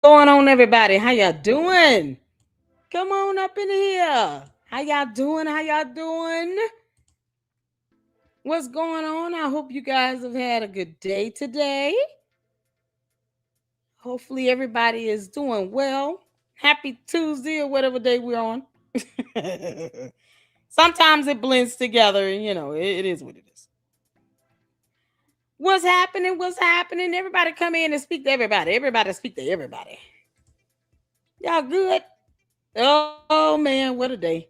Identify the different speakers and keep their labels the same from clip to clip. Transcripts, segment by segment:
Speaker 1: going on, everybody? How y'all doing? Come on up in here. How y'all doing? How y'all doing? What's going on? I hope you guys have had a good day today. Hopefully, everybody is doing well. Happy Tuesday or whatever day we're on. Sometimes it blends together, and it is what it is. What's happening? What's happening? Everybody come in and speak to everybody. Everybody speak to everybody. Y'all good? Oh man, what a day.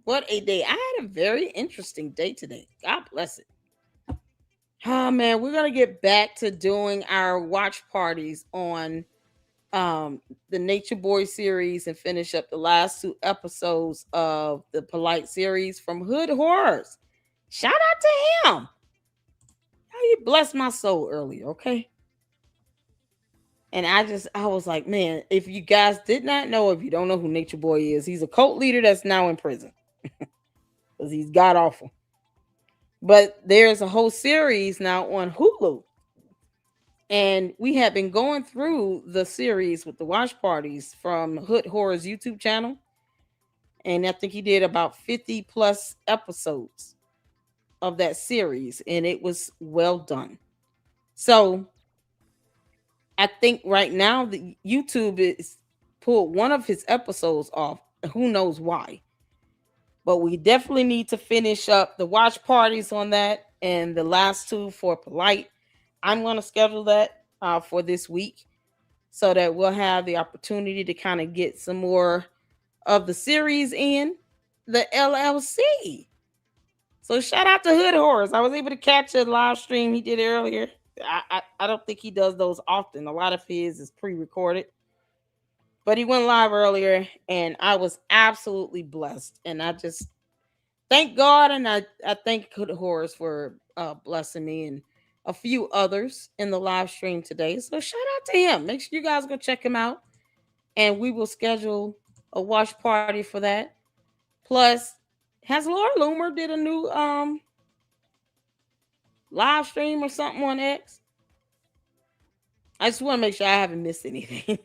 Speaker 1: What a day. I had a very interesting day today. God bless it. Oh man, we're gonna get back to doing our watch parties on the Nature Boy series and finish up the last two episodes of the Polite series from Hood Horrors. Shout out to him. How you blessed my soul earlier, okay? And I was like, man, if you guys did not know, if you don't know who Nature Boy is, he's a cult leader that's now in prison. Because he's god awful. But there's a whole series now on Hulu. And we have been going through the series with the watch parties from Hood Horror's YouTube channel. And I think he did about 50 plus episodes of that series. And it was well done. So I think right now the YouTube is pulled one of his episodes off. Who knows why? But we definitely need to finish up the watch parties on that and the last two for Polite. I'm going to schedule that for this week so that we'll have the opportunity to kind of get some more of the series in the LLC. So shout out to Hood Horrors. I was able to catch a live stream he did earlier. I don't think he does those often. A lot of his is pre-recorded. But he went live earlier and I was absolutely blessed. And I just thank God and I thank Hood Horrors for blessing me and a few others in the live stream today. So shout out to him. Make sure you guys go check him out. And we will schedule a watch party for that. Plus, has Laura Loomer did a new live stream or something on X? I just want to make sure I haven't missed anything.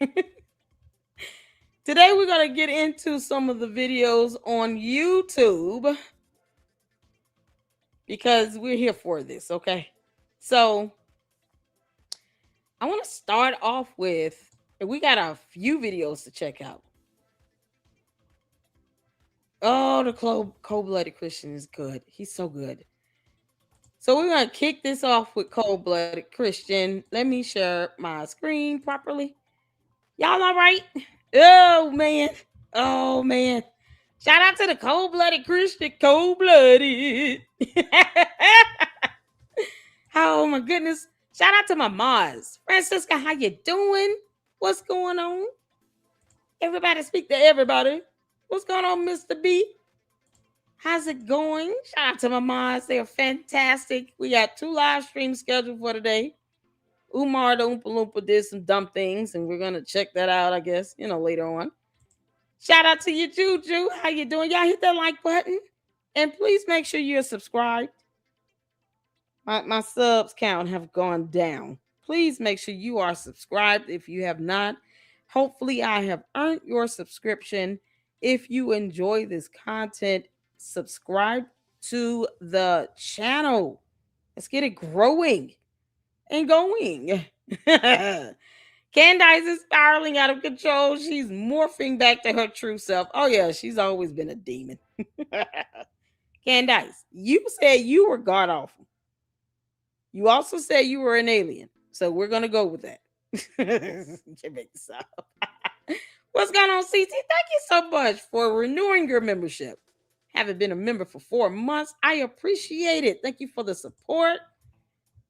Speaker 1: Today we're going to get into some of the videos on YouTube because we're here for this, okay? So I want to start off with, we got a few videos to check out. Oh, the cold-blooded Christian is good. He's so good. So we're going to kick this off with cold-blooded Christian. Let me share my screen properly. Y'all all right? Oh, man. Oh, man. Shout out to the cold-blooded Christian. Cold-blooded. Oh, my goodness. Shout out to my Maz. Francisca, how you doing? What's going on? Everybody speak to everybody. What's going on, Mr. B? How's it going? Shout out to my mods. They are fantastic. We got 2 live streams scheduled for today. Umar the Oompa Loompa did some dumb things, and we're going to check that out, I guess, later on. Shout out to you, Juju. How you doing? Y'all hit that like button. And please make sure you're subscribed. My subs count have gone down. Please make sure you are subscribed if you have not. Hopefully, I have earned your subscription. If you enjoy this content, subscribe to the channel. Let's get it growing and going. Candace is spiraling out of control. She's morphing back to her true self. Oh, yeah, she's always been a demon. Candace, you said you were god awful. You also said you were an alien. So we're going to go with that. What's going on, CT? Thank you so much for renewing your membership. Haven't been a member for 4 months. I appreciate it. Thank you for the support.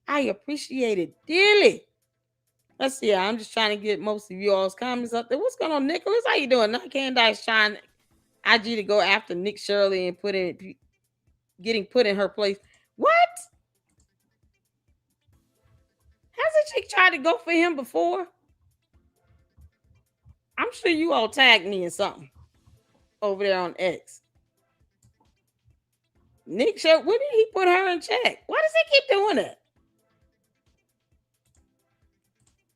Speaker 1: I appreciate it dearly. Let's see. I'm just trying to get most of you all's comments up there. What's going on, Nicholas? How you doing? Now Candace trying IG to go after Nick Shirley and getting put in her place. What? Hasn't she tried to go for him before? I'm sure you all tagged me in something over there on X. Nick Shirley, when did he put her in check? Why does he keep doing that?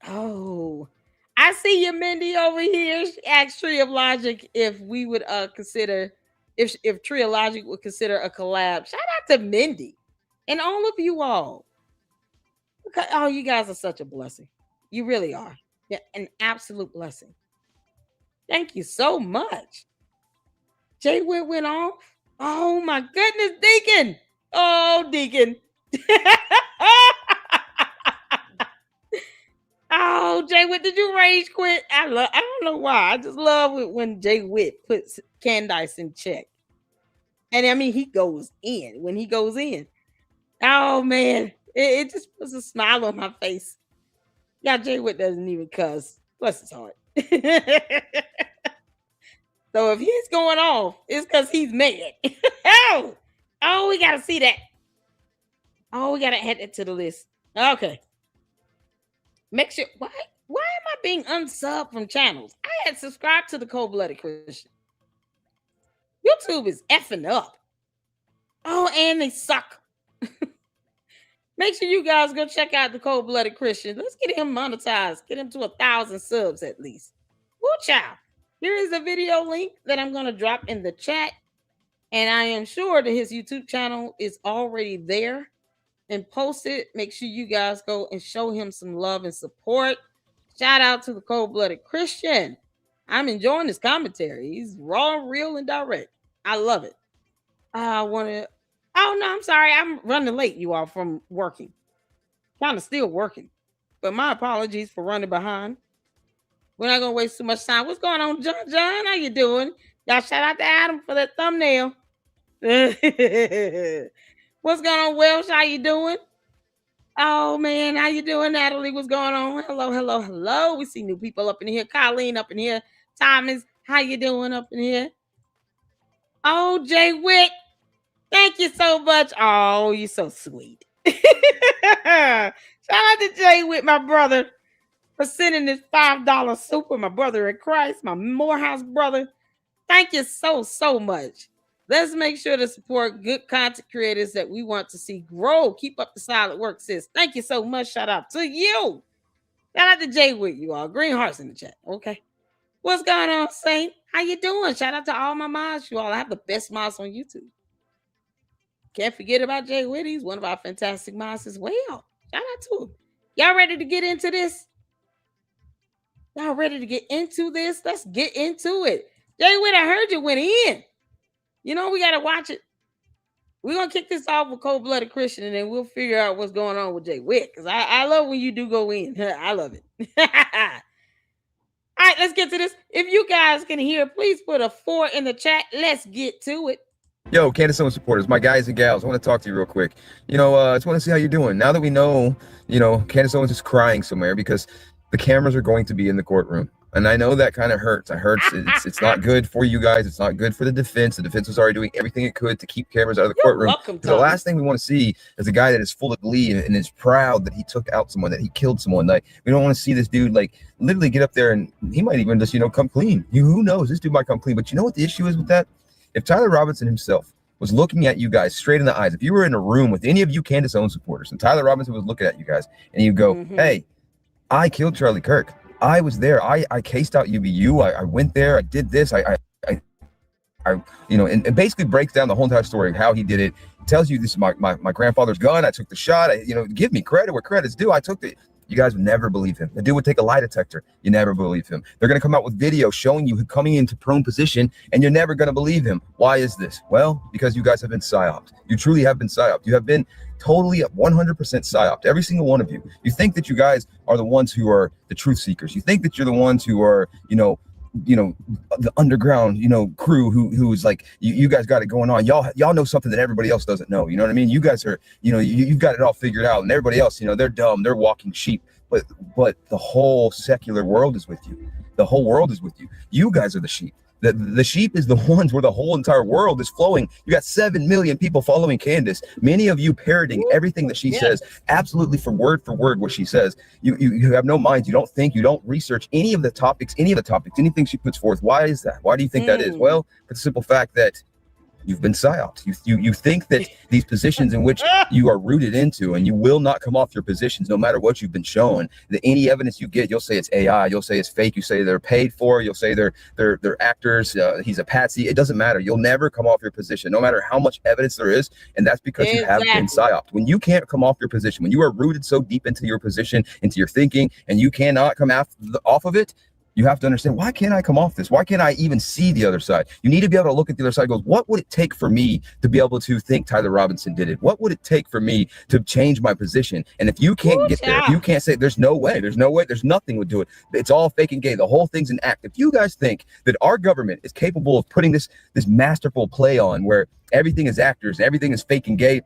Speaker 1: Oh, I see you, Mindy, over here. She asked Tree of Logic if we would consider if Tree of Logic would consider a collab. Shout out to Mindy and all of you all. Oh, you guys are such a blessing. You really are. Yeah, an absolute blessing. Thank you so much. Jay went off. Oh my goodness, Deacon. Oh, Deacon. Oh, Jay Witt, did you rage quit? I don't know why. I just love it when Jay Witt puts Candace in check. And I mean, he goes in when he goes in. Oh man, it just puts a smile on my face. Yeah, Jay Witt doesn't even cuss. Bless his heart. So if he's going off, it's because he's mad. Oh, we gotta see that. Oh, we gotta add it to the list. Okay. Make sure. Why am I being unsubbed from channels? I had subscribed to the Cold-Blooded Christian. YouTube is effing up. Oh, and they suck. Make sure you guys go check out the Cold-Blooded Christian. Let's get him monetized. Get him to 1,000 subs at least. Woo child. Here is a video link that I'm going to drop in the chat. And I am sure that his YouTube channel is already there and posted. Make sure you guys go and show him some love and support. Shout out to the Cold-Blooded Christian. I'm enjoying his commentary. He's raw, real, and direct. I love it. I want to... Oh, no, I'm sorry. I'm running late, you all, from working. Kind of still working. But my apologies for running behind. We're not going to waste too much time. What's going on, John? John, how you doing? Y'all shout out to Adam for that thumbnail. What's going on, Welsh? How you doing? Oh, man. How you doing, Natalie? What's going on? Hello, hello, hello. We see new people up in here. Colleen up in here. Thomas, how you doing up in here? Oh, Jay Witt. Thank you so much. Oh, you're so sweet. Shout out to Jay Witt, my brother, for sending this $5 super. My brother in Christ, my Morehouse brother. Thank you so, so much. Let's make sure to support good content creators that we want to see grow. Keep up the solid work, sis. Thank you so much. Shout out to you. Shout out to Jay Witt, you all. Green hearts in the chat. Okay. What's going on, Saint? How you doing? Shout out to all my mods, you all. I have the best mods on YouTube. Can't forget about Jay Witt. He's one of our fantastic mods as well. Shout out to him. Y'all ready to get into this? Y'all ready to get into this? Let's get into it. Jay Witt, I heard you went in. You know, we got to watch it. We're going to kick this off with Cold-Blooded Christian, and then we'll figure out what's going on with Jay Witt, because I love when you do go in. I love it. All right, let's get to this. If you guys can hear, please put a 4 in the chat. Let's get to it.
Speaker 2: Yo, Candace Owens supporters, my guys and gals, I want to talk to you real quick. I just want to see how you're doing. Now that we know, Candace Owens is crying somewhere because the cameras are going to be in the courtroom. And I know that kind of hurts. It's not good for you guys. It's not good for the defense. The defense was already doing everything it could to keep cameras out of the courtroom. The last thing we want to see is a guy that is full of glee and is proud that he took out someone, that he killed someone. Like, we don't want to see this dude literally get up there and he might even just come clean. Who knows? This dude might come clean. But you know what the issue is with that? If Tyler Robinson himself was looking at you guys straight in the eyes, if you were in a room with any of you Candace Owens supporters and Tyler Robinson was looking at you guys and you go, hey, I killed Charlie Kirk. I was there. I cased out UBU. I went there. I did this. And basically breaks down the whole entire story of how he did it. Tells you this is my grandfather's gun. I took the shot. Give me credit where credit's due. I took it. You guys would never believe him. The dude would take a lie detector. You never believe him. They're going to come out with video showing you coming into prone position, and you're never going to believe him. Why is this? Well, because you guys have been psyoped. You truly have been psyoped. You have been totally 100% psyoped. Every single one of you. You think that you guys are the ones who are the truth seekers. You think that you're the ones who are, the underground, crew who's like, you guys got it going on. Y'all know something that everybody else doesn't know. You know what I mean? You guys are, you've got it all figured out, and everybody else, they're dumb. They're walking sheep. But the whole secular world is with you. The whole world is with you. You guys are the sheep. The sheep is the ones where the whole entire world is flowing. You got 7 million people following Candace. Many of you parroting everything that she says, absolutely for word what she says. You have no minds. You don't think. You don't research any of the topics, anything she puts forth. Why is that? Why do you think that is? Well, for the simple fact that You've been psyoped. You think that these positions in which you are rooted into, and you will not come off your positions no matter what you've been shown. That any evidence you get, you'll say it's AI, you'll say it's fake, you say they're paid for, you'll say they're actors, he's a patsy. It doesn't matter. You'll never come off your position, no matter how much evidence there is, and that's because you have been psyoped. When you can't come off your position, when you are rooted so deep into your position, into your thinking, and you cannot come off of it, you have to understand, why can't I come off this? Why can't I even see the other side? You need to be able to look at the other side and go, what would it take for me to be able to think Tyler Robinson did it? What would it take for me to change my position? And if you can't get there, if you can't say, there's no way, there's nothing would do it. It's all fake and gay. The whole thing's an act. If you guys think that our government is capable of putting this masterful play on where everything is actors, everything is fake and gay,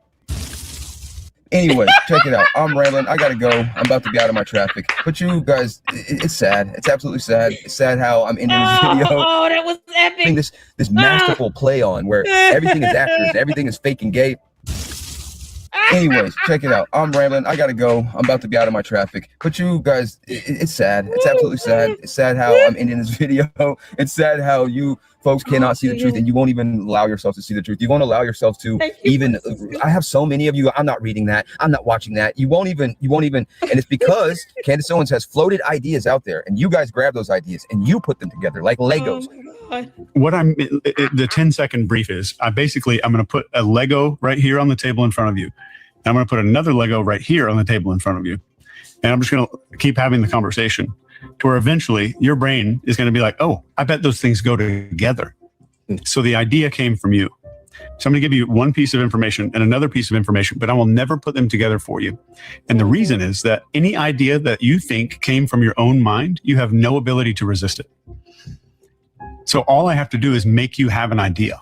Speaker 2: anyway, check it out. I'm rambling. I gotta go. I'm about to be out of my traffic. But you guys, it's sad. It's absolutely sad. It's sad how I'm ending this video.
Speaker 1: Oh, that was epic.
Speaker 2: This masterful play on where everything is actors, everything is fake and gay. Anyways, check it out. I'm rambling. I gotta go. I'm about to be out of my traffic. But you guys, it's sad. It's absolutely sad. It's sad how I'm ending this video. It's sad how you folks cannot see the truth, and you won't even allow yourself to see the truth. You won't allow yourself to even. I have so many of you. I'm not reading that. I'm not watching that. You won't even. And it's because Candace Owens has floated ideas out there, and you guys grab those ideas and you put them together like Legos.
Speaker 3: What the 10-second brief is, I'm going to put a Lego right here on the table in front of you. I'm going to put another Lego right here on the table in front of you. And I'm just going to keep having the conversation to where eventually your brain is going to be like, oh, I bet those things go together. So the idea came from you. So I'm going to give you one piece of information and another piece of information, but I will never put them together for you. And the reason is that any idea that you think came from your own mind, you have no ability to resist it. So all I have to do is make you have an idea.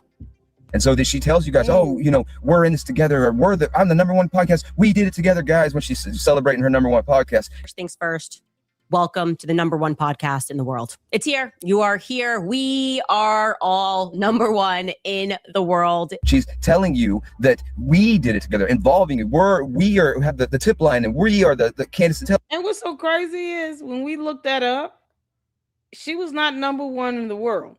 Speaker 2: And so that she tells you guys, oh, we're in this together, or I'm the #1 podcast. We did it together, guys, when she's celebrating her #1 podcast.
Speaker 4: First things first, welcome to the #1 podcast in the world. It's here. You are here. We are all #1 in the world.
Speaker 2: She's telling you that we did it together, involving you. We have the tip line, and we are the Candace.
Speaker 1: And what's so crazy is when we looked that up, she was not #1 in the world.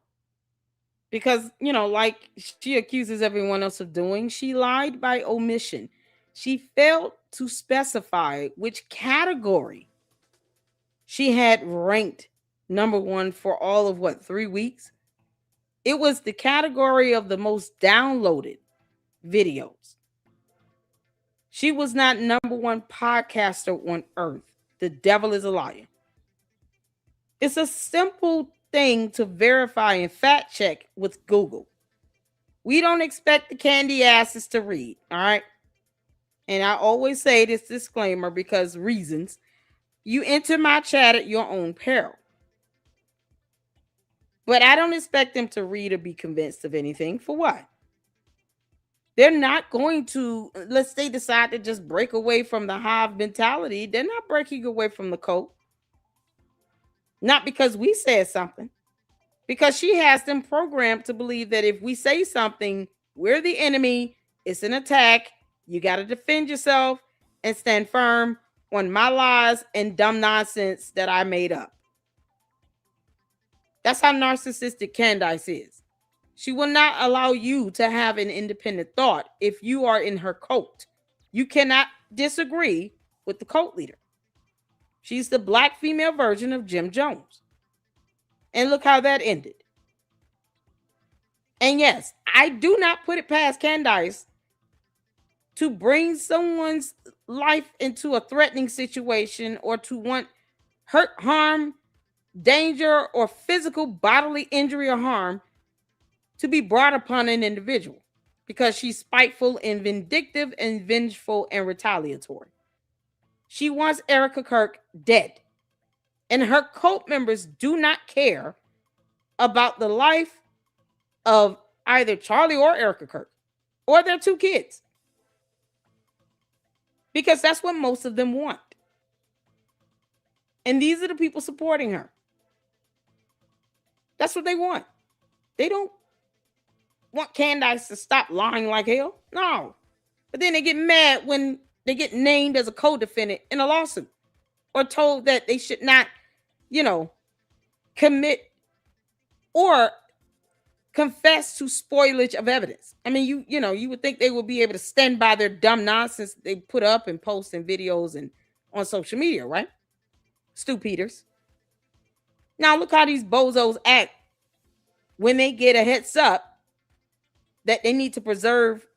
Speaker 1: Because, like she accuses everyone else of doing, she lied by omission. She failed to specify which category she had ranked #1 for all of 3 weeks. It was the category of the most downloaded videos. She was not #1 podcaster on earth. The devil is a liar. It's a simple thing to verify and fact check with Google. We don't expect the candy asses to read, all right? And I always say this disclaimer because reasons. You enter my chat at your own peril. But I don't expect them to read or be convinced of anything. For what? They're not going to, let's say, decide to just break away from the hive mentality. They're not breaking away from the cult. Not because we said something. Because she has them programmed to believe that if we say something, we're the enemy, it's an attack, you got to defend yourself and stand firm on my lies and dumb nonsense that I made up. That's how narcissistic Candace is. She will not allow you to have an independent thought if you are in her cult. You cannot disagree with the cult leader. She's the black female version of Jim Jones. And look how that ended. And yes, I do not put it past Candace to bring someone's life into a threatening situation or to want hurt, harm, danger, or physical bodily injury or harm to be brought upon an individual because she's spiteful and vindictive and vengeful and retaliatory. She wants Erica Kirk dead. And her cult members do not care about the life of either Charlie or Erica Kirk or their 2 kids. Because that's what most of them want. And these are the people supporting her. That's what they want. They don't want Candace to stop lying like hell. No. But then they get mad when they get named as a co-defendant in a lawsuit or told that they should not, commit or confess to spoilage of evidence. I mean, you would think they would be able to stand by their dumb nonsense they put up and post in videos and on social media, right? Stu Peters. Now look how these bozos act when they get a heads up that they need to preserve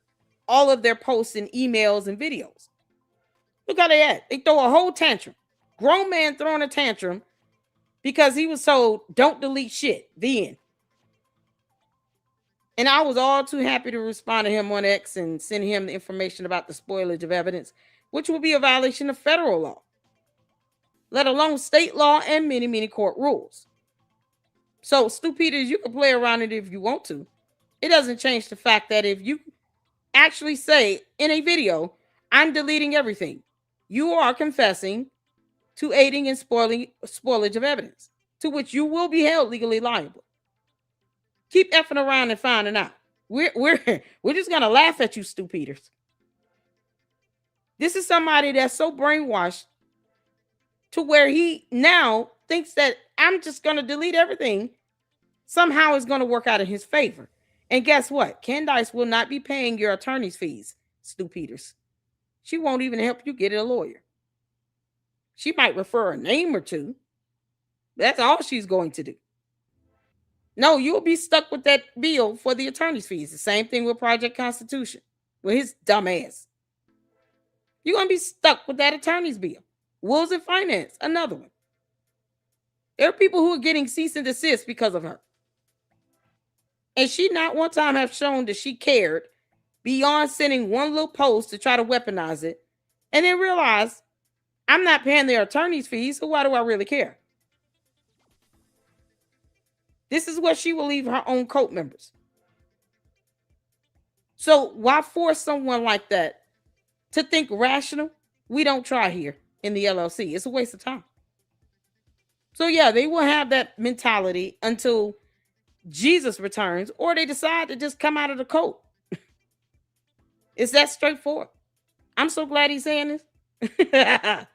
Speaker 1: all of their posts and emails and videos. Look how they act. They throw a whole tantrum. Grown man throwing a tantrum because he was told, don't delete shit. The end. And I was all too happy to respond to him on X and send him the information about the spoilage of evidence, which will be a violation of federal law, let alone state law and many, many court rules. So, Stu Peters, you can play around it if you want to. It doesn't change the fact that if you actually say in a video, I'm deleting everything, you are confessing to aiding and spoilage of evidence, to which you will be held legally liable. Keep effing around and finding out. We're just gonna laugh at you, Stu Peters. This is somebody that's so brainwashed to where he now thinks that I'm just gonna delete everything. Somehow it's gonna work out in his favor. And guess what? Candace will not be paying your attorney's fees, Stu Peters. She won't even help you get a lawyer. She might refer a name or two. That's all she's going to do. No, you'll be stuck with that bill for the attorney's fees. The same thing with Project Constitution, with his dumb ass. You're going to be stuck with that attorney's bill. Wills and Finance, another one. There are people who are getting cease and desist because of her. And she not one time have shown that she cared beyond sending one little post to try to weaponize it and then realize I'm not paying their attorney's fees, so why do I really care? This is what she will leave her own cult members. So why force someone like that to think rational? We don't try here in the LLC. It's a waste of time. So yeah, they will have that mentality until Jesus returns, or they decide to just come out of the cult. It's that straightforward. I'm so glad he's saying this.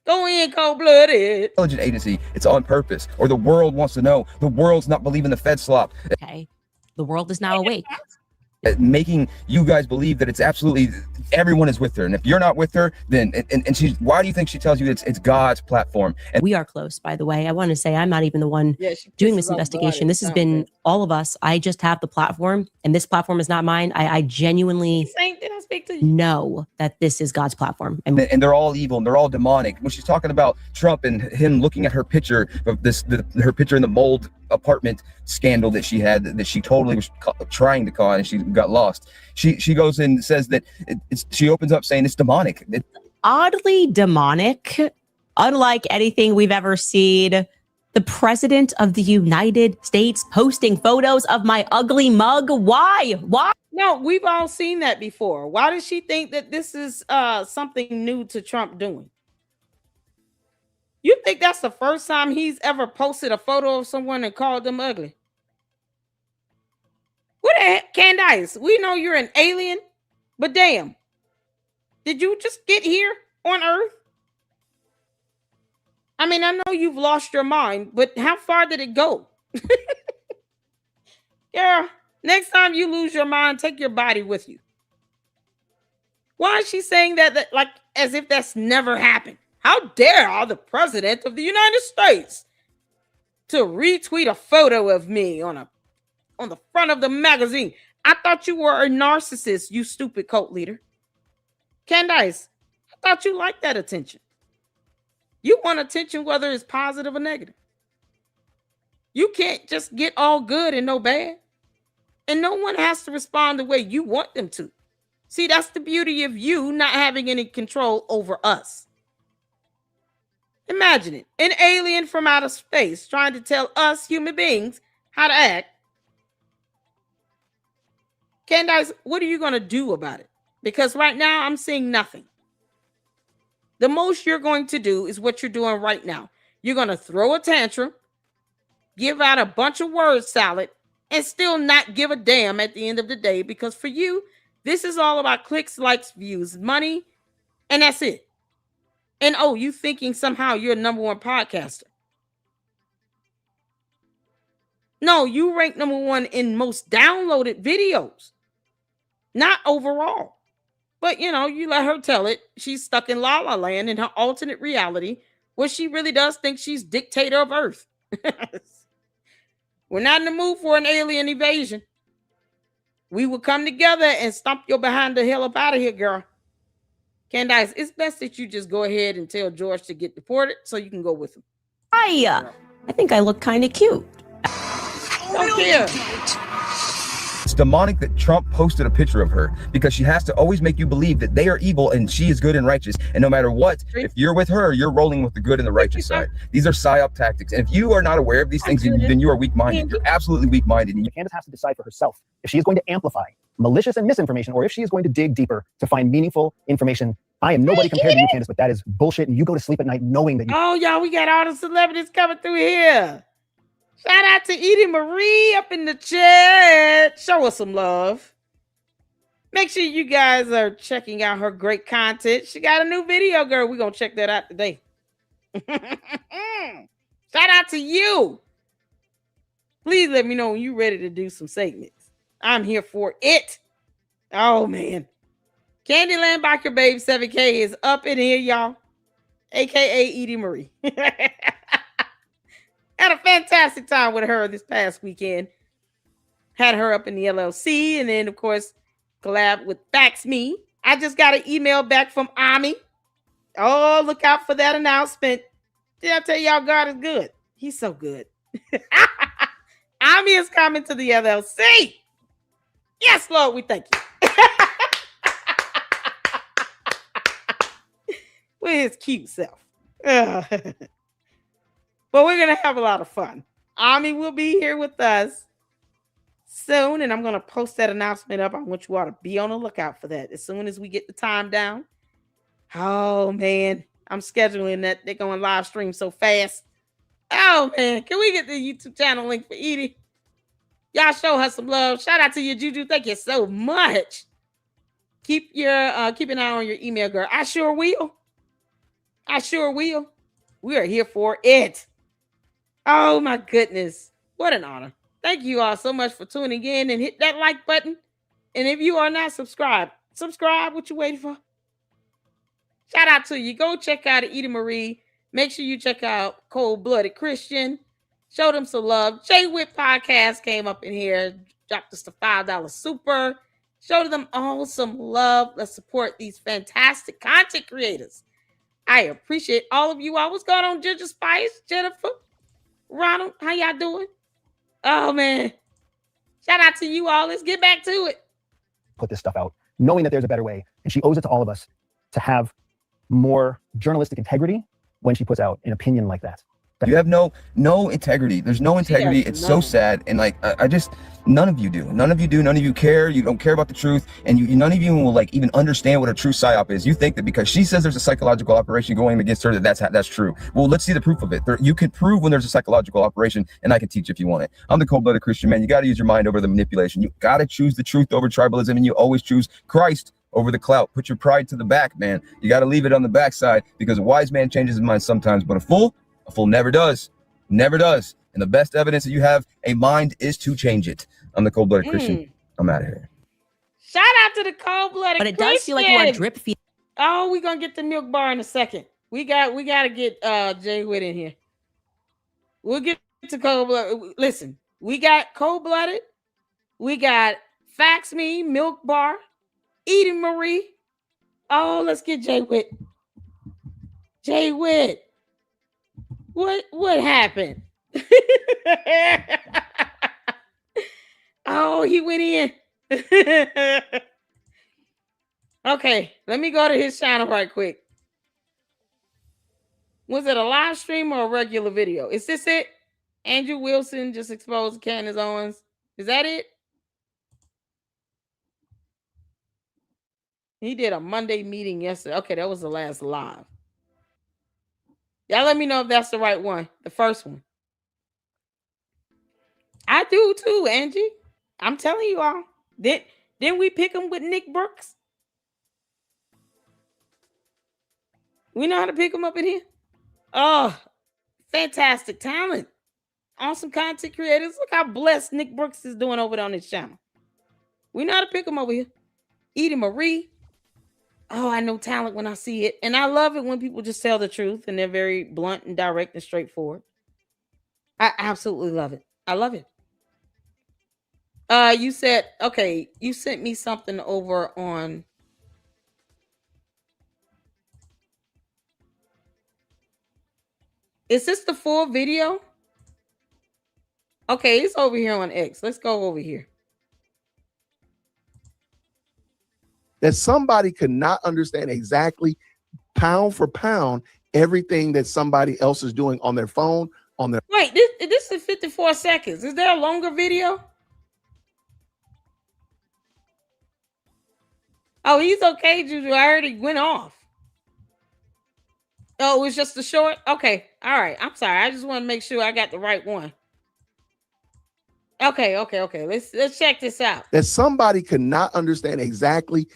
Speaker 1: Go in cold-blooded.
Speaker 2: Intelligence agency, it's on purpose. Or the world wants to know. The world's not believing the Fed slop.
Speaker 4: Okay. The world is now awake.
Speaker 2: Making you guys believe that it's absolutely everyone is with her, and if you're not with her, then and she's, why do you think she tells you it's God's platform? And
Speaker 4: We are close, by the way. I want to say I'm not even the one doing this investigation. This has been all of us. I just have the platform, and this platform is not mine. I genuinely
Speaker 1: Did I speak to you?
Speaker 4: know that this is God's platform. And
Speaker 2: they're all evil and they're all demonic. When she's talking about Trump and him looking at her picture of her picture in the mold apartment scandal that she had, that she totally was trying to cause, and she got lost. She goes and says that she opens up saying it's demonic.
Speaker 4: oddly demonic, unlike anything we've ever seen. The president of the United States posting photos of my ugly mug. Why?
Speaker 1: No, we've all seen that before. Why does she think that this is something new to Trump doing? You think that's the first time he's ever posted a photo of someone and called them ugly? What the heck, Candace? We know you're an alien, but damn, did you just get here on Earth? I mean, I know you've lost your mind, but how far did it go? Girl, next time you lose your mind, take your body with you. Why is she saying that like as if that's never happened? How dare the president of the United States to retweet a photo of me on the front of the magazine? I thought you were a narcissist, you stupid cult leader. Candace, I thought you liked that attention. You want attention whether it's positive or negative. You can't just get all good and no bad. And no one has to respond the way you want them to. See, that's the beauty of you not having any control over us. Imagine it, an alien from outer space trying to tell us human beings how to act. Candace, what are you going to do about it? Because right now I'm seeing nothing. The most you're going to do is what you're doing right now. You're going to throw a tantrum, give out a bunch of word salad, and still not give a damn at the end of the day, because for you, this is all about clicks, likes, views, money, and that's it. And oh, you thinking somehow you're a #1 podcaster. No, you rank number 1 in most downloaded videos, not overall. But you know, you let her tell it. She's stuck in La La Land in her alternate reality where she really does think she's dictator of Earth. We're not in the mood for an alien invasion. We will come together and stomp your behind the hell up out of here, girl. Candace, it's best that you just go ahead and tell George to get deported so you can go with him.
Speaker 4: I think I look kind of cute.
Speaker 1: Don't care.
Speaker 2: It's demonic that Trump posted a picture of her because she has to always make you believe that they are evil and she is good and righteous. And no matter what, if you're with her, you're rolling with the good and the righteous side. These are psyop tactics. And if you are not aware of these things, then you are weak-minded. You're absolutely weak-minded.
Speaker 5: Candace has to decide for herself if she is going to amplify malicious and misinformation or if she is going to dig deeper to find meaningful information. I am nobody compared to you, Candace, but that is bullshit. And you go to sleep at night knowing that you...
Speaker 1: Oh, y'all, we got all the celebrities coming through here. Shout out to Edie Marie up in the chat. Show us some love. Make sure you guys are checking out her great content. She got a new video, girl. We're going to check that out today. Shout out to you. Please let me know when you're ready to do some segments. I'm here for it. Oh, man. Candyland Biker Babe 7K is up in here, y'all. AKA Edie Marie. Had a fantastic time with her this past weekend. Had her up in the LLC. And then, of course, collab with Fax Me. I just got an email back from Ami. Oh, look out for that announcement. Did I tell y'all God is good? He's so good. Ami is coming to the LLC. Yes, Lord, we thank you. With his cute self. But we're going to have a lot of fun. Ami will be here with us soon, and I'm going to post that announcement up. I want you all to be on the lookout for that as soon as we get the time down. Oh, man. I'm scheduling that. They're going live stream so fast. Oh, man. Can we get the YouTube channel link for Edie? Y'all show her some love. Shout out to you, Juju. Thank you so much. Keep an eye on your email, girl. I sure will. I sure will. We are here for it. Oh, my goodness. What an honor. Thank you all so much for tuning in and hit that like button. And if you are not subscribed, subscribe. What you waiting for? Shout out to you. Go check out Edie Marie. Make sure you check out Cold Blooded Christian. Show them some love. Jay Witt Podcast came up in here. Dropped us the $5 super. Show them all some love. Let's support these fantastic content creators. I appreciate all of you all. What's going on, Ginger Spice, Jennifer, Ronald? How y'all doing? Oh, man. Shout out to you all. Let's get back to it.
Speaker 5: Put this stuff out, knowing that there's a better way. And she owes it to all of us to have more journalistic integrity when she puts out an opinion like that.
Speaker 2: You have no integrity. There's no integrity. It's so sad. And like, I just, none of you do. None of you do. None of you care. You don't care about the truth. And none of you will like even understand what a true psyop is. You think that because she says there's a psychological operation going against her, that's true. Well, let's see the proof of it. You can prove when there's a psychological operation, and I can teach if you want it. I'm the cold-blooded Christian man. You got to use your mind over the manipulation. You got to choose the truth over tribalism, and you always choose Christ over the clout. Put your pride to the back, man. You got to leave it on the backside because a wise man changes his mind sometimes, but a fool never does. Never does. And the best evidence that you have a mind is to change it. I'm the cold-blooded Christian. I'm out of here.
Speaker 1: Shout out to the cold-blooded Christian.
Speaker 4: But it does feel like you are drip feed.
Speaker 1: Oh, we're going to get the milk bar in a second. We got to get Jay Witt in here. We'll get to cold-blooded. Listen, we got cold-blooded. We got Fax Me, Milk Bar, Edie Marie. Oh, let's get Jay Witt. Jay Witt. What happened? Oh, he went in. Okay, let me go to his channel right quick. Was it a live stream or a regular video? Is this it? Andrew Wilson just exposed Candace Owens. Is that it? He did a Monday meeting yesterday. Okay, that was the last live. Y'all let me know if that's the right one. The first one. I do too, Angie. I'm telling you all. Didn't we pick him with Nick Brooks? We know how to pick him up in here. Oh, fantastic talent. awesome content creators. Look how blessed Nick Brooks is doing over there on his channel. We know how to pick him over here. Edie Marie. Oh, I know talent when I see it. And I love it when people just tell the truth and they're very blunt and direct and straightforward. I absolutely love it. I love it. You said, okay, you sent me something over on. Is this the full video? Okay, it's over here on X. Let's go over here.
Speaker 6: That somebody could not understand exactly pound for pound everything that somebody else is doing on their phone, on their.
Speaker 1: Wait, this is 54 seconds. Is there a longer video? Oh, he's okay, Juju. I already went off. Oh, it was just a short? Okay. All right. I'm sorry. I just want to make sure I got the right one. Okay. Let's check this out.
Speaker 6: That somebody could not understand exactly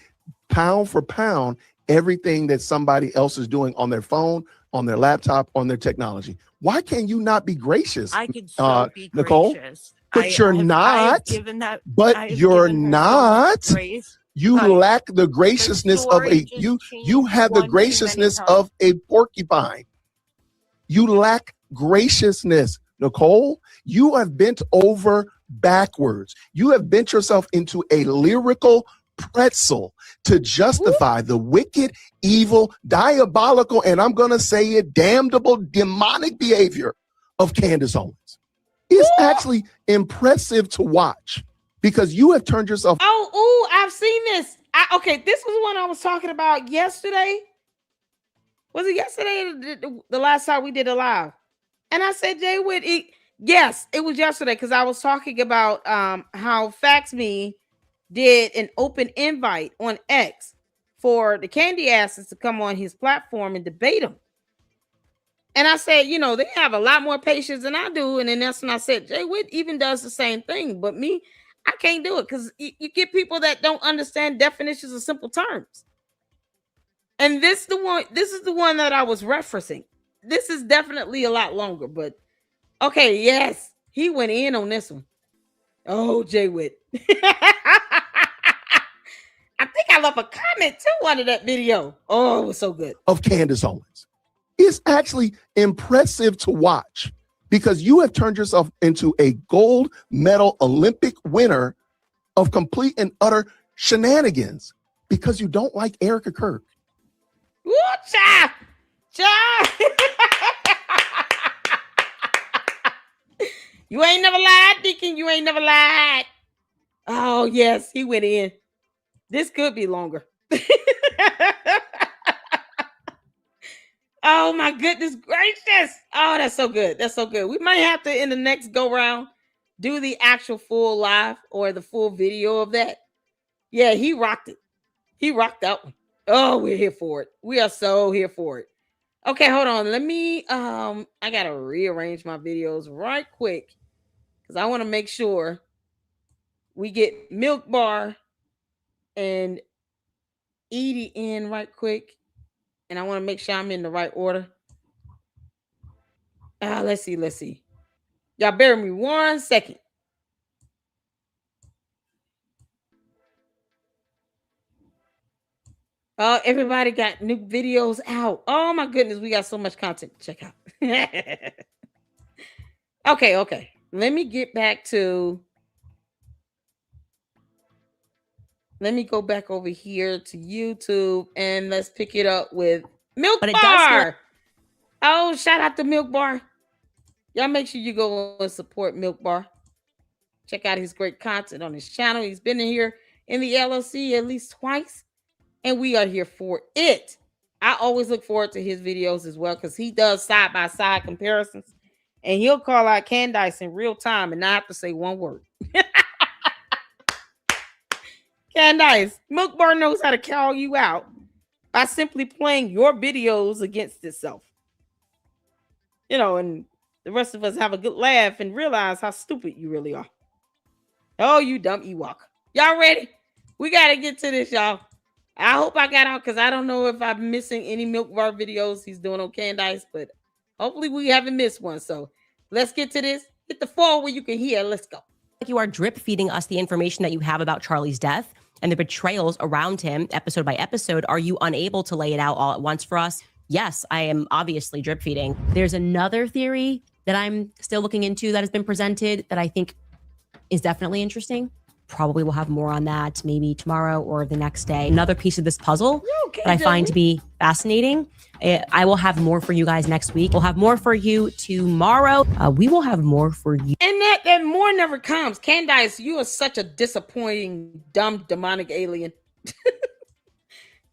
Speaker 6: pound for pound everything that somebody else is doing on their phone, on their laptop, on their technology. Why can you not be gracious?
Speaker 7: I could so be
Speaker 6: Nicole,
Speaker 7: gracious.
Speaker 6: but you're not. But you're not. You lack the graciousness of a you have the graciousness of a porcupine. You lack graciousness, Nicole. You have bent over backwards. You have bent yourself into a lyrical pretzel to justify the wicked, evil, diabolical, and I'm going to say it, damnable, demonic behavior of Candace Owens. It's actually impressive to watch because you have turned yourself.
Speaker 1: I've seen this. Okay, this was one I was talking about yesterday. Was it yesterday? The last time we did a live, and I said, Jay Witt. Yes, it was yesterday because I was talking about how FaxMe did an open invite on X for the candy asses to come on his platform and debate him. And I said, you know, they have a lot more patience than I do. And then that's when I said, Jay Witt even does the same thing. But me, I can't do it because you get people that don't understand definitions of simple terms. And this is the one that I was referencing. This is definitely a lot longer, but okay, yes, he went in on this one. Oh, Jay Witt. I think I left a comment too under that video. Oh, it was so good.
Speaker 6: Of Candace Owens. It's actually impressive to watch because you have turned yourself into a gold medal Olympic winner of complete and utter shenanigans because you don't like Erica Kirk.
Speaker 1: Woo, cha! You ain't never lied, Deacon. You ain't never lied. Oh, yes, he went in. This could be longer. Oh, my goodness gracious. Oh, that's so good. That's so good. We might have to, in the next go round, do the actual full live or the full video of that. Yeah, he rocked it. He rocked that one. Oh, we're here for it. We are so here for it. Okay, hold on. Let me, I got to rearrange my videos right quick because I want to make sure we get Milk Bar and Edie in right quick. And I want to make sure I'm in the right order. Let's see. Y'all bear with me 1 second. Everybody got new videos out. Oh my goodness, we got so much content to check out. Okay. Let me get back to. Let me go back over here to YouTube and let's pick it up with Milk Bar. Oh, shout out to Milk Bar. Y'all make sure you go and support Milk Bar. Check out his great content on his channel. He's been in here in the LLC at least twice, and we are here for it. I always look forward to his videos as well because he does side-by-side comparisons, and he'll call out Candace in real time and not have to say one word. Candace, Milk Bar knows how to call you out by simply playing your videos against itself. You know, and the rest of us have a good laugh and realize how stupid you really are. Oh, you dumb Ewok. Y'all ready? We got to get to this, y'all. I hope I got out because I don't know if I'm missing any Milk Bar videos he's doing on Candace, but hopefully we haven't missed one. So let's get to this. Hit the floor where you can hear. Let's go.
Speaker 4: You are drip feeding us the information that you have about Charlie's death and the betrayals around him episode by episode. Are you unable to lay it out all at once for us? Yes, I am obviously drip feeding. There's another theory that I'm still looking into that has been presented that I think is definitely interesting. Probably we'll have more on that maybe tomorrow or the next day. Another piece of this puzzle that I find to be fascinating. I will have more for you guys next week. We'll have more for you tomorrow. We will have more for you.
Speaker 1: And that more never comes. Candace, you are such a disappointing, dumb, demonic alien.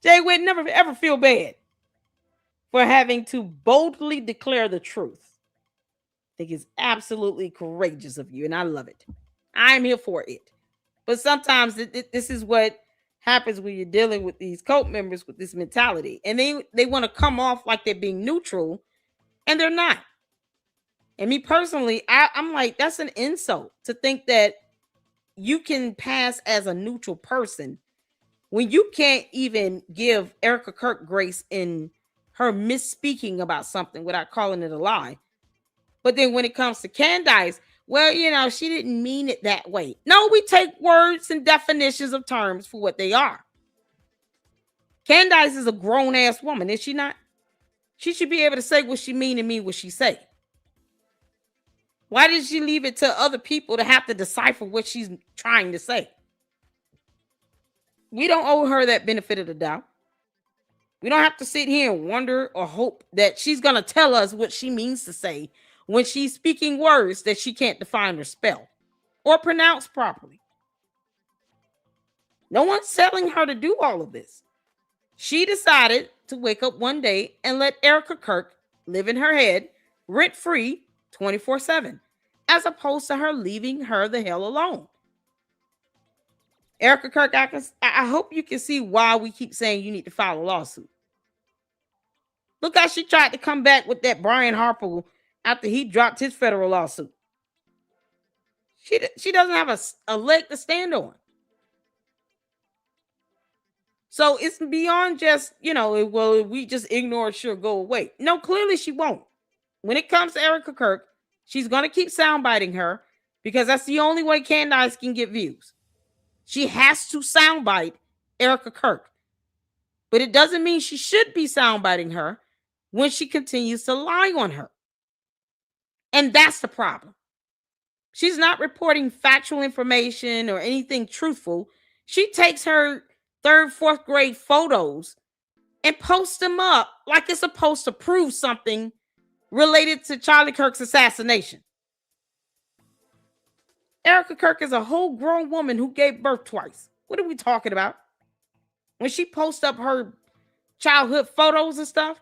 Speaker 1: Jay would never ever feel bad for having to boldly declare the truth. I think it's absolutely courageous of you, and I love it. I'm here for it. But sometimes this is what happens when you're dealing with these cult members with this mentality. And they want to come off like they're being neutral, and they're not. And me personally, I'm like, that's an insult to think that you can pass as a neutral person when you can't even give Erica Kirk grace in her misspeaking about something without calling it a lie. But then when it comes to Candace, well, you know, she didn't mean it that way. No, we take words and definitions of terms for what they are. Candace is a grown-ass woman, is she not? She should be able to say what she mean and mean what she say. Why did she leave it to other people to have to decipher what she's trying to say? We don't owe her that benefit of the doubt. We don't have to sit here and wonder or hope that she's going to tell us what she means to say when she's speaking words that she can't define or spell or pronounce properly. No one's telling her to do all of this. She decided to wake up one day and let Erica Kirk live in her head rent-free 24/7, as opposed to her leaving her the hell alone. Erica Kirk, I hope you can see why we keep saying you need to file a lawsuit. Look how she tried to come back with that Brian Harper after he dropped his federal lawsuit. She doesn't have a leg to stand on. So it's beyond just, well, if we just ignore it, she'll go away. No, clearly she won't. When it comes to Erica Kirk, she's going to keep soundbiting her because that's the only way Candace can get views. She has to soundbite Erica Kirk. But it doesn't mean she should be soundbiting her when she continues to lie on her. And that's the problem. She's not reporting factual information or anything truthful. She takes her 3rd, 4th grade photos and posts them up like it's supposed to prove something related to Charlie Kirk's assassination. Erica Kirk is a whole grown woman who gave birth twice. What are we talking about? When she posts up her childhood photos and stuff,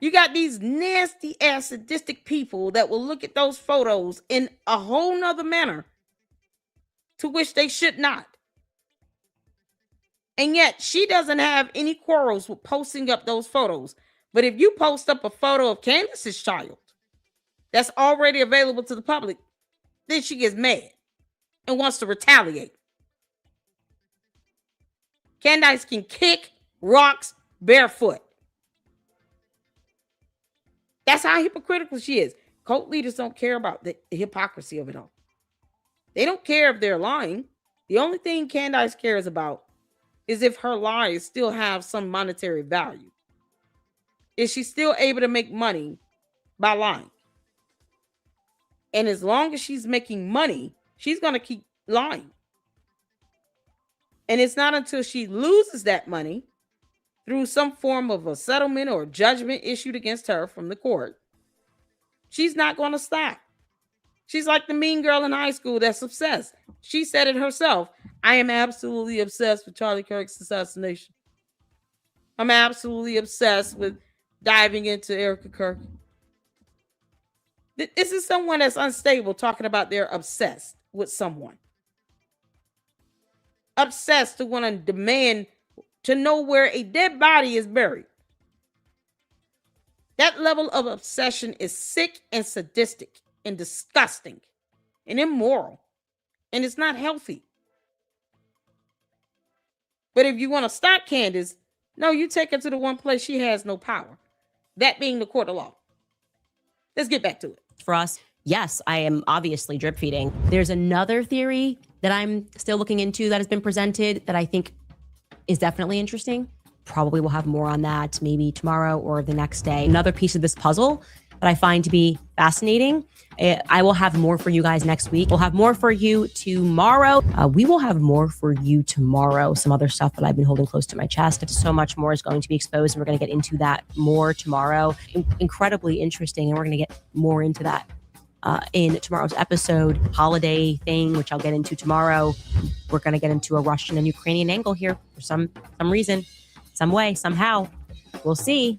Speaker 1: you got these nasty ass sadistic people that will look at those photos in a whole nother manner to which they should not. And yet she doesn't have any quarrels with posting up those photos. But if you post up a photo of Candace's child that's already available to the public, then she gets mad and wants to retaliate. Candace can kick rocks barefoot. That's how hypocritical she is. Cult leaders don't care about the hypocrisy of it all. They don't care if they're lying. The only thing Candace cares about is if her lies still have some monetary value. Is she still able to make money by lying? And as long as she's making money, she's going to keep lying. And it's not until she loses that money through some form of a settlement or judgment issued against her from the court, she's not going to stop. She's like the mean girl in high school that's obsessed. She said it herself. I am absolutely obsessed with Charlie Kirk's assassination. I'm absolutely obsessed with diving into Erica Kirk. This is someone that's unstable talking about they're obsessed with someone. Obsessed to want to demand to know where a dead body is buried. That level of obsession is sick and sadistic and disgusting and immoral. And it's not healthy. But if you want to stop Candace, no, you take her to the one place she has no power. That being the court of law. Let's get back to it.
Speaker 4: For us, yes, I am obviously drip feeding. There's another theory that I'm still looking into that has been presented that I think is definitely interesting. Probably will have more on that maybe tomorrow or the next day. Another piece of this puzzle that I find to be fascinating. I will have more for you guys next week. We'll have more for you tomorrow. We will have more for you tomorrow. Some other stuff that I've been holding close to my chest. So much more is going to be exposed, and we're going to get into that more tomorrow. Incredibly interesting, and we're going to get more into that in tomorrow's episode. Holiday thing, which I'll get into tomorrow. We're going to get into a Russian and Ukrainian angle here for some reason, some way, somehow. We'll see.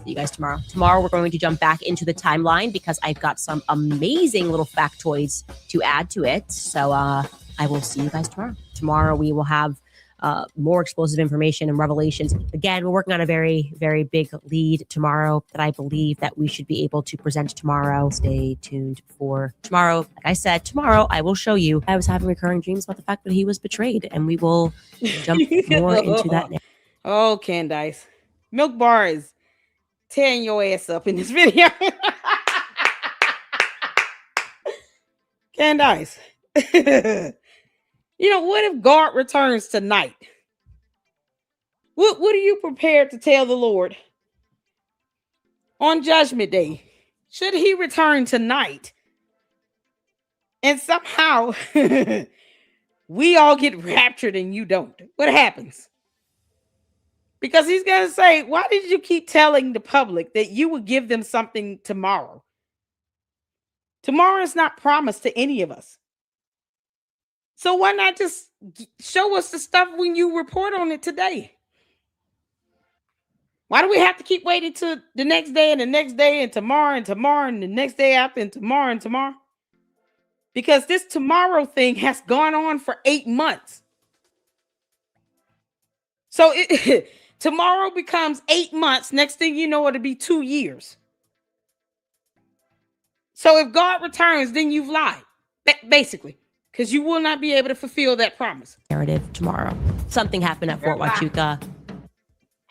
Speaker 4: See you guys tomorrow. Tomorrow, we're going to jump back into the timeline because I've got some amazing little factoids to add to it. So I will see you guys tomorrow. Tomorrow, we will have more explosive information and revelations. Again, we're working on a very, very big lead tomorrow that I believe that we should be able to present tomorrow. Stay tuned for tomorrow. Like I said, tomorrow I will show you. I was having recurring dreams about the fact that he was betrayed, and we will jump more into that now.
Speaker 1: Oh, Candace. Milk Bar is tearing your ass up in this video. Candace. You know, what if God returns tonight? What are you prepared to tell the Lord on Judgment Day? Should he return tonight and somehow we all get raptured and you don't? What happens? Because he's going to say, why did you keep telling the public that you would give them something tomorrow? Tomorrow is not promised to any of us. So why not just show us the stuff when you report on it today? Why do we have to keep waiting to the next day and the next day and tomorrow and tomorrow and the next day after and tomorrow and tomorrow? Because this tomorrow thing has gone on for 8 months. So tomorrow becomes 8 months. Next thing you know, it'll be 2 years. So if God returns, then you've lied, basically, because you will not be able to fulfill that promise.
Speaker 4: Narrative tomorrow. Something happened at Fort Huachuca.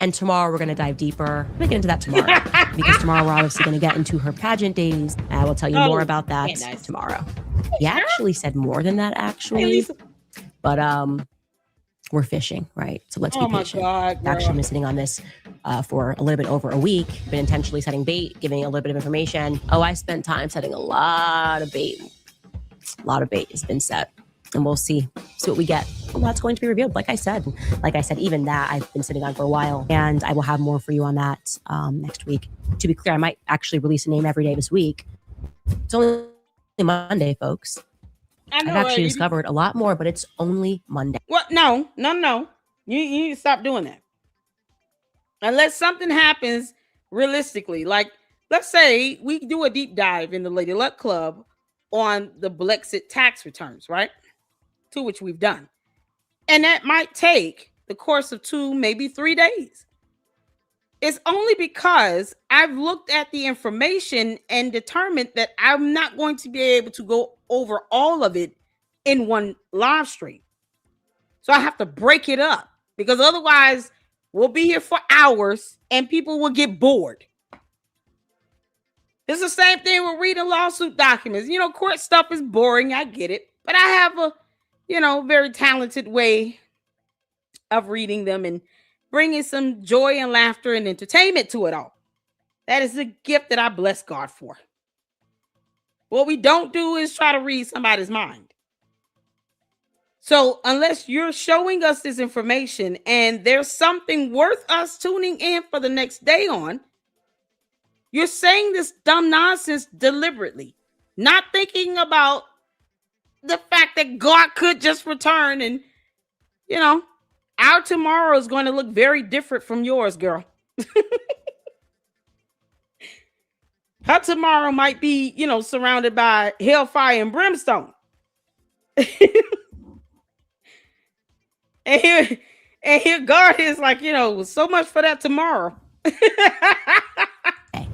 Speaker 4: And tomorrow we're going to dive deeper. We'll get into that tomorrow. Because tomorrow we're obviously going to get into her pageant days. And I will tell you more about that tomorrow. He actually said more than that, actually. But we're fishing, right? So let's be patient.
Speaker 1: God,
Speaker 4: I've actually been sitting on this for a little bit over a week. Been intentionally setting bait, giving a little bit of information. Oh, I spent time setting a lot of bait. A lot of bait has been set. And we'll see what we get. A lot's going to be revealed. Like I said, even that I've been sitting on for a while, and I will have more for you on that next week. To be clear, I might actually release a name every day this week. It's only Monday, folks. I've actually discovered a lot more, but it's only Monday.
Speaker 1: What? No. You need to stop doing that. Unless something happens realistically. Like, let's say we do a deep dive in the Lady Luck Club on the Brexit tax returns, right? To which we've done. And that might take the course of 2, maybe 3 days. It's only because I've looked at the information and determined that I'm not going to be able to go over all of it in one live stream. So I have to break it up, because otherwise we'll be here for hours and people will get bored. It's the same thing with reading lawsuit documents. You know, court stuff is boring. I get it. But I have a, very talented way of reading them and bringing some joy and laughter and entertainment to it all. That is the gift that I bless God for. What we don't do is try to read somebody's mind. So unless you're showing us this information and there's something worth us tuning in for the next day on, you're saying this dumb nonsense deliberately, not thinking about the fact that God could just return and, our tomorrow is going to look very different from yours, girl. Her tomorrow might be, surrounded by hellfire and brimstone. and here God is like, so much for that tomorrow.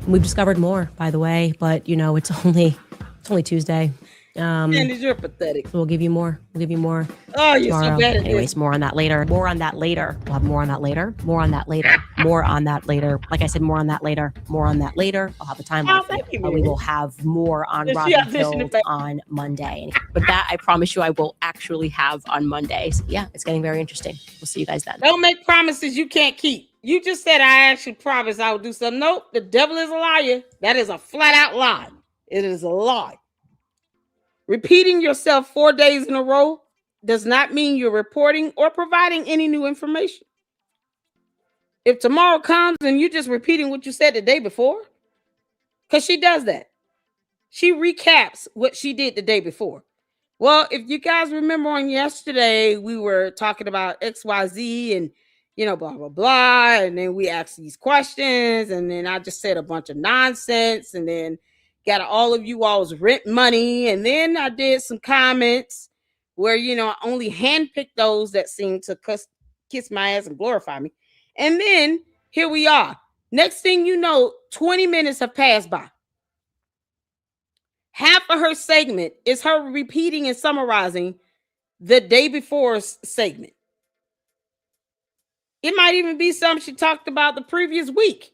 Speaker 4: We've discovered more, by the way, but it's only Tuesday.
Speaker 1: Candace, you're pathetic.
Speaker 4: We'll give you more. We'll give you more.
Speaker 1: Oh, you're
Speaker 4: tomorrow.
Speaker 1: so bad at
Speaker 4: Anyways,
Speaker 1: this.
Speaker 4: more on that later. More on that later. We'll have more on that later. More on that later. More on that later. Like I said, more on that later. More on that later. I'll have a timeline for you. We will have more on Robbie Hill on Monday. But that I promise you I will actually have on Monday. So yeah, it's getting very interesting. We'll see you guys then.
Speaker 1: Don't make promises you can't keep. You just said I actually promised I would do something. Nope, the devil is a liar. That is a flat out lie. It is a lie. Repeating yourself 4 days in a row does not mean you're reporting or providing any new information. If tomorrow comes and you're just repeating what you said the day before, because she does that. She recaps what she did the day before. Well, if you guys remember on yesterday, we were talking about XYZ and, blah, blah, blah. And then we asked these questions. And then I just said a bunch of nonsense. And then got all of you all's rent money. And then I did some comments where, I only handpicked those that seemed to kiss my ass and glorify me. And then here we are. Next thing you know, 20 minutes have passed by. Half of her segment is her repeating and summarizing the day before's segment. It might even be something she talked about the previous week.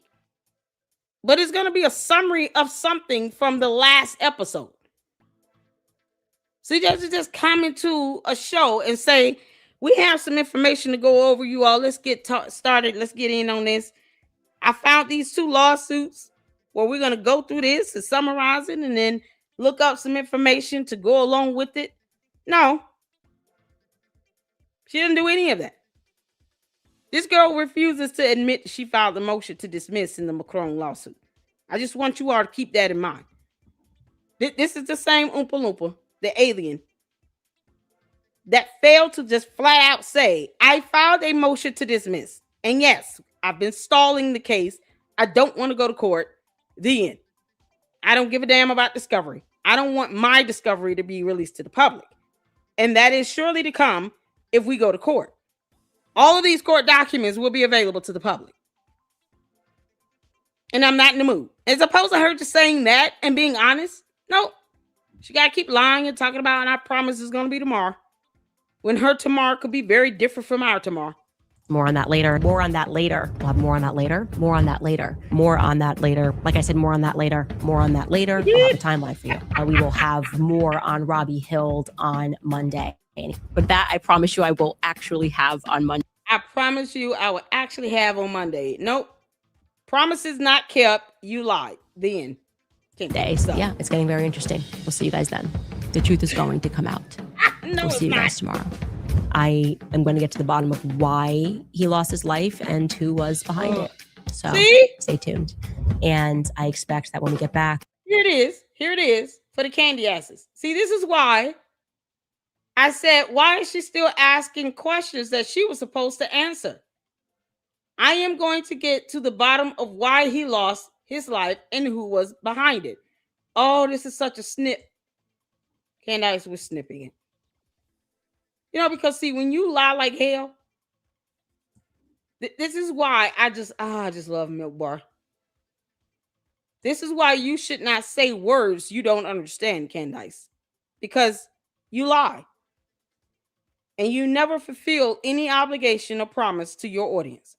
Speaker 1: But it's going to be a summary of something from the last episode. So you just come into a show and say, we have some information to go over, you all. Let's get started. Let's get in on this. I found these 2 lawsuits where we're going to go through this and summarize it and then look up some information to go along with it. No. She didn't do any of that. This girl refuses to admit that she filed a motion to dismiss in the Macron lawsuit. I just want you all to keep that in mind. This is the same Oompa Loompa, the alien, that failed to just flat out say, I filed a motion to dismiss. And yes, I've been stalling the case. I don't want to go to court. The end. I don't give a damn about discovery. I don't want my discovery to be released to the public. And that is surely to come if we go to court. All of these court documents will be available to the public. And I'm not in the mood. As opposed to her just saying that and being honest. No. She got to keep lying and talking about, and I promise it's going to be tomorrow. When her tomorrow could be very different from our tomorrow.
Speaker 4: More on that later. More on that later. We'll have more on that later. More on that later. More on that later. Like I said, more on that later. More on that later. I'll have a timeline for you. We will have more on Robbie Hill on Monday. But that I promise you I will actually have on Monday.
Speaker 1: I promise you I will actually have on Monday. Nope. Promises not kept. You lied. The end.
Speaker 4: So yeah, it's getting very interesting. We'll see you guys then. The truth is going to come out. We'll see you guys tomorrow. I am going to get to the bottom of why he lost his life and who was behind it. So stay tuned. And I expect that when we get back.
Speaker 1: Here it is. Here it is for the candy asses. See, this is why I said, why is she still asking questions that she was supposed to answer? I am going to get to the bottom of why he lost his life and who was behind it. Oh, this is such a snip. Candace was snipping it. Because see, when you lie like hell, this is why I just love Milk Bar. This is why you should not say words you don't understand, Candace, because you lie. And you never fulfill any obligation or promise to your audience.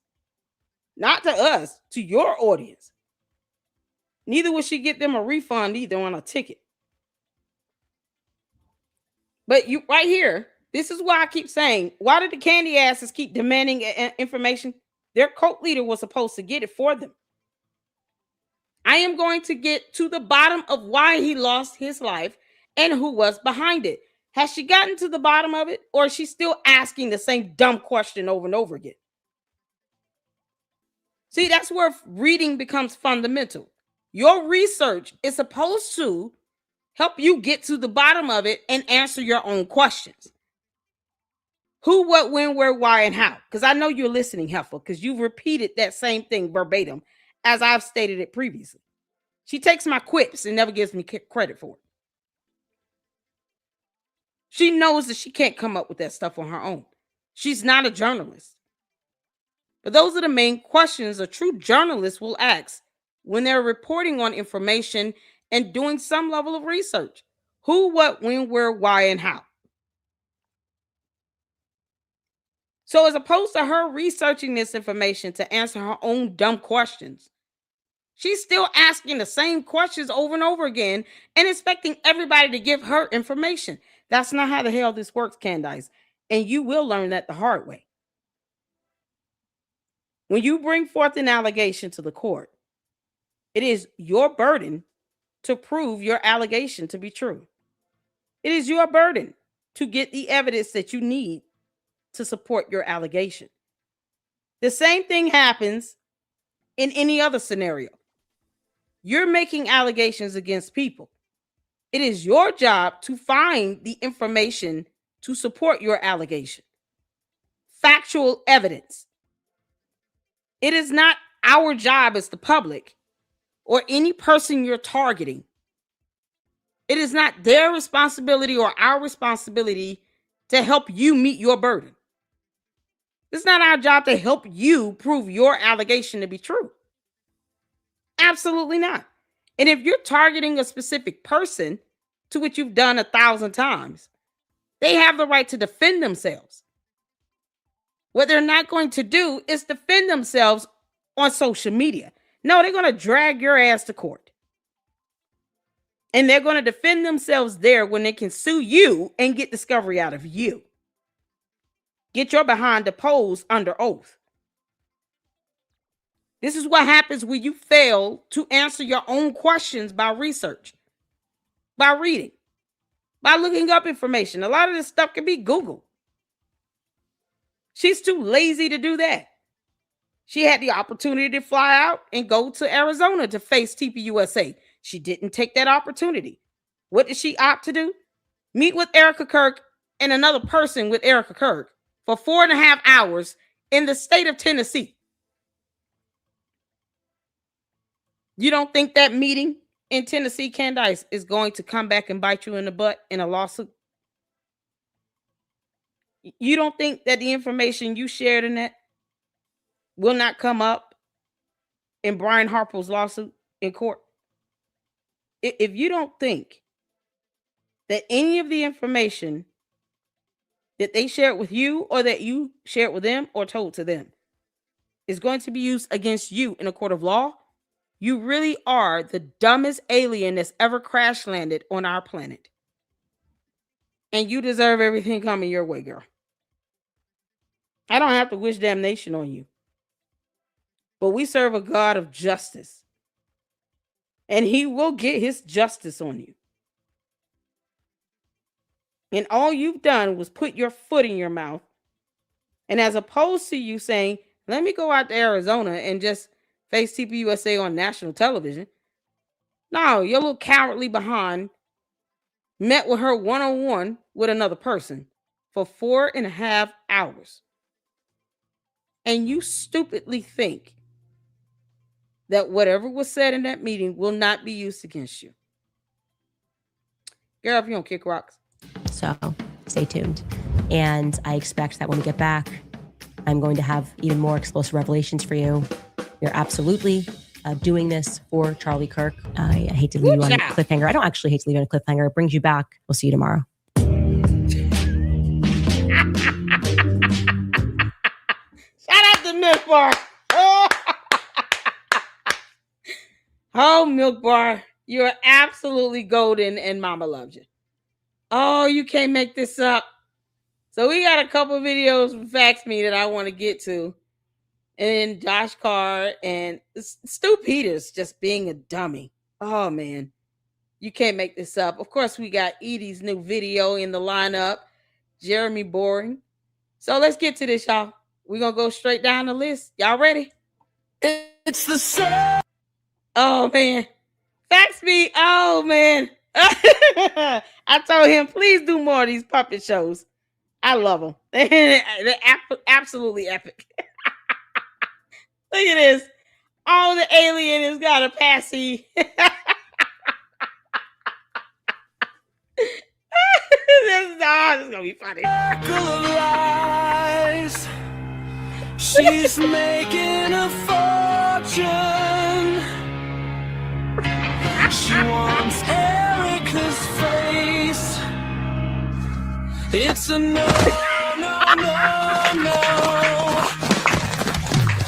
Speaker 1: Not to us, to your audience. Neither will she get them a refund either on a ticket. But you right here, this is why I keep saying, why did the candy asses keep demanding information? Their cult leader was supposed to get it for them. I am going to get to the bottom of why he lost his life and who was behind it. Has she gotten to the bottom of it, or is she still asking the same dumb question over and over again? See, that's where reading becomes fundamental. Your research is supposed to help you get to the bottom of it and answer your own questions. Who, what, when, where, why, and how. Because I know you're listening, Heifer, because you've repeated that same thing verbatim as I've stated it previously. She takes my quips and never gives me credit for it. She knows that she can't come up with that stuff on her own. She's not a journalist. But those are the main questions a true journalist will ask when they're reporting on information and doing some level of research. Who, what, when, where, why, and how. So as opposed to her researching this information to answer her own dumb questions, she's still asking the same questions over and over again and expecting everybody to give her information. That's not how the hell this works, Candace. And you will learn that the hard way. When you bring forth an allegation to the court, it is your burden to prove your allegation to be true. It is your burden to get the evidence that you need to support your allegation. The same thing happens in any other scenario. You're making allegations against people. It is your job to find the information to support your allegation. Factual evidence. It is not our job as the public or any person you're targeting. It is not their responsibility or our responsibility to help you meet your burden. It's not our job to help you prove your allegation to be true. Absolutely not. And if you're targeting a specific person, to which you've done 1,000 times, they have the right to defend themselves. What they're not going to do is defend themselves on social media. No, they're going to drag your ass to court. And they're going to defend themselves there when they can sue you and get discovery out of you. Get your behind deposed under oath. This is what happens when you fail to answer your own questions by research, by reading, by looking up information. A lot of this stuff can be Googled. She's too lazy to do that. She had the opportunity to fly out and go to Arizona to face TPUSA. She didn't take that opportunity. What did she opt to do? Meet with Erica Kirk and another person with Erica Kirk for 4.5 hours in the state of Tennessee. You don't think that meeting in Tennessee, Candace, is going to come back and bite you in the butt in a lawsuit? You don't think that the information you shared in that will not come up in Brian Harper's lawsuit in court? If you don't think that any of the information that they shared with you or that you shared with them or told to them is going to be used against you in a court of law, you really are the dumbest alien that's ever crash landed on our planet. And you deserve everything coming your way, girl. I don't have to wish damnation on you. But we serve a God of justice. And he will get his justice on you. And all you've done was put your foot in your mouth. And as opposed to you saying, let me go out to Arizona and just face TPUSA on national television. No, your little cowardly behind met with her one-on-one with another person for 4.5 hours. And you stupidly think that whatever was said in that meeting will not be used against you. Girl, if you don't kick rocks.
Speaker 4: So stay tuned. And I expect that when we get back, I'm going to have even more explosive revelations for you. You're absolutely doing this for Charlie Kirk. I hate to leave you on a cliffhanger. I don't actually hate to leave you on a cliffhanger. It brings you back. We'll see you tomorrow.
Speaker 1: Shout out to Milk Bar. Oh, Milk Bar. You're absolutely golden and Mama loves you. Oh, you can't make this up. So we got a couple videos from Fax Me that I want to get to. And Josh Carr and Stu Peters just being a dummy. Oh, man. You can't make this up. Of course, we got Edie's new video in the lineup. Jeremy Boring. So let's get to this, y'all. We're going to go straight down the list. Y'all ready?
Speaker 7: It's the sun.
Speaker 1: Oh, man. Fax Me. Oh, man. I told him, please do more of these puppet shows. I love them. They're absolutely epic. Look at this. All the alien has got a passy. This is going to be funny.
Speaker 7: She's making a fortune. She wants Erica's face. It's a no, no, no, no.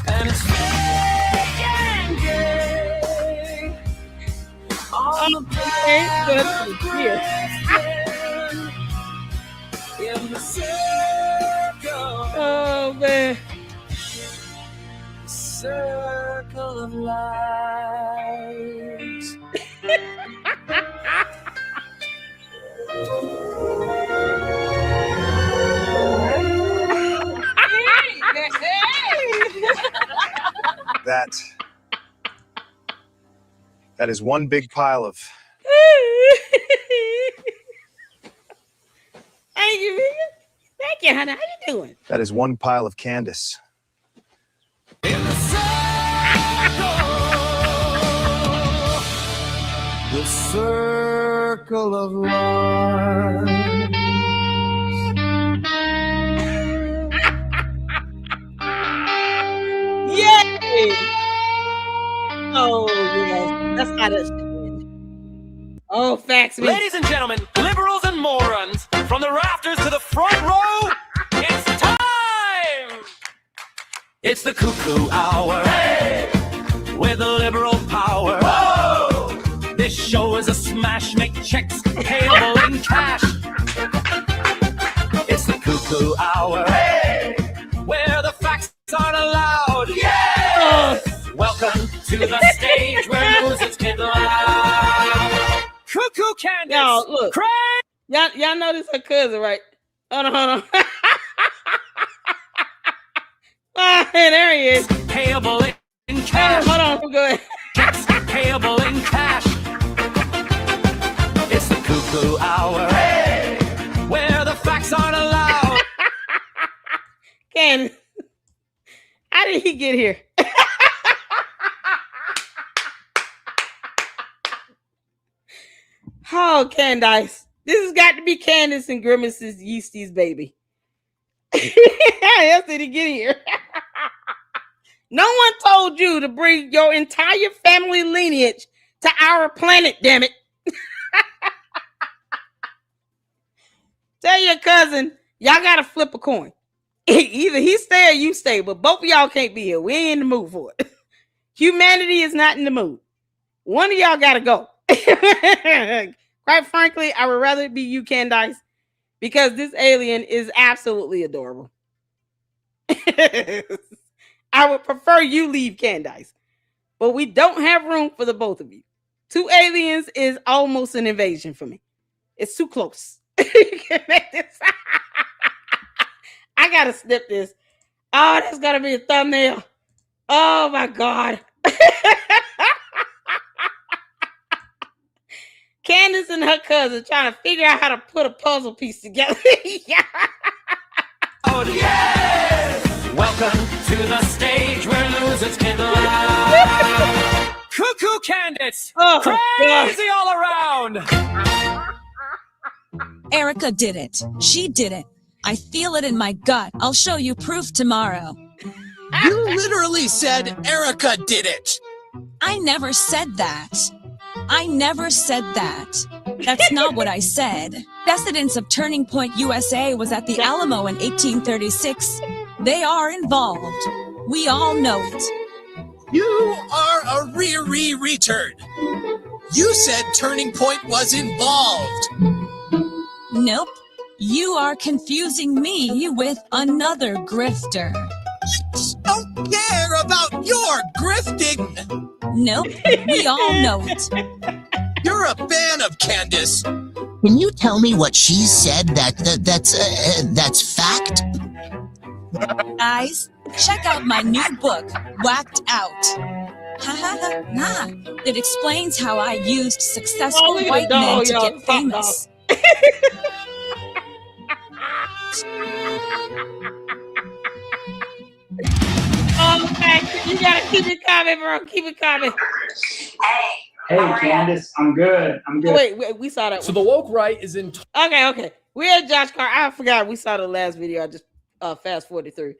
Speaker 7: And it's fake and gay. On the path of in the circle.
Speaker 1: Oh man.
Speaker 7: Circle of light.
Speaker 8: That is one big pile of.
Speaker 1: Thank you, Mika. Thank you, honey. How you doing?
Speaker 8: That is one pile of Candace.
Speaker 7: In the circle of life.
Speaker 1: Yay! Oh yes, that's how that shit went. Oh, facts.
Speaker 7: Ladies and gentlemen, liberals and morons, from the rafters to the front row, it's time! It's the cuckoo hour. Hey! With liberal power. Whoa! This show is a smash, make checks payable in cash. It's the cuckoo hour. Hey! Where the facts aren't allowed. Yeah! Oh. Welcome to the stage where losers get loud. Cuckoo Candace.
Speaker 1: Y'all, look. Y'all know this her cousin, right? Hold on. Ah, there he is.
Speaker 7: Payable in cash.
Speaker 1: Hold on, go ahead.
Speaker 7: Checks payable in cash. It's the cuckoo hour. Hey! Where the facts aren't allowed.
Speaker 1: Candace, how did he get here? Oh, Candace. This has got to be Candace and Grimace's Yeasty's baby. How else did he get here? No one told you to bring your entire family lineage to our planet, damn it. Tell your cousin, y'all got to flip a coin. Either he stay or you stay, but both of y'all can't be here. We ain't in the mood for it. Humanity is not in the mood. One of y'all got to go. Quite frankly, I would rather it be you, Candace, because this alien is absolutely adorable. I would prefer you leave, Candace, but we don't have room for the both of you. 2 aliens is almost an invasion for me. It's too close. I gotta snip this. Oh, that's gotta be a thumbnail. Oh my God. Candace and her cousin trying to figure out how to put a puzzle piece together. Yeah.
Speaker 7: Oh, yes! Welcome to the stage where losers can laugh. Cuckoo Candace!
Speaker 1: Oh,
Speaker 7: crazy all around!
Speaker 9: Erica did it. She did it. I feel it in my gut. I'll show you proof tomorrow.
Speaker 10: You literally said Erica did it.
Speaker 9: I never said that. I never said that. That's not what I said. Residents of Turning Point, USA was at the Alamo in 1836. They are involved. We all know it.
Speaker 10: You are a re-re-returd. You said Turning Point was involved.
Speaker 9: Nope. You are confusing me with another grifter.
Speaker 10: I don't care about your grifting.
Speaker 9: Nope. We all know it.
Speaker 10: You're a fan of Candace.
Speaker 11: Can you tell me what she said that's fact?
Speaker 9: Guys, check out my new book, Whacked Out. It explains how I used successful white men to get famous.
Speaker 1: Oh, okay. You gotta keep it coming, bro. Keep it coming.
Speaker 12: Hey, Candace, I'm good. I'm good.
Speaker 1: Wait, we saw that.
Speaker 13: So the woke right is in.
Speaker 1: Okay. We had Josh Carr. I forgot we saw the last video. I just fast forwarded through.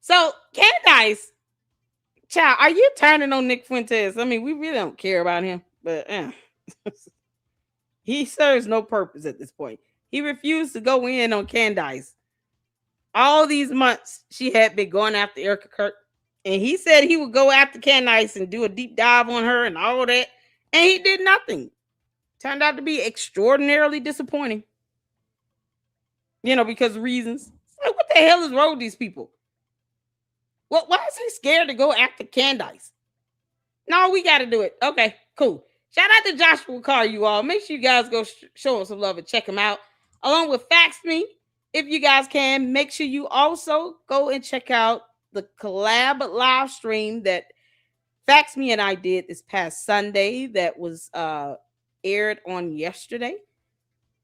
Speaker 1: So, Candace, child, are you turning on Nick Fuentes? I mean, we really don't care about him, but he serves no purpose at this point. He refused to go in on Candace. All these months she had been going after Erica Kirk. And he said he would go after Candace and do a deep dive on her and all that. And he did nothing. Turned out to be extraordinarily disappointing. Because of reasons. Like, what the hell is wrong with these people? Why is he scared to go after Candace? No, we got to do it. Okay, cool. Shout out to Joshua Carr, you all. Make sure you guys go show him some love and check him out. Along with Fax Me, if you guys can, make sure you also go and check out the collab live stream that Fax Me and I did this past Sunday that was aired on yesterday.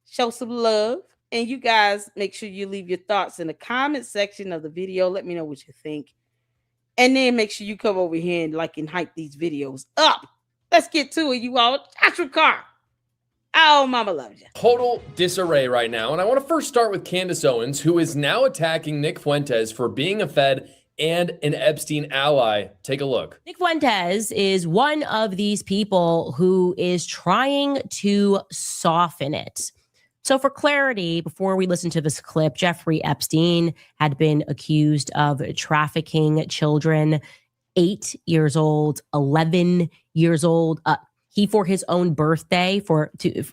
Speaker 1: Show some love. And you guys make sure you leave your thoughts in the comment section of the video. Let me know what you think. And then make sure you come over here and like and hype these videos up. Let's get to it, you all. Joshua Carr. Oh, mama loves you.
Speaker 13: Total disarray right now. And I want to first start with Candace Owens, who is now attacking Nick Fuentes for being a Fed and an Epstein ally. Take a look.
Speaker 4: Nick Fuentes is one of these people who is trying to soften it. So for clarity, before we listen to this clip, Jeffrey Epstein had been accused of trafficking children, 8 years old, 11 years old. He, for his own birthday,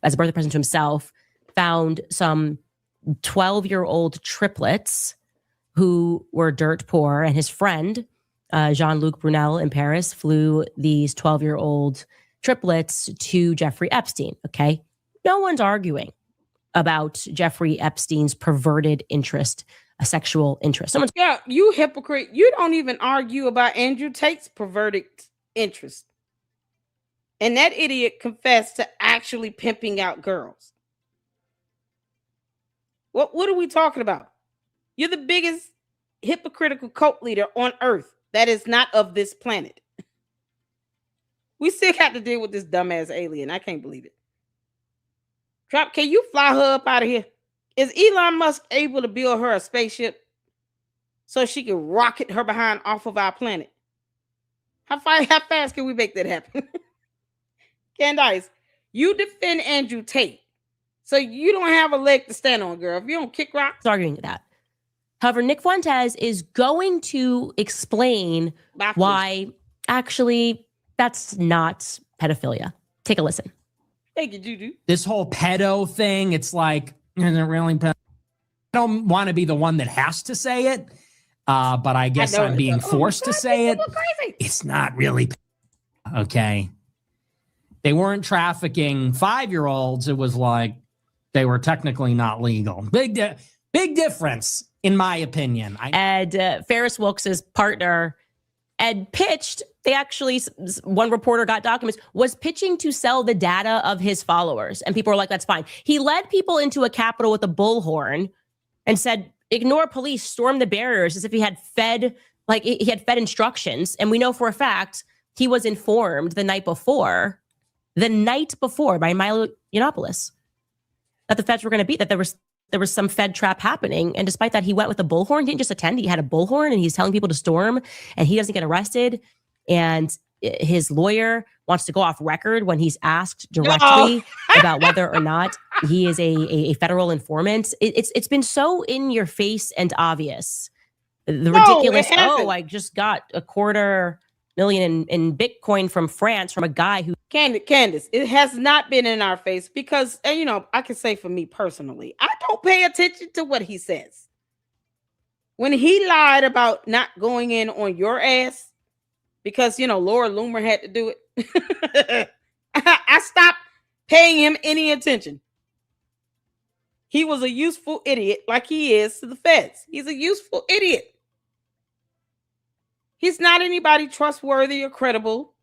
Speaker 4: as a birthday present to himself, found some 12-year-old triplets who were dirt poor. And his friend, Jean-Luc Brunel in Paris, flew these 12-year-old triplets to Jeffrey Epstein. Okay. No one's arguing about Jeffrey Epstein's perverted interest, a sexual interest.
Speaker 1: Yeah, you hypocrite. You don't even argue about Andrew Tate's perverted interest. And that idiot confessed to actually pimping out girls. What are we talking about? You're the biggest hypocritical cult leader on earth that is not of this planet. We still got to deal with this dumbass alien. I can't believe it. Trump, can you fly her up out of here? Is Elon Musk able to build her a spaceship so she can rocket her behind off of our planet? How fast can we make that happen? Candace, you defend Andrew Tate, so you don't have a leg to stand on, girl. If you don't kick rocks.
Speaker 4: Arguing that. However, Nick Fuentes is going to explain why actually that's not pedophilia. Take a listen.
Speaker 1: Thank you, Juju.
Speaker 14: This whole pedo thing, it's like, is it really pedo? I don't want to be the one that has to say it, but I guess I'm being forced to say it. It's not really okay. They weren't trafficking 5-year-olds. It was like they were technically not legal. Big difference, in my opinion.
Speaker 4: Ed Ferris Wilkes' partner, Ed pitched. They actually, one reporter got documents, was pitching to sell the data of his followers. And people were like, that's fine. He led people into a Capitol with a bullhorn and said, ignore police, storm the barriers, as if he had fed instructions. And we know for a fact he was informed the night before by Milo Yiannopoulos that the feds were going to beat, that there was some Fed trap happening. And despite that, he went with a bullhorn. He didn't just attend. He had a bullhorn and he's telling people to storm and he doesn't get arrested. And his lawyer wants to go off record when he's asked directly about whether or not he is a federal informant. It's been so in your face and obvious. The ridiculous, I just got $250,000 in Bitcoin from France from a guy who...
Speaker 1: Candace, it has not been in our face because, I can say for me personally, I don't pay attention to what he says. When he lied about not going in on your ass, because, Laura Loomer had to do it, I stopped paying him any attention. He was a useful idiot like he is to the feds. He's a useful idiot. He's not anybody trustworthy or credible.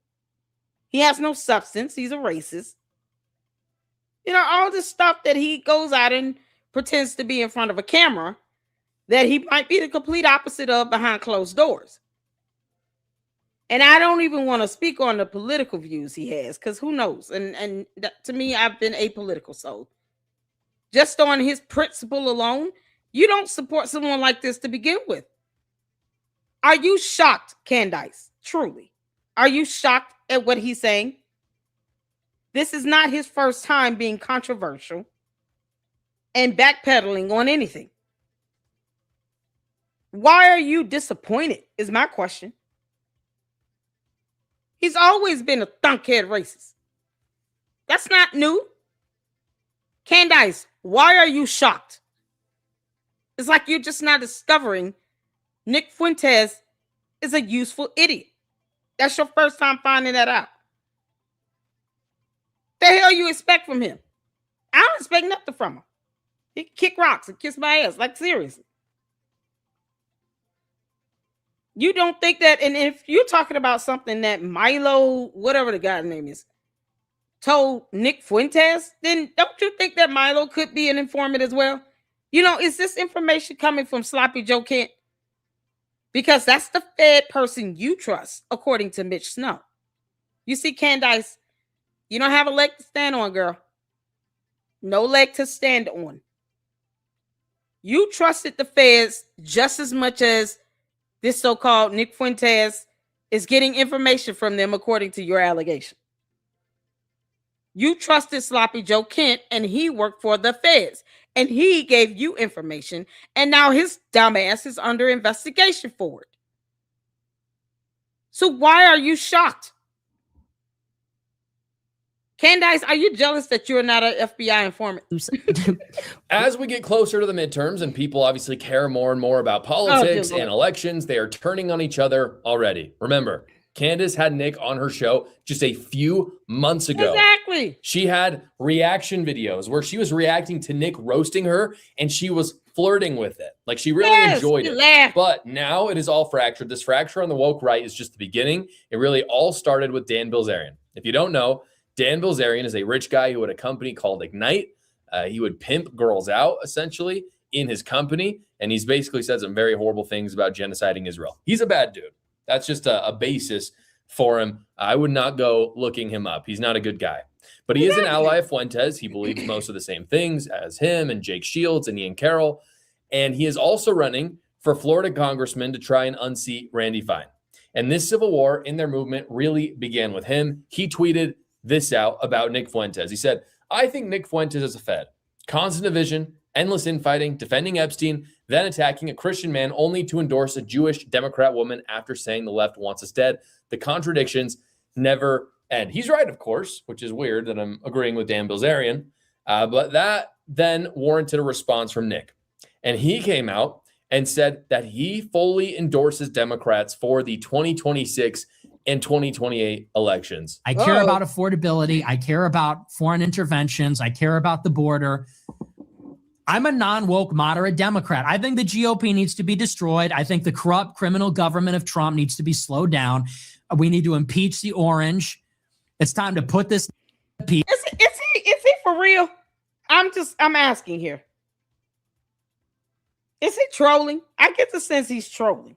Speaker 1: He has no substance. He's a racist. All this stuff that he goes out and pretends to be in front of a camera that he might be the complete opposite of behind closed doors. And I don't even want to speak on the political views he has, because who knows? And to me, I've been apolitical. So just on his principle alone, you don't support someone like this to begin with. Are you shocked, Candace? Truly. Are you shocked at what he's saying? This is not his first time being controversial. and backpedaling on anything. Why are you disappointed is my question. He's always been a thunkhead racist. That's not new. Candace, why are you shocked? It's like you're just now discovering Nick Fuentes is a useful idiot. That's your first time finding that out. The hell you expect from him? I don't expect nothing from him. He can kick rocks and kiss my ass. Like, seriously. You don't think that, and if you're talking about something that Milo, whatever the guy's name is, told Nick Fuentes, then don't you think that Milo could be an informant as well? You know, is this information coming from Sloppy Joe Kent? Because that's the Fed person you trust, according to Mitch Snow. You see, Candace, you don't have a leg to stand on, girl. No leg to stand on. You trusted the Feds just as much as this so-called Nick Fuentes is getting information from them, according to your allegation. You trusted Sloppy Joe Kent, and he worked for the Feds, and he gave you information, and now his dumbass is under investigation for it. So why are you shocked? Candace, are you jealous that you're not an FBI informant?
Speaker 13: As we get closer to the midterms and people obviously care more and more about politics and elections, they are turning on each other already. Remember, Candace had Nick on her show just a few months ago.
Speaker 1: Exactly.
Speaker 13: She had reaction videos where she was reacting to Nick roasting her and she was flirting with it. Like, she really enjoyed it.
Speaker 1: Laughed.
Speaker 13: But now it is all fractured. This fracture on the woke right is just the beginning. It really all started with Dan Bilzerian. If you don't know, Dan Bilzerian is a rich guy who had a company called Ignite. He would pimp girls out, essentially, in his company. And he's basically said some very horrible things about genociding Israel. He's a bad dude. That's just a basis for him. I would not go looking him up. He's not a good guy. But he is an ally of Fuentes. He believes most of the same things as him and Jake Shields and Ian Carroll. And he is also running for Florida congressman to try and unseat Randy Fine. And this civil war in their movement really began with him. He tweeted this out about Nick Fuentes. He said, "I think Nick Fuentes is a Fed. Constant division, endless infighting, defending Epstein, then attacking a Christian man only to endorse a Jewish Democrat woman after saying the left wants us dead. The contradictions never end." He's right, of course, which is weird that I'm agreeing with Dan Bilzerian. But that then warranted a response from Nick. And he came out and said that he fully endorses Democrats for the 2026 and 2028 elections.
Speaker 14: I care about affordability. I care about foreign interventions. I care about the border. I'm a non-woke moderate Democrat. I think the GOP needs to be destroyed. I think the corrupt criminal government of Trump needs to be slowed down. We need to impeach the orange. It's time to put this.
Speaker 1: Is he for real? I'm asking here. Is he trolling? I get the sense he's trolling.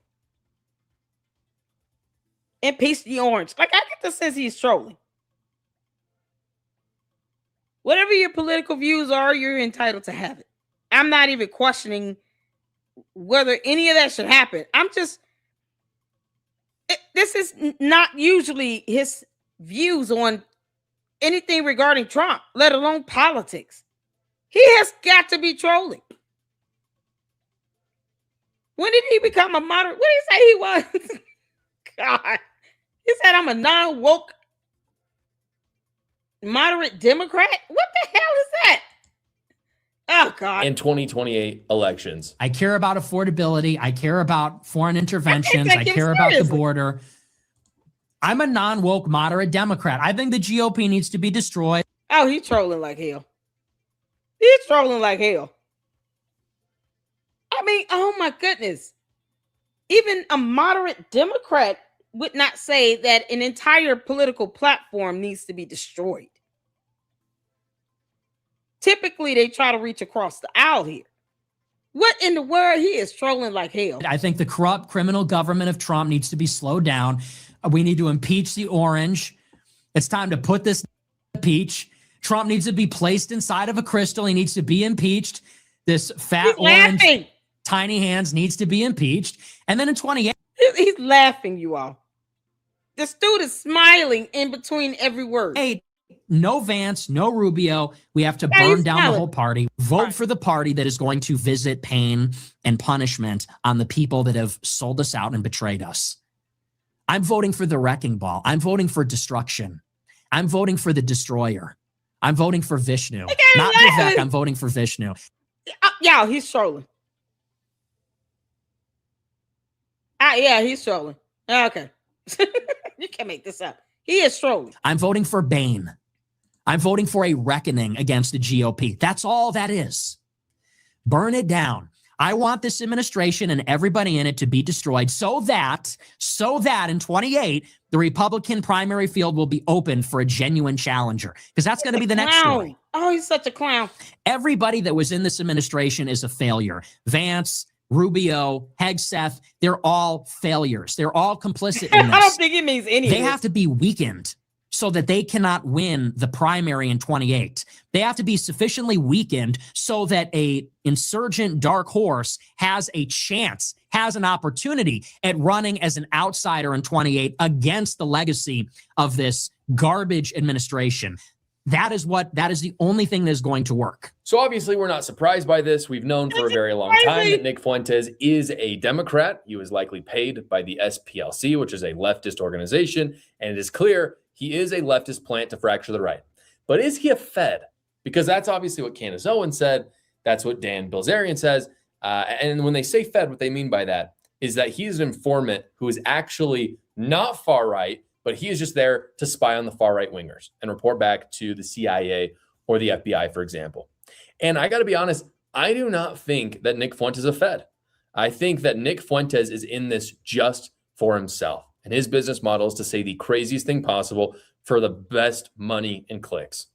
Speaker 1: Impeach the orange. Like, I get the sense he's trolling. Whatever your political views are, you're entitled to have it. I'm not even questioning whether any of that should happen. This is not usually his views on anything regarding Trump, let alone politics. He has got to be trolling. When did he become a moderate? What did he say he was? God. He said, "I'm a non-woke moderate Democrat." What the hell is that? Oh, God.
Speaker 13: In 2028 elections.
Speaker 14: I care about affordability. I care about foreign interventions. I care about the border. I'm a non-woke moderate Democrat. I think the GOP needs to be destroyed.
Speaker 1: Oh, he's trolling like hell. He's trolling like hell. I mean, oh my goodness. Even a moderate Democrat would not say that an entire political platform needs to be destroyed. Typically, they try to reach across the aisle here. What in the world? He is trolling like hell.
Speaker 14: I think the corrupt criminal government of Trump needs to be slowed down. We need to impeach the orange. It's time to put this peach. Trump needs to be placed inside of a crystal. He needs to be impeached. This fat orange, tiny hands needs to be impeached. And then in 28,
Speaker 1: he's laughing, you all. This dude is smiling in between every word.
Speaker 14: Hey, No Vance, no Rubio. We have to burn down the whole party. Vote for the party that is going to visit pain and punishment on the people that have sold us out and betrayed us. I'm voting for the wrecking ball. I'm voting for destruction. I'm voting for the destroyer. I'm voting for Vishnu. Not Vivek, I'm voting for Vishnu.
Speaker 1: Yeah, he's trolling. Yeah, he's trolling. Okay. You can't make this up. He is trolling.
Speaker 14: I'm voting for Bane. I'm voting for a reckoning against the GOP. That's all that is. Burn it down. I want this administration and everybody in it to be destroyed so that in 28, the Republican primary field will be open for a genuine challenger. Because that's going to be the next story.
Speaker 1: Oh, he's such a clown.
Speaker 14: Everybody that was in this administration is a failure. Vance, Rubio, Hegseth, they're all failures. They're all complicit in this.
Speaker 1: I don't think it means anything.
Speaker 14: They have to be weakened so that they cannot win the primary in 28. They have to be sufficiently weakened so that a insurgent dark horse has a chance, has an opportunity at running as an outsider in 28 against the legacy of this garbage administration. That is the only thing that is going to work.
Speaker 13: So obviously we're not surprised by this. We've known for a very long time that Nick Fuentes is a Democrat. He was likely paid by the SPLC, which is a leftist organization. And it is clear he is a leftist plant to fracture the right. But is he a Fed? Because that's obviously what Candace Owens said. That's what Dan Bilzerian says. And when they say Fed, what they mean by that is that he's an informant who is actually not far right, but he is just there to spy on the far right wingers and report back to the CIA or the FBI, for example. And I got to be honest, I do not think that Nick Fuentes is a Fed. I think that Nick Fuentes is in this just for himself. And his business model is to say the craziest thing possible for the best money and clicks.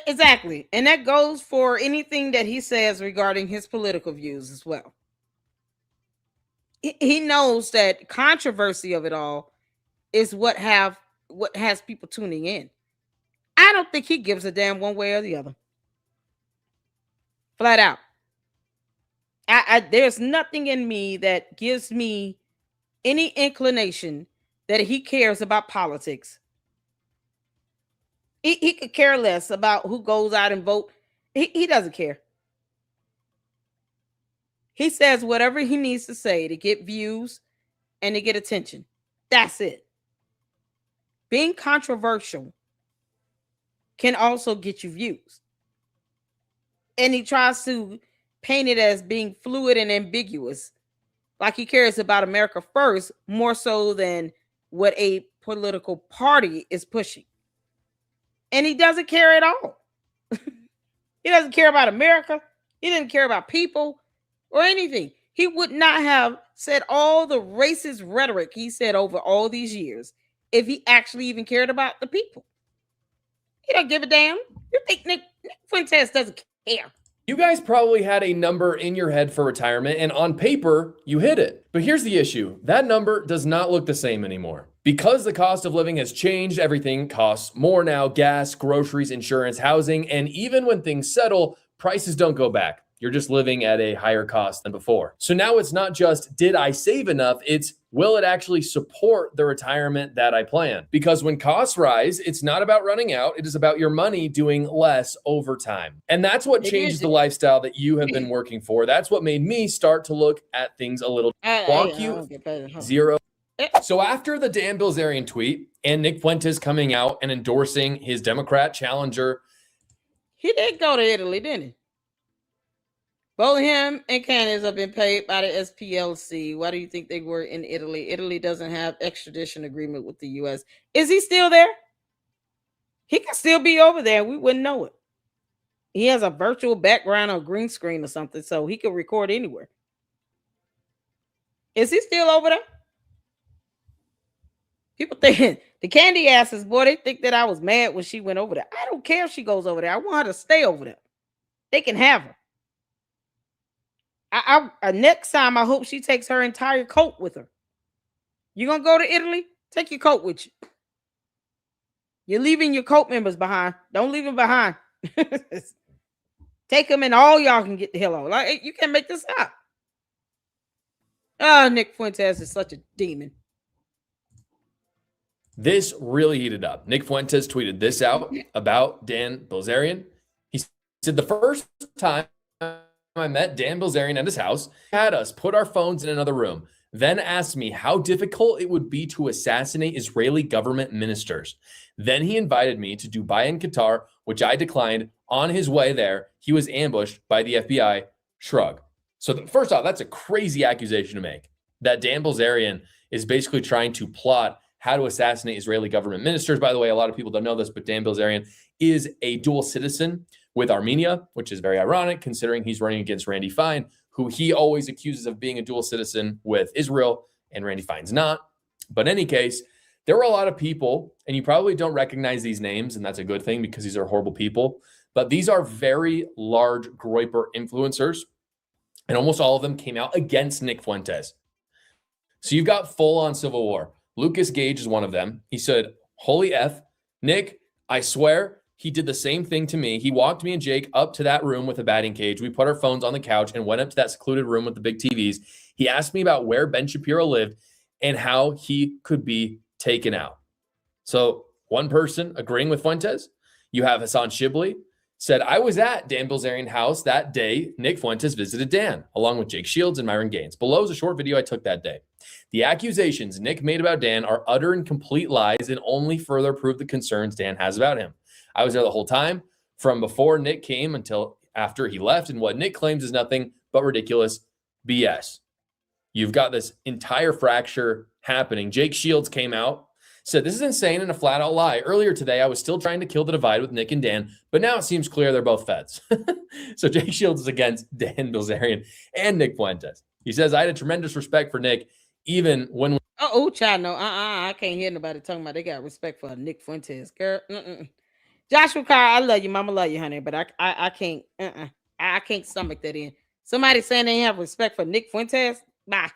Speaker 1: Exactly. And that goes for anything that he says regarding his political views as well. He knows that controversy of it all is what has people tuning in. I don't think he gives a damn one way or the other. Flat out. There's nothing in me that gives me any inclination that he cares about politics. He could care less about who goes out and vote. He doesn't care. He says whatever he needs to say to get views and to get attention. That's it. Being controversial can also get you views. And he tries to paint it as being fluid and ambiguous, like he cares about America first more so than what a political party is pushing. And he doesn't care at all. He doesn't care about America. He doesn't care about people or anything. He would not have said all the racist rhetoric he said over all these years if he actually even cared about the people. He don't give a damn. You think Nick Fuentes doesn't care?
Speaker 13: You guys probably had a number in your head for retirement, and on paper, you hit it. But here's the issue. That number does not look the same anymore. Because the cost of living has changed, everything costs more now. Gas, groceries, insurance, housing, and even when things settle, prices don't go back. You're just living at a higher cost than before. So now it's not just, did I save enough? It's, will it actually support the retirement that I plan? Because when costs rise, it's not about running out. It is about your money doing less over time. And that's what changed the lifestyle that you have been working for. That's what made me start to look at things a little wonky. Zero. So after the Dan Bilzerian tweet and Nick Fuentes coming out and endorsing his Democrat challenger,
Speaker 1: he did go to Italy, didn't he? Both him and Candace have been paid by the SPLC. Why do you think they were in Italy? Italy doesn't have extradition agreement with the U.S. Is he still there? He could still be over there. We wouldn't know it. He has a virtual background or green screen or something, so he could record anywhere. Is he still over there? People think the candy asses, boy, they think that I was mad when she went over there. I don't care if she goes over there. I want her to stay over there. They can have her. Next time, I hope she takes her entire coat with her. You gonna go to Italy? Take your coat with you. You're leaving your coat members behind. Don't leave them behind. Take them and all y'all can get the hell out. Like, you can't make this up. Oh, Nick Fuentes is such a demon.
Speaker 13: This really heated up. Nick Fuentes tweeted this out about Dan Bilzerian. He said, the first time I met Dan Bilzerian at his house, he had us put our phones in another room, then asked me how difficult it would be to assassinate Israeli government ministers. Then he invited me to Dubai and Qatar, which I declined. On his way there, he was ambushed by the FBI. Shrug. So first off, that's a crazy accusation to make, that Dan Bilzerian is basically trying to plot how to assassinate Israeli government ministers. By the way, a lot of people don't know this, but Dan Bilzerian is a dual citizen with Armenia, which is very ironic considering he's running against Randy Fine, who he always accuses of being a dual citizen with Israel, and Randy Fine's not. But in any case, there were a lot of people, and you probably don't recognize these names, and that's a good thing because these are horrible people, but these are very large Groyper influencers, and almost all of them came out against Nick Fuentes. So you've got full-on civil war. Lucas Gage is one of them. He said, holy F, Nick, I swear he did the same thing to me. He walked me and Jake up to that room with a batting cage. We put our phones on the couch and went up to that secluded room with the big TVs. He asked me about where Ben Shapiro lived and how he could be taken out. So one person agreeing with Fuentes. You have Hassan Shibli said, I was at Dan Bilzerian house that day Nick Fuentes visited Dan, along with Jake Shields and Myron Gaines. Below is a short video I took that day. The accusations Nick made about Dan are utter and complete lies and only further prove the concerns Dan has about him. I was there the whole time, from before Nick came until after he left, and what Nick claims is nothing but ridiculous BS. You've got this entire fracture happening. Jake Shields came out, said, this is insane and a flat-out lie. Earlier today, I was still trying to kill the divide with Nick and Dan, but now it seems clear they're both feds. So Jake Shields is against Dan Bilzerian and Nick Fuentes. He says, I had a tremendous respect for Nick, even when...
Speaker 1: child, no. I can't hear nobody talking about they got respect for Nick Fuentes. Girl, Joshua Carr, I love you, mama, love you, honey, but I can't, I can't stomach that in. Somebody saying they have respect for Nick Fuentes? Bye.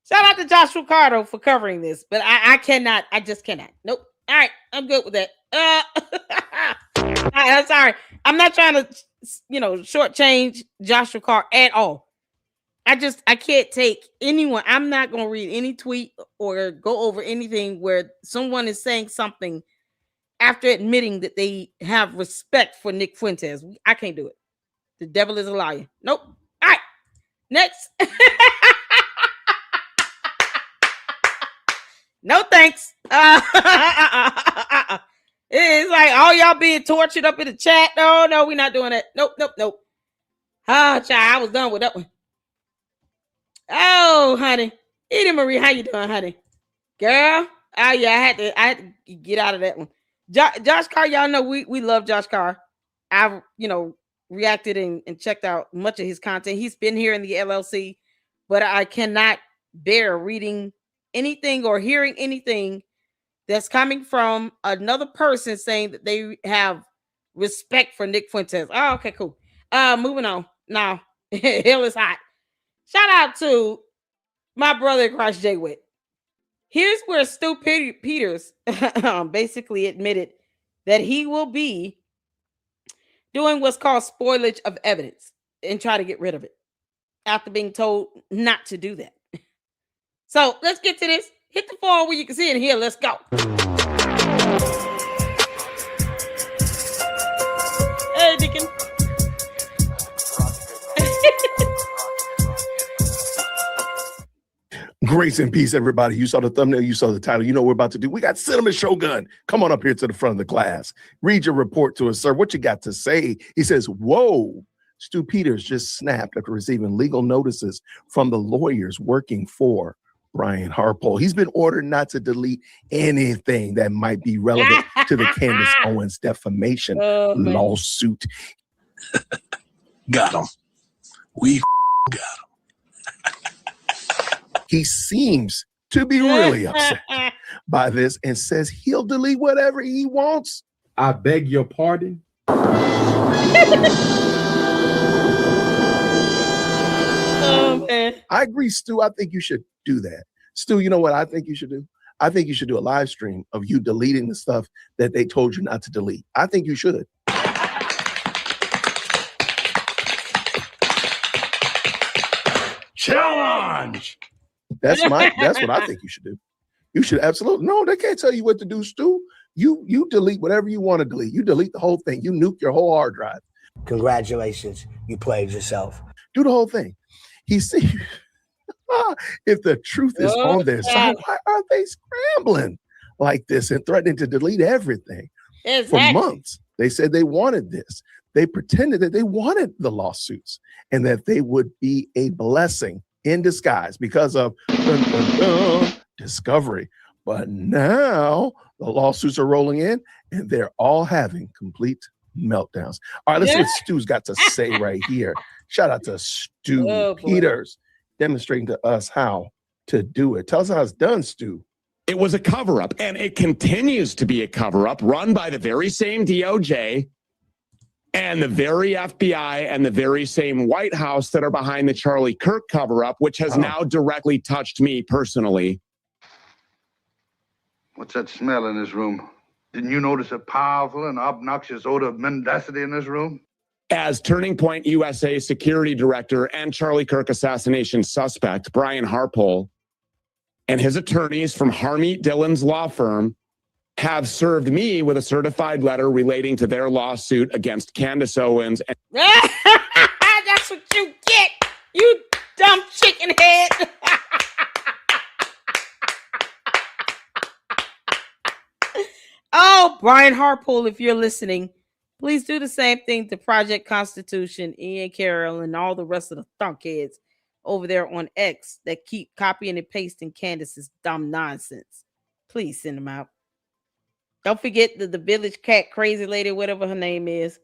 Speaker 1: Shout out to Josh Ricardo for covering this, but I cannot. I just cannot. Nope. All right, I'm good with that. I'm sorry. I'm not trying to, shortchange Josh Ricardo at all. I can't take anyone. I'm not going to read any tweet or go over anything where someone is saying something after admitting that they have respect for Nick Fuentes. I can't do it. The devil is a liar. Nope. All right. Next. No thanks. It's like all y'all being tortured up in the chat. No, we're not doing that. Nope. Child, I was done with that one. Oh, honey. Edie Marie, how you doing, honey? Girl. Oh, yeah, I had to get out of that one. Josh Carr, y'all know we love Josh Carr. I've, reacted and checked out much of his content. He's been here in the LLC, but I cannot bear reading anything or hearing anything that's coming from another person saying that they have respect for Nick Fuentes. Oh, okay, cool. Moving on. Now, hell is hot. Shout out to my brother across Jay Witt. Here's where Stu Peters basically admitted that he will be doing what's called spoilage of evidence and try to get rid of it after being told not to do that. So let's get to this. Hit the floor where you can see it here. Let's go. Hey, Deacon.
Speaker 6: Grace and peace, everybody. You saw the thumbnail, you saw the title. You know what we're about to do. We got Cinnamon Shogun. Come on up here to the front of the class. Read your report to us, sir. What you got to say? He says, whoa, Stu Peters just snapped after receiving legal notices from the lawyers working for Brian Harpole. He's been ordered not to delete anything that might be relevant to the Candace Owens defamation lawsuit.
Speaker 10: Got him. We got him.
Speaker 6: He seems to be really upset by this and says he'll delete whatever he wants.
Speaker 15: I beg your pardon.
Speaker 1: Oh, man.
Speaker 6: I agree, Stu. I think you should do that. Stu, you know what I think you should do? I think you should do a live stream of you deleting the stuff that they told you not to delete. I think you should.
Speaker 15: Challenge.
Speaker 6: That's what I think you should do. You should absolutely. No, they can't tell you what to do, Stu. You delete whatever you want to delete. You delete the whole thing. You nuke your whole hard drive.
Speaker 16: Congratulations. You played yourself.
Speaker 6: Do the whole thing. He said, if the truth is on their side, why are they scrambling like this and threatening to delete everything? For months? They said they wanted this. They pretended that they wanted the lawsuits and that they would be a blessing in disguise because of discovery. But now the lawsuits are rolling in and they're all having complete meltdowns. All right, let's see what Stu's got to say right here. Shout out to Stu Peters, demonstrating to us how to do it. Tell us how it's done, Stu.
Speaker 17: It was a cover-up, and it continues to be a cover-up run by the very same DOJ and the very FBI and the very same White House that are behind the Charlie Kirk cover-up, which has now directly touched me personally.
Speaker 18: What's that smell in this room? Didn't you notice a powerful and obnoxious odor of mendacity in this room?
Speaker 17: As Turning Point USA security director and Charlie Kirk assassination suspect, Brian Harpole, and his attorneys from Harmeet Dillon's law firm have served me with a certified letter relating to their lawsuit against Candace Owens. And
Speaker 1: that's what you get, you dumb chicken head. Oh, Brian Harpole, if you're listening, please do the same thing to Project Constitution, Ian Carroll, and all the rest of the thunkheads over there on X that keep copying and pasting Candace's dumb nonsense. Please send them out. Don't forget the village cat crazy lady, whatever her name is.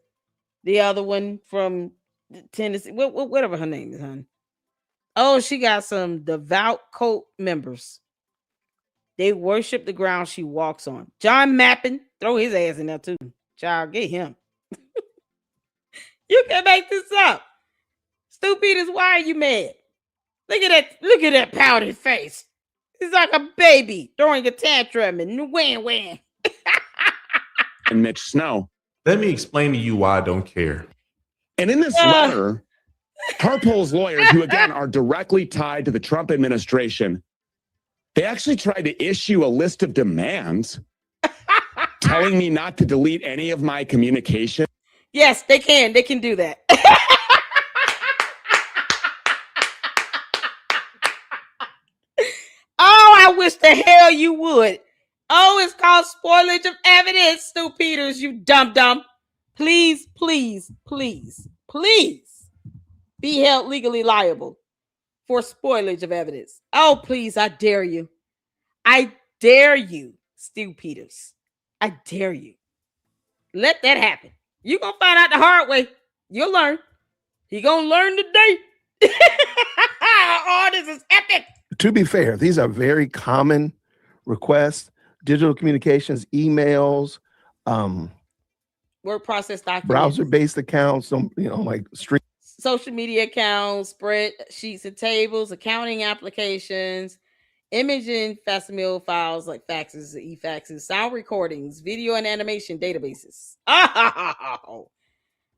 Speaker 1: The other one from Tennessee, whatever her name is, honey. Oh, she got some devout cult members. They worship the ground she walks on. John Mappin, throw his ass in there too. Child, get him. You can make this up. Stu Peters, why are you mad? Look at that pouty face. He's like a baby throwing a tantrum and wham.
Speaker 17: And Mitch Snow.
Speaker 19: Let me explain to you why I don't care.
Speaker 17: And in this letter, Harpole's lawyers, who again are directly tied to the Trump administration, they actually tried to issue a list of demands telling me not to delete any of my communication.
Speaker 1: Yes, they can. They can do that. Oh, I wish the hell you would. Oh, it's called spoilage of evidence, Stu Peters, you dumb. Please be held legally liable for spoilage of evidence. Oh, please, I dare you. I dare you, Stu Peters. I dare you. Let that happen. You're going to find out the hard way. You'll learn. You're going to learn today. Oh, this is epic.
Speaker 6: To be fair, these are very common requests. Digital communications, emails,
Speaker 1: word process documents,
Speaker 6: browser-based accounts, like stream,
Speaker 1: social media accounts, spreadsheets and tables, accounting applications, imaging facsimile files like faxes, e-faxes, sound recordings, video and animation databases.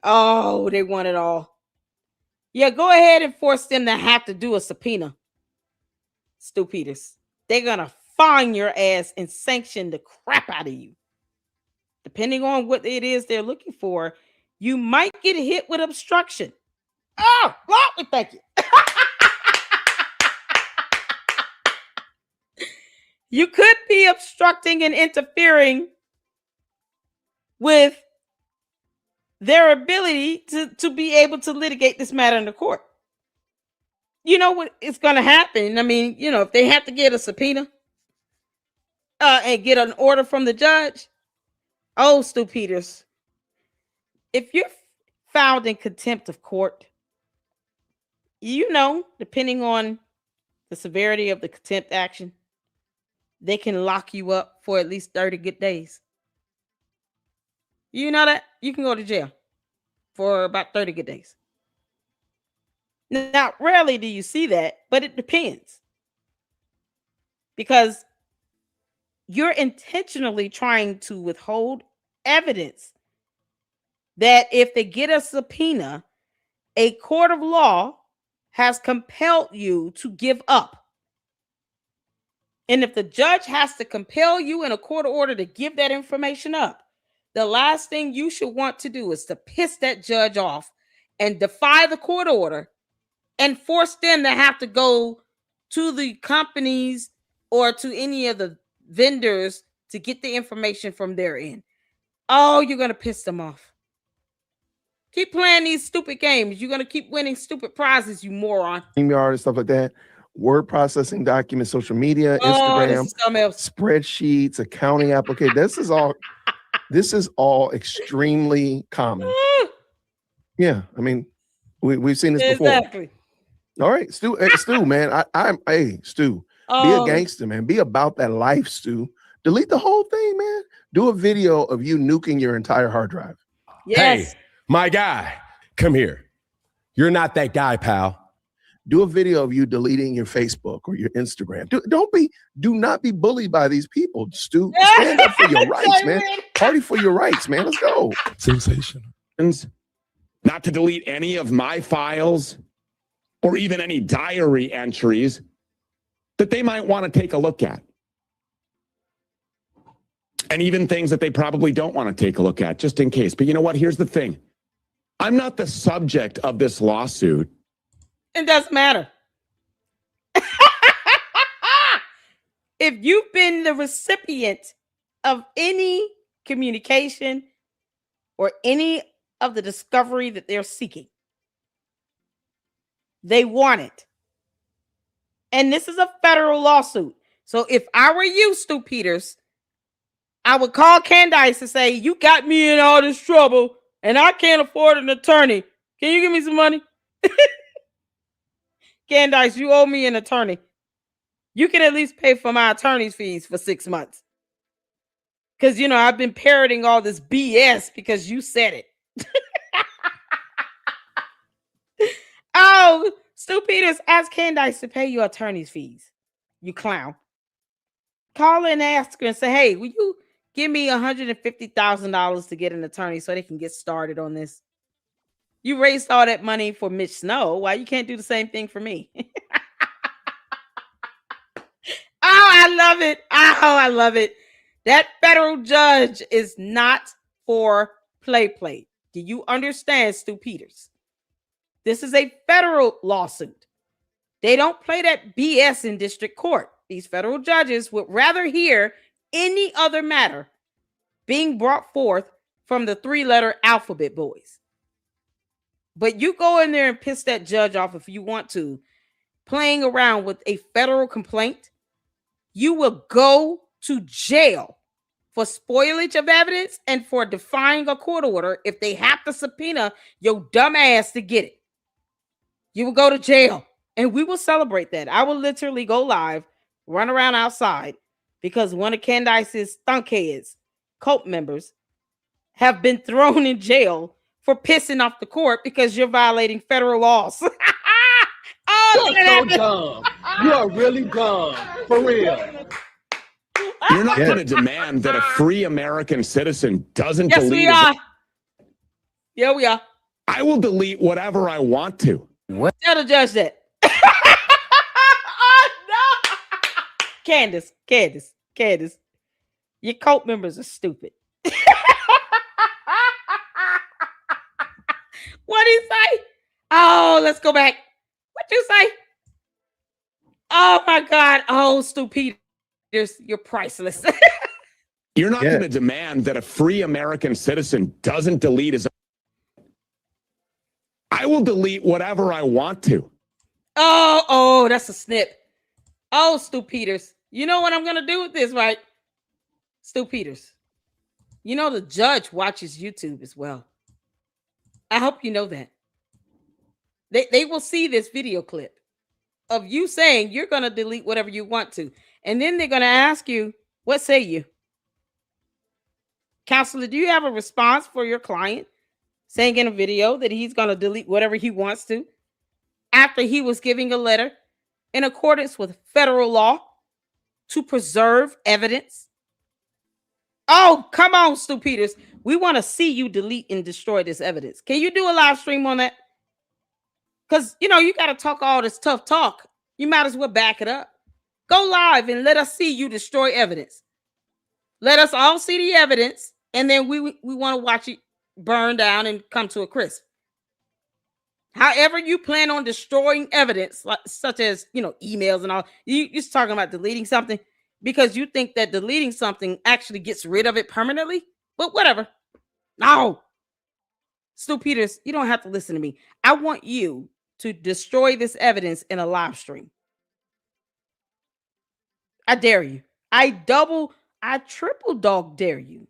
Speaker 1: Oh, they want it all. Yeah, go ahead and force them to have to do a subpoena. Stu Peters. They're going to fine your ass and sanction the crap out of you. Depending on what it is they're looking for, you might get hit with obstruction. Oh, Lord, thank you. You could be obstructing and interfering with their ability to be able to litigate this matter in the court. You know what is going to happen? I mean, if they have to get a subpoena and get an order from the judge, oh, Stu Peters, if you're found in contempt of court, depending on the severity of the contempt action, they can lock you up for at least 30 good days. You know that? You can go to jail for about 30 good days. Now, rarely do you see that, but it depends. Because you're intentionally trying to withhold evidence that if they get a subpoena, a court of law has compelled you to give up. And if the judge has to compel you in a court order to give that information up, the last thing you should want to do is to piss that judge off and defy the court order and force them to have to go to the companies or to any of the vendors to get the information from their end. Oh, you're going to piss them off. Keep playing these stupid games. You're going to keep winning stupid prizes, you moron.
Speaker 6: StreamYard and stuff like that. Word processing documents, social media, Instagram, spreadsheets, accounting application. This is all extremely common. Yeah, I mean, we've seen this before.
Speaker 1: Exactly.
Speaker 6: All right, Stu, man. Hey, Stu, be a gangster, man. Be about that life, Stu. Delete the whole thing, man. Do a video of you nuking your entire hard drive.
Speaker 1: Yes.
Speaker 20: Hey, my guy, come here. You're not that guy, pal.
Speaker 6: Do a video of you deleting your Facebook or your Instagram. Do not be bullied by these people, Stu. Stand up for your rights, man. Party for your rights, man. Let's go.
Speaker 20: Sensational.
Speaker 17: Not to delete any of my files or even any diary entries that they might want to take a look at. And even things that they probably don't want to take a look at, just in case. But you know what? Here's the thing. I'm not the subject of this lawsuit.
Speaker 1: It doesn't matter. If you've been the recipient of any communication or any of the discovery that they're seeking, they want it. And this is a federal lawsuit. So if I were you, Stu Peters, I would call Candace and say, you got me in all this trouble and I can't afford an attorney. Can you give me some money? Candace, you owe me an attorney. You can at least pay for my attorney's fees for 6 months. Because, you know, I've been parroting all this BS because you said it. Oh, Stu Peters, ask Candace to pay your attorney's fees. You clown. Call and ask her and say, hey, will you give me $150,000 to get an attorney so they can get started on this? You raised all that money for Mitch Snow. Why you can't do the same thing for me? Oh, I love it. Oh, I love it. That federal judge is not for play. Do you understand, Stu Peters? This is a federal lawsuit. They don't play that BS in district court. These federal judges would rather hear any other matter being brought forth from the 3-letter alphabet boys. But you go in there and piss that judge off if you want to, playing around with a federal complaint. You will go to jail for spoilage of evidence and for defying a court order if they have to subpoena your dumb ass to get it. You will go to jail, and we will celebrate that. I will literally go live, run around outside, because one of Candace's thunkheads, cult members, have been thrown in jail for pissing off the court because you're violating federal laws. Oh,
Speaker 15: you're so dumb. You are really dumb. For real.
Speaker 17: You're not going to demand that a free American citizen doesn't
Speaker 1: yes,
Speaker 17: delete.
Speaker 1: We are. Yeah, we are.
Speaker 17: I will delete whatever I want to.
Speaker 1: What? Tell the judge that. Oh, no. Candace. Your cult members are stupid. What did he say? Oh, let's go back. What'd you say? Oh, my God. Oh, Stu Peters, you're priceless.
Speaker 17: You're not going to demand that a free American citizen doesn't delete his. I will delete whatever I want to.
Speaker 1: Oh, that's a snip. Oh, Stu Peters. You know what I'm going to do with this, right? Stu Peters. You know the judge watches YouTube as well. I hope you know that. They will see this video clip of you saying you're going to delete whatever you want to. And then they're going to ask you, what say you? Counselor, do you have a response for your client saying in a video that he's going to delete whatever he wants to after he was giving a letter in accordance with federal law to preserve evidence? Oh, come on, Stu Peters. We want to see you delete and destroy this evidence. Can you do a live stream on that? Because, you know, you got to talk all this tough talk. You might as well back it up. Go live and let us see you destroy evidence. Let us all see the evidence, and then we want to watch it burn down and come to a crisp. However you plan on destroying evidence, such as, emails and all, you're talking about deleting something because you think that deleting something actually gets rid of it permanently. But whatever. No. Stu Peters, you don't have to listen to me. I want you to destroy this evidence in a live stream. I dare you. I triple dog dare you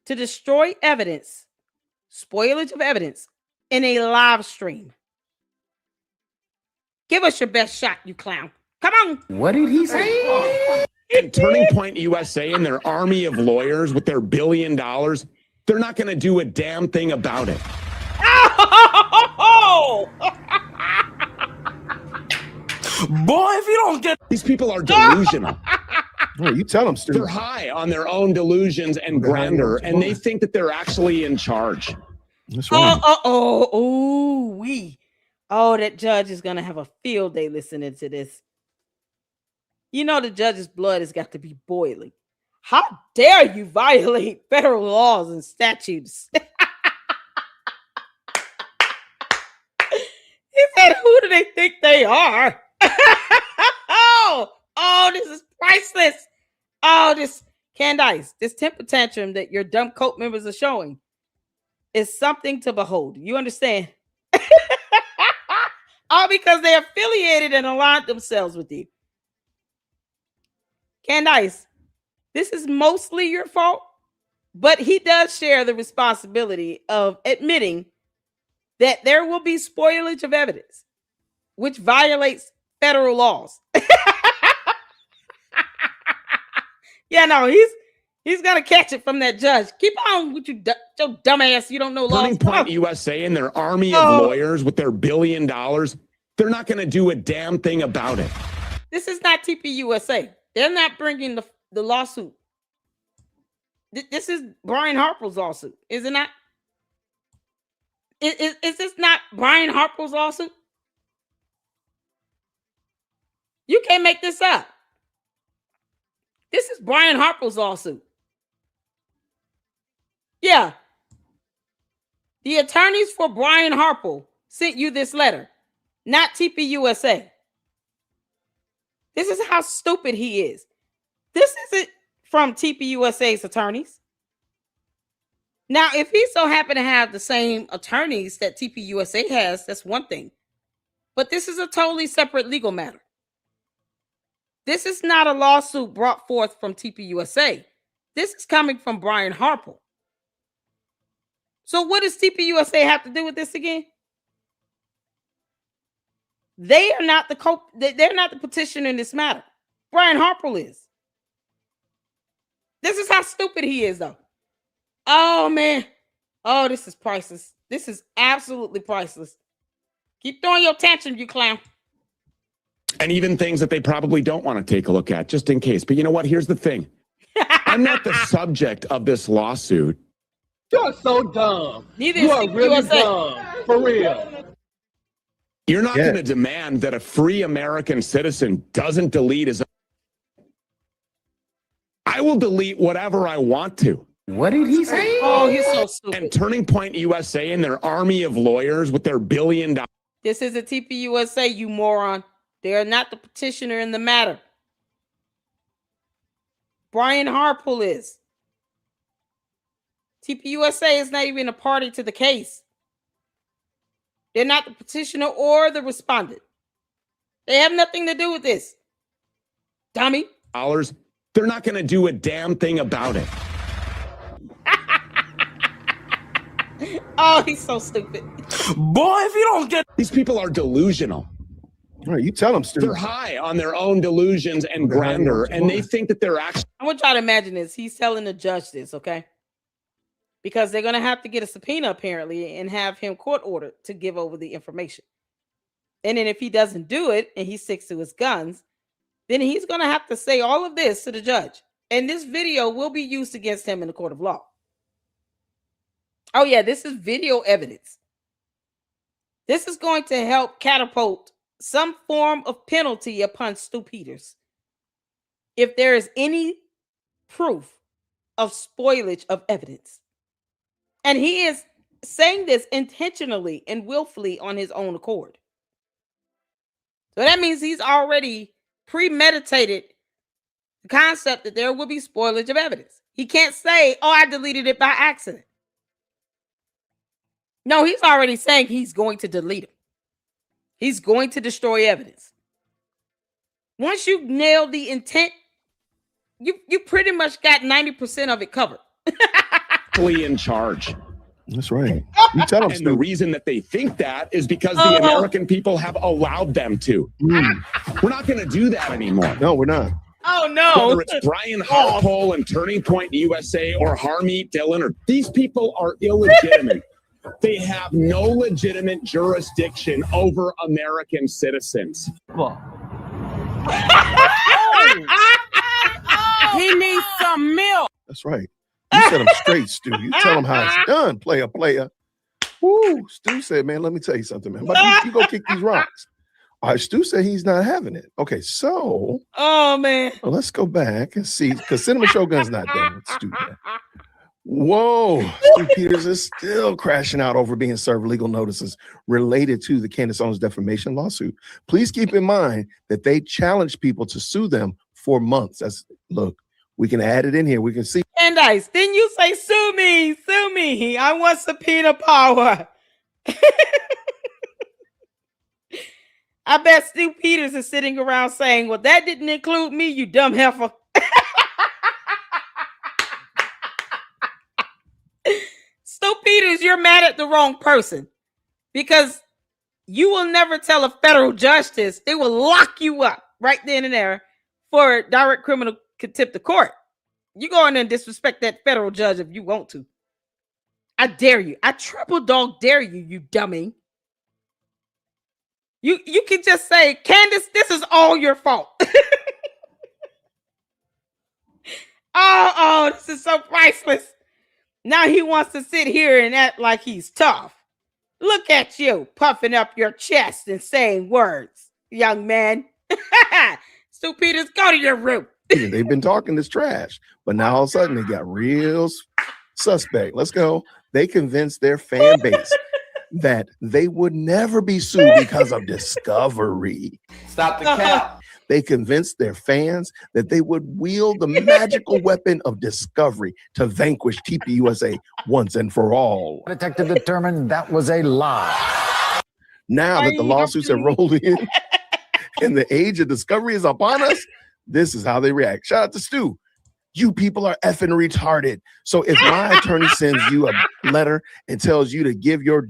Speaker 1: to destroy evidence, spoilage of evidence, in a live stream. Give us your best shot, you clown. Come on.
Speaker 19: What did he say?
Speaker 17: And Turning Point USA and their army of lawyers with their $1 billion, they're not going to do a damn thing about it.
Speaker 1: Oh!
Speaker 7: Boy, if you don't get...
Speaker 17: These people are delusional.
Speaker 6: Oh, you tell them, Stu.
Speaker 17: They're high on their own delusions and grandeur, and they think that they're actually in charge.
Speaker 6: That's right.
Speaker 1: That judge is going to have a field day listening to this. You know the judge's blood has got to be boiling. How dare you violate federal laws and statutes? He said, who do they think they are? This is priceless. This Candace, this temper tantrum that your dumb cult members are showing is something to behold. You understand? All because they affiliated and aligned themselves with you. Candace, this is mostly your fault, but he does share the responsibility of admitting that there will be spoilage of evidence, which violates federal laws. Yeah, no, he's gonna catch it from that judge. Keep on with your dumbass. You don't know laws.
Speaker 17: Turning Point USA and their army of lawyers with their $1 billion, they're not going to do a damn thing about it.
Speaker 1: This is not TPUSA. They're not bringing the lawsuit. This is Brian Harper's lawsuit, is it not? Is this not Brian Harper's lawsuit? You can't make this up. This is Brian Harper's lawsuit. Yeah. The attorneys for Brian Harper sent you this letter, not TPUSA. This is how stupid he is. This isn't from TPUSA's attorneys. Now, if he so happen to have the same attorneys that TPUSA has, that's one thing. But this is a totally separate legal matter. This is not a lawsuit brought forth from TPUSA. This is coming from Brian Harper. So what does TPUSA have to do with this again? They are not they're not the petitioner in this matter. Brian Harper is. This is how stupid he is, though. Oh, man. Oh, this is priceless. This is absolutely priceless. Keep throwing your tantrum, you clown.
Speaker 17: And even things that they probably don't want to take a look at, just in case. But you know what? Here's the thing. I'm not the subject of this lawsuit.
Speaker 15: You're so dumb.
Speaker 1: Neither
Speaker 15: you
Speaker 1: is
Speaker 15: are really
Speaker 1: TPUSA.
Speaker 15: dumb. For real.
Speaker 17: You're not going to demand that a free American citizen doesn't delete his... I will delete whatever I want to.
Speaker 19: What did he say?
Speaker 1: Oh, he's so stupid.
Speaker 17: And Turning Point USA and their army of lawyers with their $1 billion...
Speaker 1: This is a TPUSA, you moron. They are not the petitioner in the matter. Brian Harper is. TPUSA is not even a party to the case. They're not the petitioner or the respondent. They have nothing to do with this. Dummy.
Speaker 17: They're not going to do a damn thing about it.
Speaker 1: Oh, he's so stupid.
Speaker 7: Boy, if you don't get...
Speaker 17: These people are delusional.
Speaker 6: All right, you tell them, Stu.
Speaker 17: They're high on their own delusions and grandeur, and they think that they're actually...
Speaker 1: I want y'all to imagine this. He's telling the judge this, okay? Because they're going to have to get a subpoena, apparently, and have him court ordered to give over the information. And then if he doesn't do it, and he sticks to his guns, then he's going to have to say all of this to the judge. And this video will be used against him in the court of law. Oh, yeah, this is video evidence. This is going to help catapult some form of penalty upon Stu Peters if there is any proof of spoilage of evidence. And he is saying this intentionally and willfully on his own accord. So that means he's already premeditated the concept that there will be spoilage of evidence. He can't say, oh, I deleted it by accident. No, he's already saying he's going to delete it. He's going to destroy evidence. Once you nail the intent, you pretty much got 90% of it covered.
Speaker 17: In charge.
Speaker 6: That's right. You tell them.
Speaker 17: And the reason that they think that is because the American people have allowed them to. We're not going to do that anymore.
Speaker 6: No, we're not.
Speaker 1: Oh, no.
Speaker 17: Whether it's Brian Harpole and Turning Point USA or Harmeet Dillon, or these people are illegitimate. They have no legitimate jurisdiction over American citizens.
Speaker 19: He needs some milk.
Speaker 6: That's right. You set him straight, Stu. You tell him how it's done, player. Woo. Stu said, man, let me tell you something, man. But you go kick these rocks. All right, Stu said he's not having it. Okay, so.
Speaker 1: Oh, man.
Speaker 6: Well, let's go back and see, because Cinnamon Shogun's not done with Stu. Whoa. Stu Peters is still crashing out over being served legal notices related to the Candace Owens defamation lawsuit. Please keep in mind that they challenged people to sue them for months. Look, we can add it in here. We can see.
Speaker 1: Candace, didn't you say sue me? Sue me. I want subpoena power. I bet Stu Peters is sitting around saying, well, that didn't include me, you dumb heifer. Stu Peters, you're mad at the wrong person because you will never tell a federal judge this. They will lock you up right then and there for direct criminal contempt of court. You go in there and disrespect that federal judge if you want to. I dare you. I triple dog dare you, you dummy. You can just say, Candace, this is all your fault. Oh, this is so priceless. Now he wants to sit here and act like he's tough. Look at you puffing up your chest and saying words, young man. Stu Peters, go to your room.
Speaker 6: They've been talking this trash, but now all of a sudden they got real suspect. Let's go. They convinced their fan base that they would never be sued because of discovery.
Speaker 7: Stop the cap.
Speaker 6: They convinced their fans that they would wield the magical weapon of discovery to vanquish TPUSA once and for all.
Speaker 21: Detective determined that was a lie.
Speaker 6: Now that the lawsuits have rolled in and the age of discovery is upon us, this is how they react. Shout out to Stu. You people are effing retarded. So if my attorney sends you a letter and tells you to give your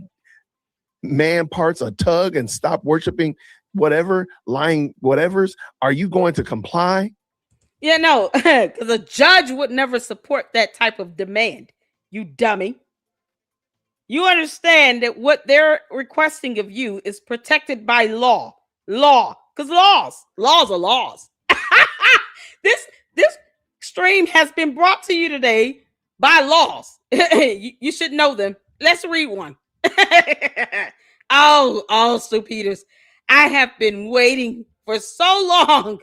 Speaker 6: man parts a tug and stop worshiping whatever, lying whatevers, are you going to comply?
Speaker 1: Yeah, no, because a judge would never support that type of demand, you dummy. You understand that what they're requesting of you is protected by law. Because laws are laws. This stream has been brought to you today by laws. You should know them. Let's read one. Oh, Stu Peters. I have been waiting for so long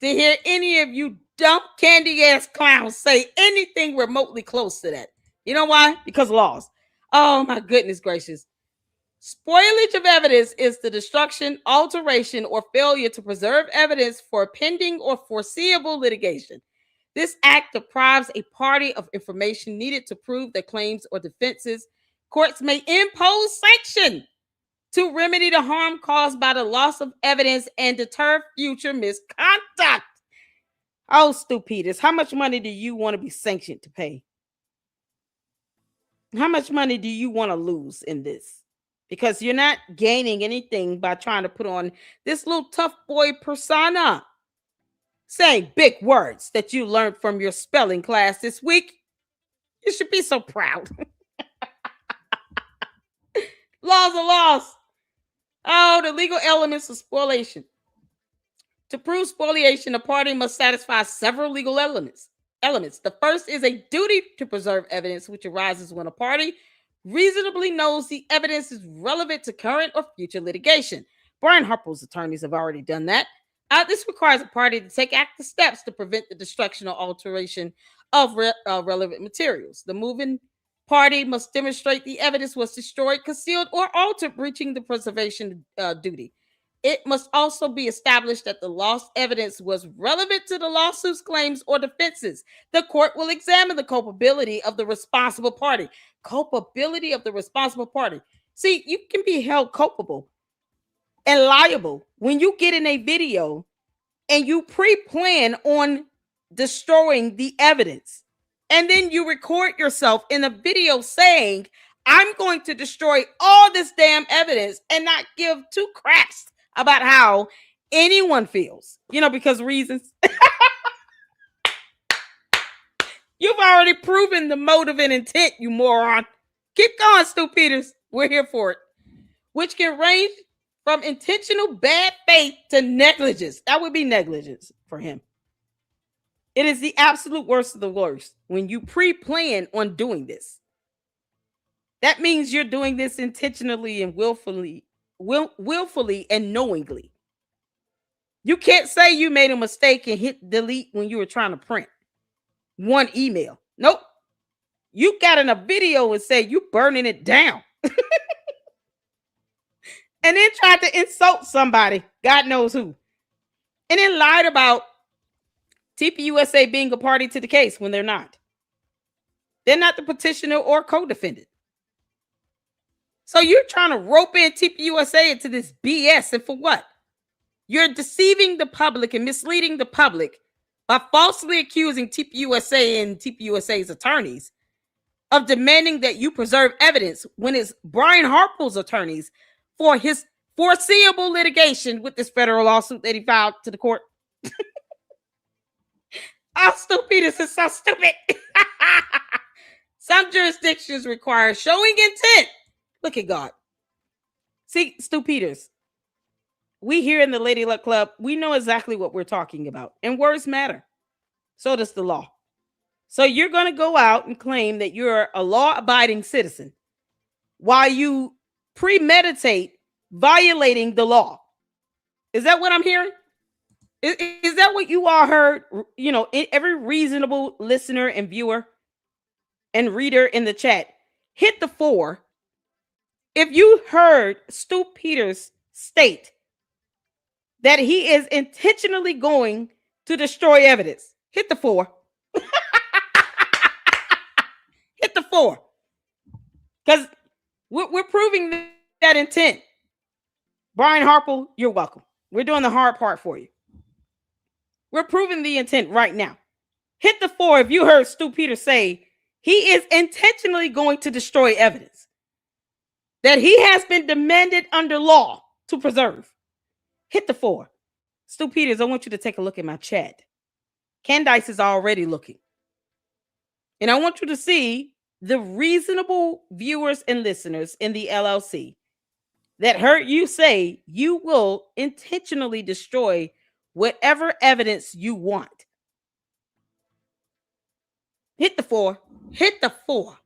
Speaker 1: to hear any of you dumb candy ass clowns say anything remotely close to that. You know why? Because laws. Oh my goodness gracious. Spoilage of evidence is the destruction, alteration, or failure to preserve evidence for pending or foreseeable litigation. This act deprives a party of information needed to prove their claims or defenses. Courts may impose sanction to remedy the harm caused by the loss of evidence and deter future misconduct. Oh, Stu Peters, how much money do you want to be sanctioned to pay? How much money do you want to lose in this? Because you're not gaining anything by trying to put on this little tough boy persona, saying big words that you learned from your spelling class this week. You should be so proud. Laws are laws. Oh, the legal elements of spoliation. To prove spoliation, a party must satisfy several legal elements. The first is a duty to preserve evidence, which arises when a party reasonably knows the evidence is relevant to current or future litigation. Brian Harpole's attorneys have already done that. This requires a party to take active steps to prevent the destruction or alteration of relevant materials. The moving party must demonstrate the evidence was destroyed, concealed, or altered, breaching the preservation duty. It must also be established that the lost evidence was relevant to the lawsuit's claims or defenses. The court will examine the culpability of the responsible party. Culpability of the responsible party. See, you can be held culpable and liable when you get in a video and you pre-plan on destroying the evidence. And then you record yourself in a video saying, I'm going to destroy all this damn evidence and not give two craps about how anyone feels, because reasons. You've already proven the motive and intent, you moron. Keep going, Stu Peters. We're here for it. Which can range from intentional bad faith to negligence. That would be negligence for him. It is the absolute worst of the worst when you pre-plan on doing this. That means you're doing this intentionally and willfully and knowingly. You can't say you made a mistake and hit delete when you were trying to print one email. Nope. You got in a video and say you burning it down. And then tried to insult somebody, God knows who. And then lied about TPUSA being a party to the case when they're not. They're not the petitioner or co-defendant. So you're trying to rope in TPUSA into this BS, and for what? You're deceiving the public and misleading the public by falsely accusing TPUSA and TPUSA's attorneys of demanding that you preserve evidence when it's Brian Harple's attorneys for his foreseeable litigation with this federal lawsuit that he filed to the court. Oh, Stu Peters is so stupid. Some jurisdictions require showing intent. Look at God. See, Stu Peters, we here in the Lady Luck Club, we know exactly what we're talking about. And words matter. So does the law. So you're going to go out and claim that you're a law-abiding citizen while you premeditate violating the law. Is that what I'm hearing? Is that what you all heard? Every reasonable listener and viewer and reader in the chat, hit the 4. If you heard Stu Peters state that he is intentionally going to destroy evidence, hit the 4. Hit the 4. Because we're proving that intent. Brian Harple, you're welcome. We're doing the hard part for you. We're proving the intent right now. Hit the 4 if you heard Stu Peters say he is intentionally going to destroy evidence that he has been demanded under law to preserve. Hit the 4. Stu Peters, I want you to take a look at my chat. Candace is already looking. And I want you to see the reasonable viewers and listeners in the LLC that heard you say you will intentionally destroy whatever evidence you want. Hit the 4. Hit the 4.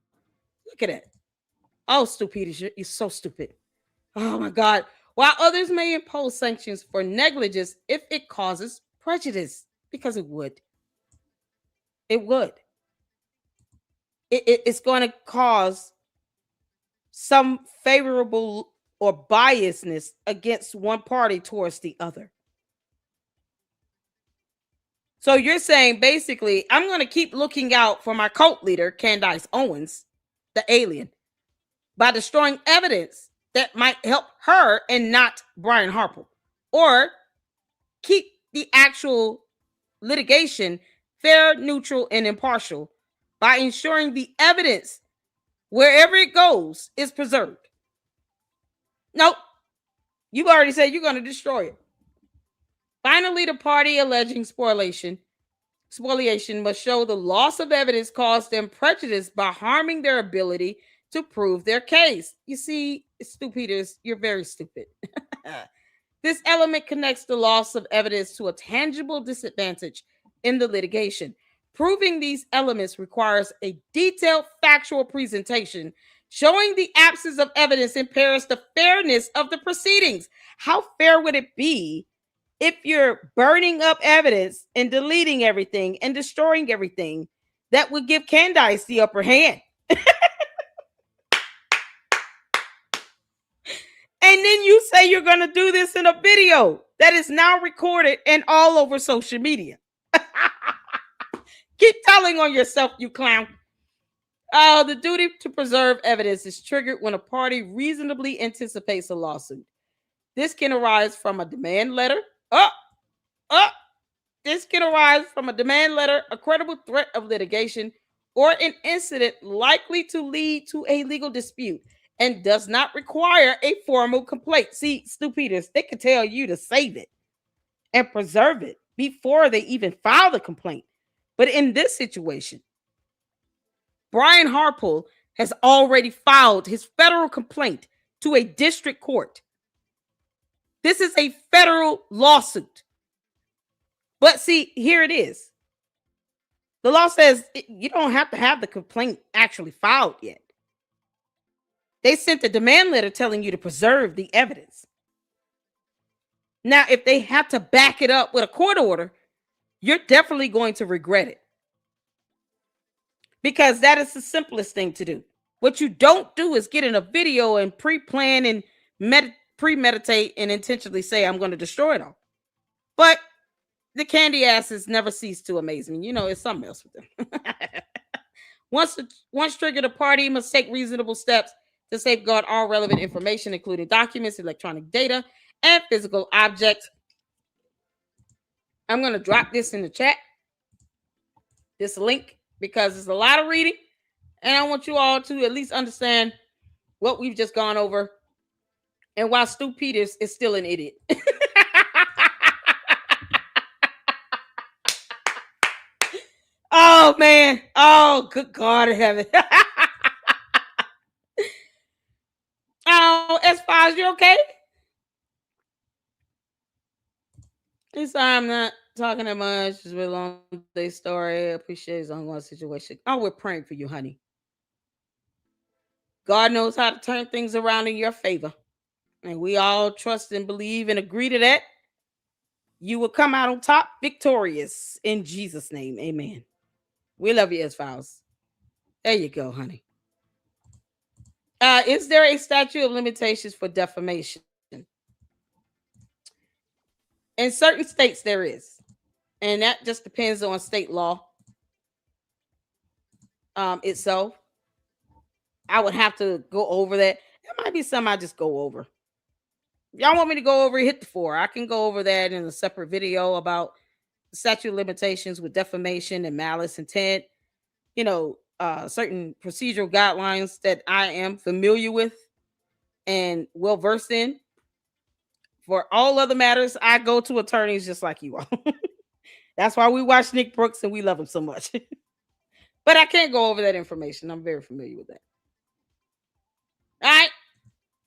Speaker 1: Look at it. Oh, Stu Peters, you're so stupid. Oh, my God. While others may impose sanctions for negligence if it causes prejudice, because it would. It would. It's going to cause some favorable or biasness against one party towards the other. So you're saying basically, I'm going to keep looking out for my cult leader, Candace Owens, the alien, by destroying evidence that might help her and not Brian Harple, or keep the actual litigation fair, neutral, and impartial by ensuring the evidence, wherever it goes, is preserved. Nope. You've already said you're going to destroy it. Finally, the party alleging spoliation must show the loss of evidence caused them prejudice by harming their ability to prove their case. You see, Stu Peters, you're very stupid. This element connects the loss of evidence to a tangible disadvantage in the litigation. Proving these elements requires a detailed factual presentation showing the absence of evidence impairs the fairness of the proceedings. How fair would it be if you're burning up evidence and deleting everything and destroying everything, that would give Candace the upper hand. And then you say you're going to do this in a video that is now recorded and all over social media. Keep telling on yourself, you clown. The duty to preserve evidence is triggered when a party reasonably anticipates a lawsuit. This can arise from a demand letter. This can arise from a demand letter, a credible threat of litigation, or an incident likely to lead to a legal dispute and does not require a formal complaint. See, Stu Peters, they could tell you to save it and preserve it before they even file the complaint. But in this situation, Brian Harpole has already filed his federal complaint to a district court. This is a federal lawsuit. But see, here it is. The law says you don't have to have the complaint actually filed yet. They sent a demand letter telling you to preserve the evidence. Now, if they have to back it up with a court order, you're definitely going to regret it. Because that is the simplest thing to do. What you don't do is get in a video and pre-plan and premeditate and intentionally say, I'm going to destroy it all. But the candy asses never cease to amaze me. You know, it's something else with them. Once triggered, a party must take reasonable steps to safeguard all relevant information, including documents, electronic data, and physical objects. I'm going to drop this in the chat, this link, because it's a lot of reading, and I want you all to at least understand what we've just gone over and why Stu Peters is still an idiot. Oh, man. Oh, good God in heaven. Oh, S5, you okay? This time I'm not talking that much. It's a really long day story. I appreciate his ongoing situation. Oh, we're praying for you, honey. God knows how to turn things around in your favor. And we all trust and believe and agree to that. You will come out on top victorious in Jesus' name. Amen. We love you, S-Files. There you go, honey. Is there a statute of limitations for defamation? In certain states, there is. And that just depends on state law itself. I would have to go over that. There might be some I just go over. If y'all want me to go over, hit the 4. I can go over that in a separate video about statute of limitations with defamation and malice intent. You know, certain procedural guidelines that I am familiar with and well versed in. For all other matters, I go to attorneys just like you all. That's why we watch Nick Brooks and we love him so much. But I can't go over that information. I'm very familiar with that. All right.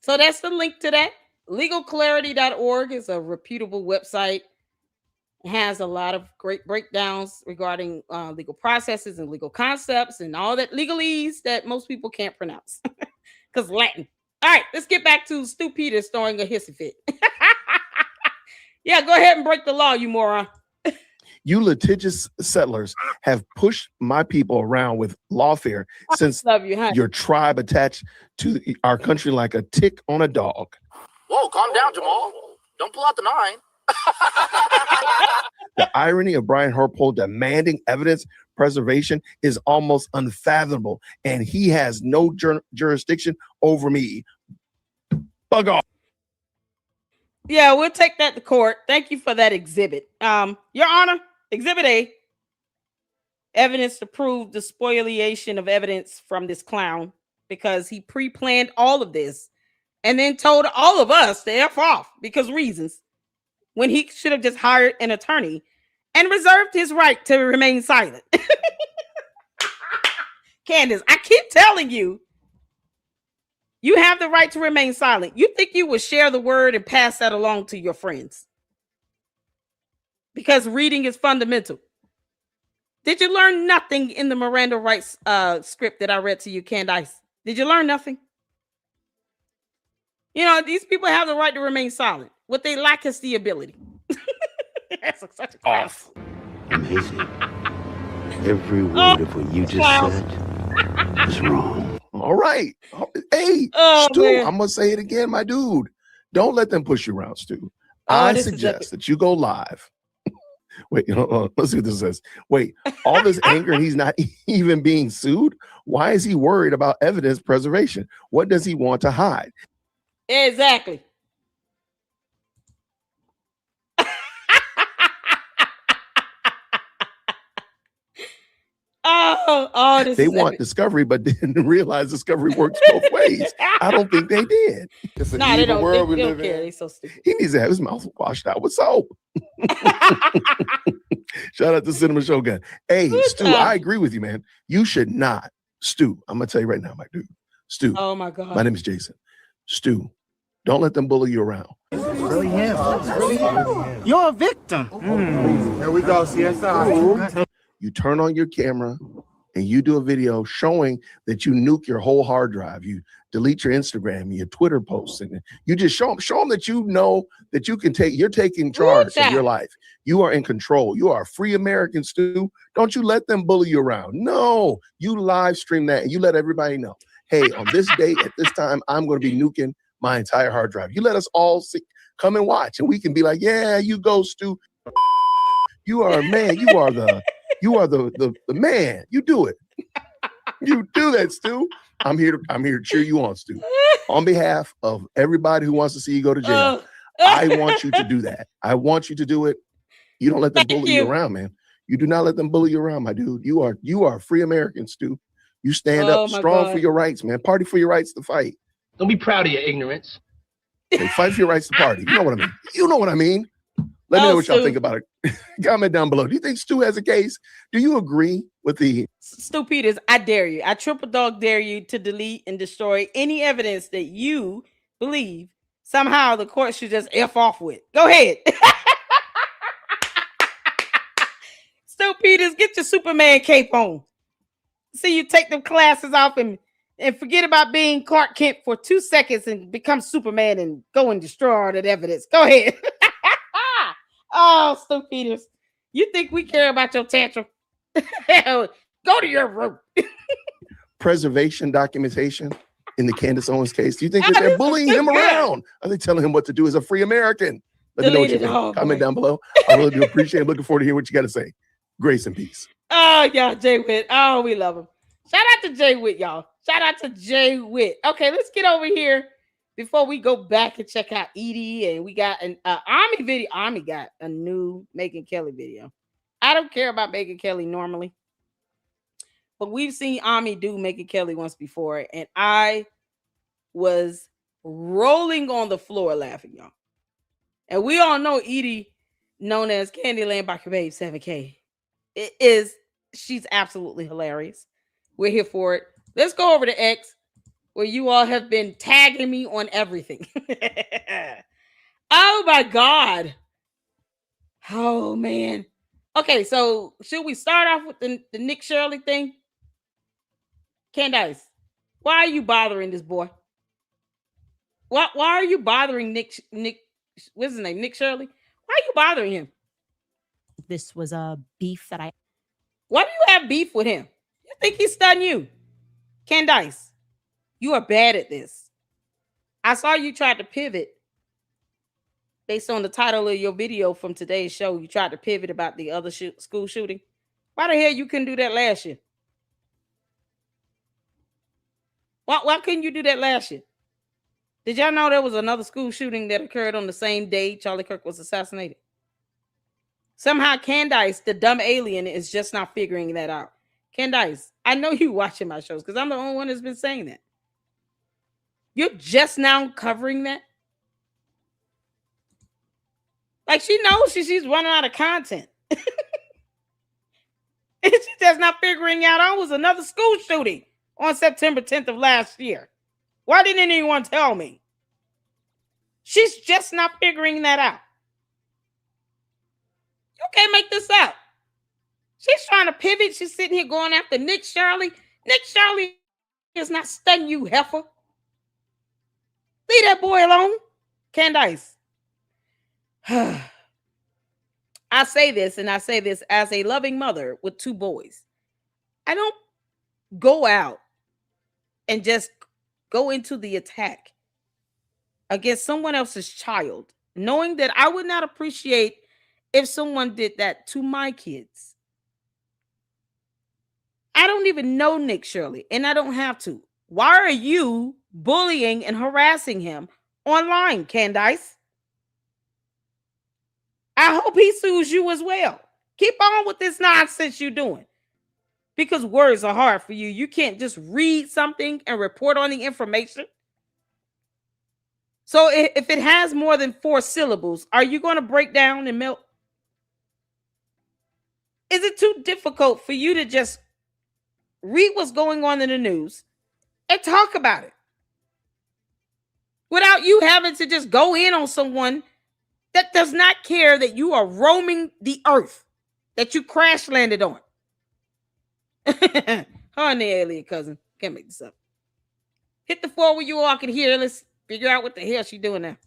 Speaker 1: So that's the link to that. LegalClarity.org is a reputable website. It has a lot of great breakdowns regarding legal processes and legal concepts and all that legalese that most people can't pronounce because Latin. All right, let's get back to Stu Peters throwing a hissy fit. Yeah, go ahead and break the law, you moron.
Speaker 6: You litigious settlers have pushed my people around with lawfare since your tribe attached to our country like a tick on a dog.
Speaker 3: Whoa, calm down, Jamal. Don't pull out the 9.
Speaker 6: The irony of Brian Harpole demanding evidence preservation is almost unfathomable, and he has no jurisdiction over me. Bug off.
Speaker 1: Yeah, we'll take that to court. Thank you for that exhibit. Your Honor, Exhibit A, evidence to prove the spoliation of evidence from this clown because he pre-planned all of this and then told all of us to F off because reasons when he should have just hired an attorney and reserved his right to remain silent. Candace, I keep telling you, you have the right to remain silent. You think you would share the word and pass that along to your friends because reading is fundamental. Did you learn nothing in the Miranda rights script that I read to you, Candace? Did you learn nothing? You know, these people have the right to remain silent. What they lack is the ability. That's such a class.
Speaker 5: Amazing. Every word of what you just said was wrong.
Speaker 6: All right. Hey, Stu,
Speaker 1: man.
Speaker 6: I'm going to say it again, my dude. Don't let them push you around, Stu. I suggest that you go live. Wait, let's see what this says. Wait, all this anger and he's not even being sued? Why is he worried about evidence preservation? What does he want to hide?
Speaker 1: Exactly. This
Speaker 6: they want discovery, but didn't realize discovery works both ways. I don't think they did. It's an evil world we live in.
Speaker 1: They're so stupid.
Speaker 6: He needs to have his mouth washed out with soap. Shout out to Cinema Shogun. Hey, Stu, I agree with you, man. You should not. Stu, I'm going to tell you right now, my dude. Stu.
Speaker 1: Oh, my God.
Speaker 6: My name is Jason. Stu, don't let them bully you around.
Speaker 10: Really him. You're a victim. Here we go, CSI.
Speaker 6: You turn on your camera and you do a video showing that you nuke your whole hard drive. You delete your Instagram, your Twitter posts, and you just show them that you know that you can you're taking charge of your life. You are in control. You are a free American, Stu. Don't you let them bully you around. No, you live stream that and you let everybody know, hey, on this date at this time, I'm going to be nuking my entire hard drive. You let us all come and watch, and we can be like, yeah, you go, Stu. You are a man. You are the man. You do it. You do that, Stu. I'm here to cheer you on, Stu. On behalf of everybody who wants to see you go to jail, I want you to do that. I want you to do it. You don't let them bully you around, man. You do not let them bully you around, my dude. You are a free American, Stu. You stand up strong for your rights, man. Party for your rights to fight.
Speaker 12: Don't be proud of your ignorance.
Speaker 6: Okay, fight for your rights to party. You know what I mean. You know what I mean. Let me know what y'all think about it. Comment down below. Do you think Stu has a case? Do you agree with the
Speaker 1: Stu Peters? I dare you. I triple dog dare you to delete and destroy any evidence that you believe somehow the court should just F off with. Go ahead. Stu Peters, get your Superman cape on. See you take them classes off and forget about being Clark Kent for 2 seconds and become Superman and go and destroy all that evidence. Go ahead. Oh, Stu Peters, you think we care about your tantrum? Go to your room.
Speaker 6: preservation documentation in the Candace Owens case? Do you think that they're bullying him around? Are they telling him what to do as a free American? Let me know what you think. Comment down below. I really do appreciate it. Looking forward to hearing what you got to say. Grace and peace.
Speaker 1: Oh, yeah, Jay Witt. Oh, we love him. Shout out to Jay Witt, y'all. Shout out to Jay Witt. Okay, let's get over here before we go back and check out Edie. And we got an Army video. Army got a new Megyn Kelly video. I don't care about Megyn Kelly normally, but we've seen Army do Megyn Kelly once before, and I was rolling on the floor laughing, y'all. And we all know Edie, known as Candyland by Babe 7K. She's absolutely hilarious. We're here for it. Let's go over to X, where you all have been tagging me on everything. Oh my God. Oh man. Okay, so should we start off with the Nick Shirley thing? Candace, why are you bothering this boy? Why are you bothering Nick, what's his name? Nick Shirley? Why are you bothering him?
Speaker 4: This was a beef that
Speaker 1: Why do you have beef with him? You think he's stunned you? Candace, you are bad at this. I saw you tried to pivot based on the title of your video from today's show. You tried to pivot about the other school shooting. Why the hell you couldn't do that last year? Why couldn't you do that last year? Did y'all know there was another school shooting that occurred on the same day Charlie Kirk was assassinated? Somehow Candace, the dumb alien, is just not figuring that out. Candace, I know you watching my shows because I'm the only one that's been saying that. You're just now covering that? Like she knows she's running out of content. And she's just not figuring out it was another school shooting on September 10th of last year. Why didn't anyone tell me? She's just not figuring that out. You can't make this up. She's trying to pivot. She's sitting here going after Nick Shirley. Nick Shirley is not stunning you, heifer. Leave that boy alone. Candace. I I say this, and I say this as a loving mother with 2 boys. I don't go out and just go into the attack against someone else's child, knowing that I would not appreciate if someone did that to my kids. I don't even know Nick Shirley, and I don't have to. Why are you bullying and harassing him online, Candace? I hope he sues you as well. Keep on with this nonsense you're doing. Because words are hard for you. You can't just read something and report on the information. So if it has more than 4 syllables, are you going to break down and melt? Is it too difficult for you to just read what's going on in the news and talk about it without you having to just go in on someone that does not care that you are roaming the earth, that you crash landed on? Her and the alien cousin. Can't make this up. Hit the floor where you all can hear. Let's figure out what the hell she doing now.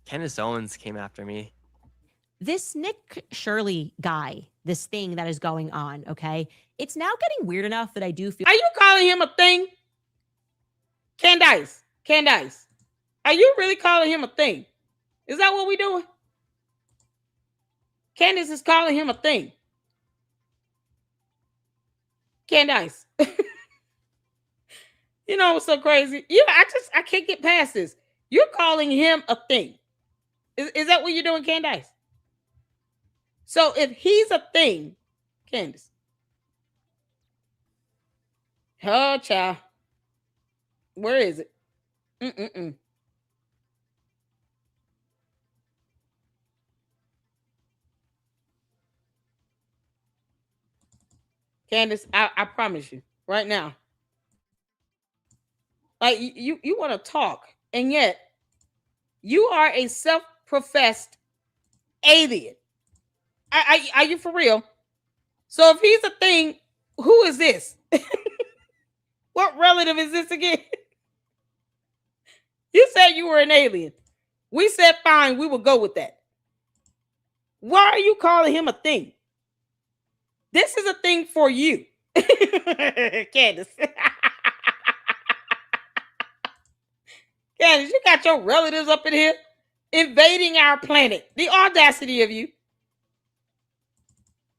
Speaker 2: Candace Owens came after me.
Speaker 4: This Nick Shirley guy, this thing that is going on, okay? It's now getting weird enough that I do feel...
Speaker 1: Are you calling him a thing? Candace, are you really calling him a thing? Is that what we doing? Candace is calling him a thing. Candace. You know what's so crazy? I can't get past this. You're calling him a thing. Is that what you're doing, Candace? So if he's a thing, Candace. Oh, child. Where is it? Candace, I promise you right now. Like you want to talk, and yet you are a self-professed alien. Are you for real? So if he's a thing, who is this? What relative is this again? You said you were an alien. We said fine, we will go with that. Why are you calling him a thing? This is a thing for you. Candace. Candace, you got your relatives up in here invading our planet. The audacity of you.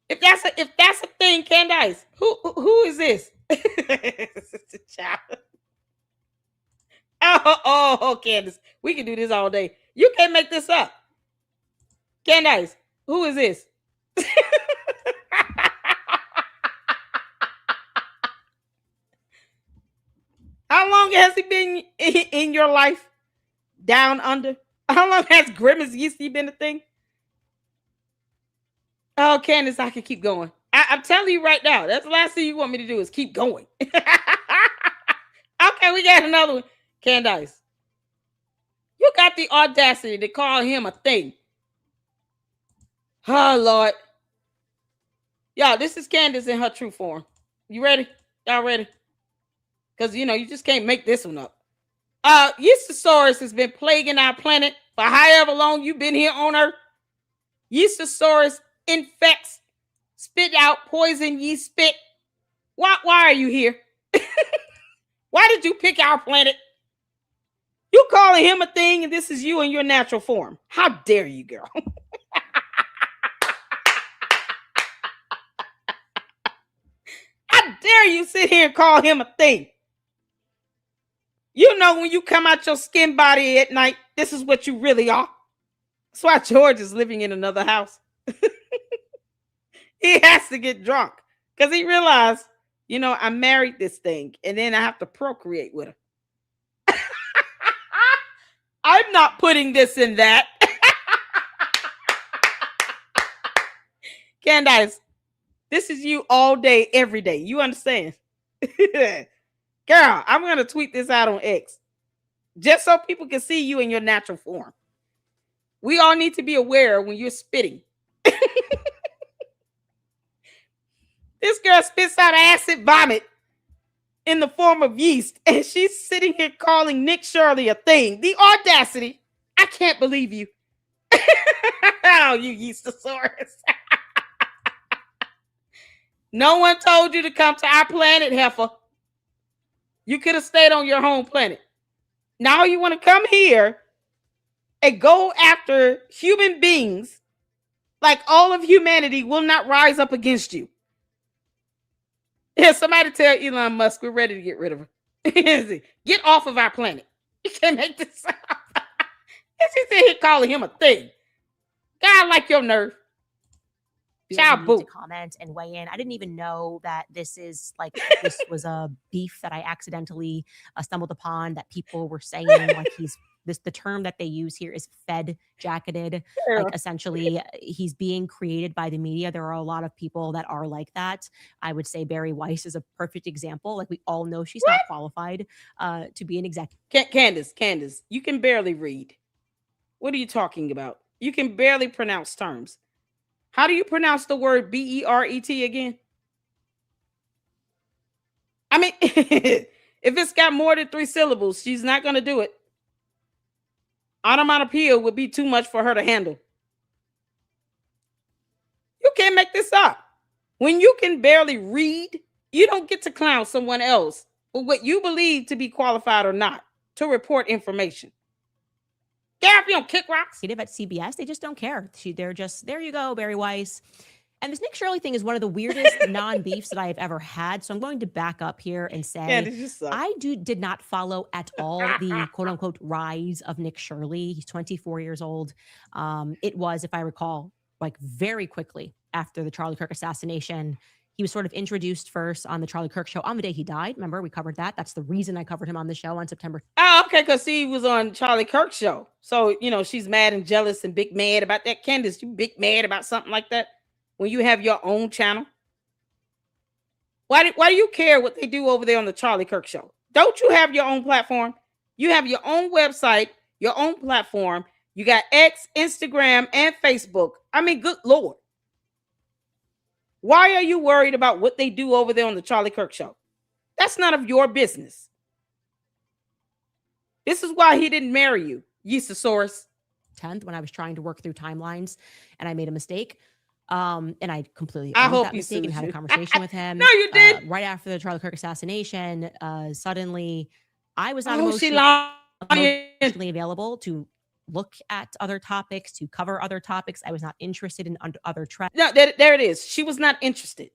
Speaker 1: If that's a thing, Candace, who is this? Child. Oh, Candace, we can do this all day. You can't make this up. Candace, who is this? How long has he been in your life? Down under? How long has Grimace Yeasty been a thing? Oh, Candace, I can keep going. I'm telling you right now, that's the last thing you want me to do is keep going. Okay, we got another one. Candace, you got the audacity to call him a thing. Oh, Lord. Y'all, this is Candace in her true form. You ready? Y'all ready? Because, you just can't make this one up. Yeastosaurus has been plaguing our planet for however long you've been here on Earth. Yeastosaurus infects, spit out poison yeast spit. Why are you here? Why did you pick our planet? You calling him a thing, and this is you in your natural form. How dare you, girl? How dare you sit here and call him a thing? You know when you come out your skin body at night, this is what you really are. That's why George is living in another house. He has to get drunk because he realized, I married this thing and then I have to procreate with her. I'm not putting this in that. Candace, this is you all day, every day. You understand? Girl, I'm going to tweet this out on X just so people can see you in your natural form. We all need to be aware when you're spitting. This girl spits out acid vomit in the form of yeast, and she's sitting here calling Nick Shirley a thing. The audacity. I can't believe you. Oh, you Yeastosaurus. No one told you to come to our planet, heifer. You could have stayed on your home planet. Now you want to come here and go after human beings like all of humanity will not rise up against you. Yeah, somebody tell Elon Musk we're ready to get rid of her. Get off of our planet. You can't make this up. He said he calling him a thing. God, like your nerve.
Speaker 4: Child boo. To comment and weigh in. I didn't even know that this was a beef that I accidentally stumbled upon, that people were saying like the term that they use here is fed jacketed.
Speaker 1: Yeah.
Speaker 4: Like essentially he's being created by the media. There are a lot of people that are like that. I would say Barry Weiss is a perfect example. Like we all know she's not qualified to be an executive.
Speaker 1: Candace, you can barely read. What are you talking about? You can barely pronounce terms. How do you pronounce the word BERET again? I mean, if it's got more than 3 syllables, she's not going to do it. Onomatopoeia would be too much for her to handle. You can't make this up. When you can barely read, you don't get to clown someone else for what you believe to be qualified or not to report information. Gary, you don't kick rocks.
Speaker 4: At CBS, they just don't care. They're just, there you go, Barry Weiss. And this Nick Shirley thing is one of the weirdest non-beefs that I have ever had. So I'm going to back up here and say, I did not follow at all the quote unquote rise of Nick Shirley. He's 24 years old. It was, if I recall, like very quickly after the Charlie Kirk assassination. He was sort of introduced first on the Charlie Kirk show on the day he died. Remember, we covered that. That's the reason I covered him on the show on September.
Speaker 1: Oh, okay, because he was on Charlie Kirk's show. So, she's mad and jealous and big mad about that. Candace, you big mad about something like that when you have your own channel? Why do you care what they do over there on the Charlie Kirk show? Don't you have your own platform? You have your own website, your own platform. You got X, Instagram, and Facebook. I mean, good Lord. Why are you worried about what they do over there on the Charlie Kirk show? That's none of your business. This is why he didn't marry you, Yeesasaurus.
Speaker 4: 10th, when I was trying to work through timelines and I made a mistake. And I completely
Speaker 1: owned
Speaker 4: that mistake and had a conversation with him.
Speaker 1: No, you did.
Speaker 4: Right after the Charlie Kirk assassination, suddenly I was not emotionally available to look at other topics, to cover other topics. I was not interested in other trends.
Speaker 1: No, there it is. She was not interested.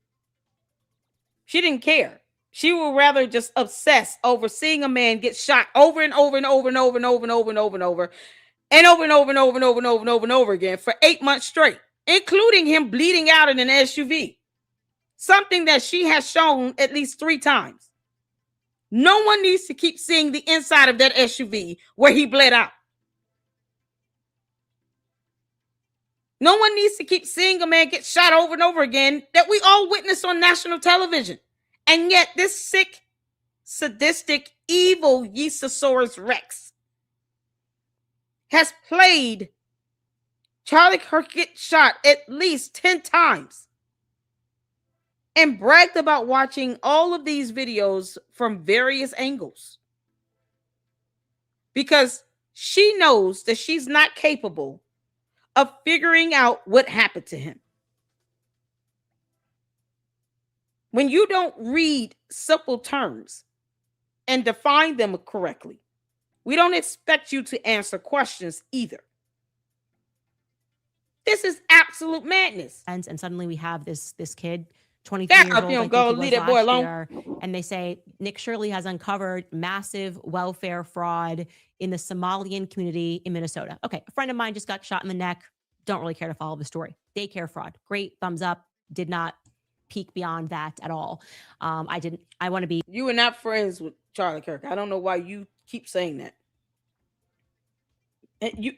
Speaker 1: She didn't care. She would rather just obsess over seeing a man get shot over and over and over and over and over and over and over and over and over and over and over and over and over and over and over again for 8 months straight, including him bleeding out in an SUV. Something that she has shown at least 3 times. No one needs to keep seeing the inside of that SUV where he bled out. No one needs to keep seeing a man get shot over and over again that we all witnessed on national television. And yet this sick, sadistic, evil Yeesasaurus Rex has played Charlie Kirk get shot at least 10 times and bragged about watching all of these videos from various angles because she knows that she's not capable of figuring out what happened to him. When you don't read simple terms and define them correctly, we don't expect you to answer questions either. This is absolute madness.
Speaker 4: And suddenly we have this kid, 23 years old,
Speaker 1: you go leave that boy alone.
Speaker 4: And they say Nick Shirley has uncovered massive welfare fraud in the Somalian community in Minnesota. Okay, a friend of mine just got shot in the neck. Don't really care to follow the story. Daycare fraud. Great, thumbs up. Did not peek beyond that at all. I want to be.
Speaker 1: You were not friends with Charlie Kirk. I don't know why you keep saying that.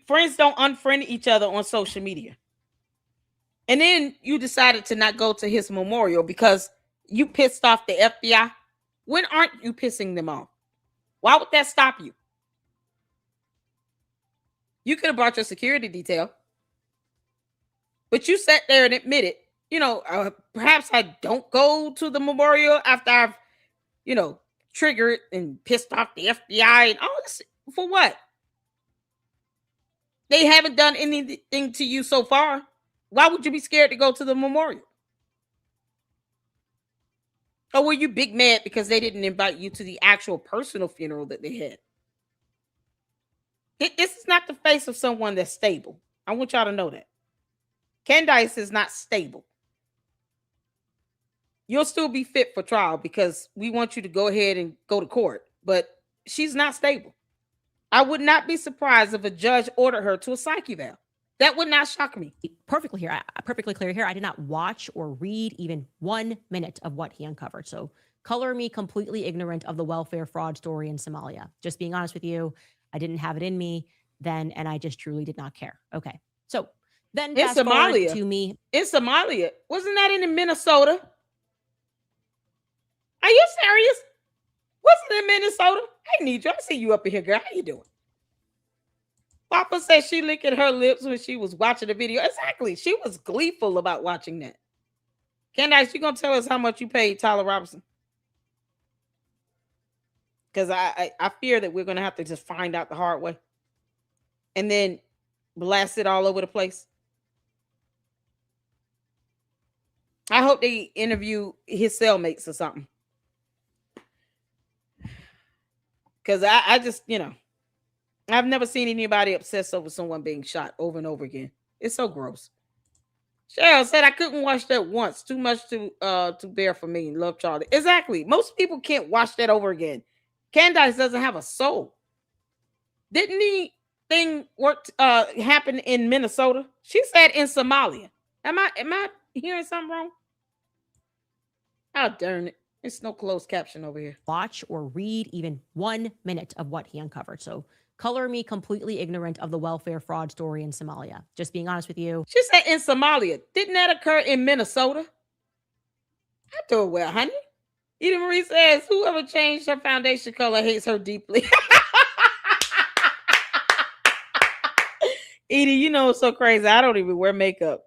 Speaker 1: Friends don't unfriend each other on social media. And then you decided to not go to his memorial because you pissed off the FBI. When aren't you pissing them off? Why would that stop you? You could have brought your security detail. But you sat there and admitted, perhaps I don't go to the memorial after I've, triggered and pissed off the FBI and all this. For what? They haven't done anything to you so far. Why would you be scared to go to the memorial? Or were you big mad because they didn't invite you to the actual personal funeral that they had? This is not the face of someone that's stable. I want y'all to know that. Candace is not stable. You'll still be fit for trial because we want you to go ahead and go to court, but she's not stable. I would not be surprised if a judge ordered her to a psych eval. That would not shock me.
Speaker 4: Perfectly clear here. I did not watch or read even 1 minute of what he uncovered. So color me completely ignorant of the welfare fraud story in Somalia. Just being honest with you, I didn't have it in me then, and I just truly did not care. Okay. So then
Speaker 1: In
Speaker 4: fast forward
Speaker 1: Somalia.
Speaker 4: to me.
Speaker 1: In Somalia. Wasn't that in Minnesota? Are you serious? Wasn't it in Minnesota? I need you. I see you up in here, girl. How you doing? Papa said she licked her lips when she was watching the video. Exactly. She was gleeful about watching that. Candace, you gonna tell us how much you paid Tyler Robinson? Because I fear that we're gonna have to just find out the hard way. And then blast it all over the place. I hope they interview his cellmates or something. Because I just, I've never seen anybody obsess over someone being shot over and over again. It's so gross. Cheryl said I couldn't watch that once. Too much to bear for me. Love, Charlie. Exactly. Most people can't watch that over again. Candace doesn't have a soul. Didn't the thing happen in Minnesota? She said in Somalia. Am I hearing something wrong? Oh, darn it. It's no closed caption over here.
Speaker 4: Watch or read even 1 minute of what he uncovered. So color me completely ignorant of the welfare fraud story in Somalia. Just being honest with you.
Speaker 1: She said in Somalia. Didn't that occur in Minnesota? I do it well, honey. Edie Marie says, whoever changed her foundation color hates her deeply. Edie, you know it's so crazy. I don't even wear makeup.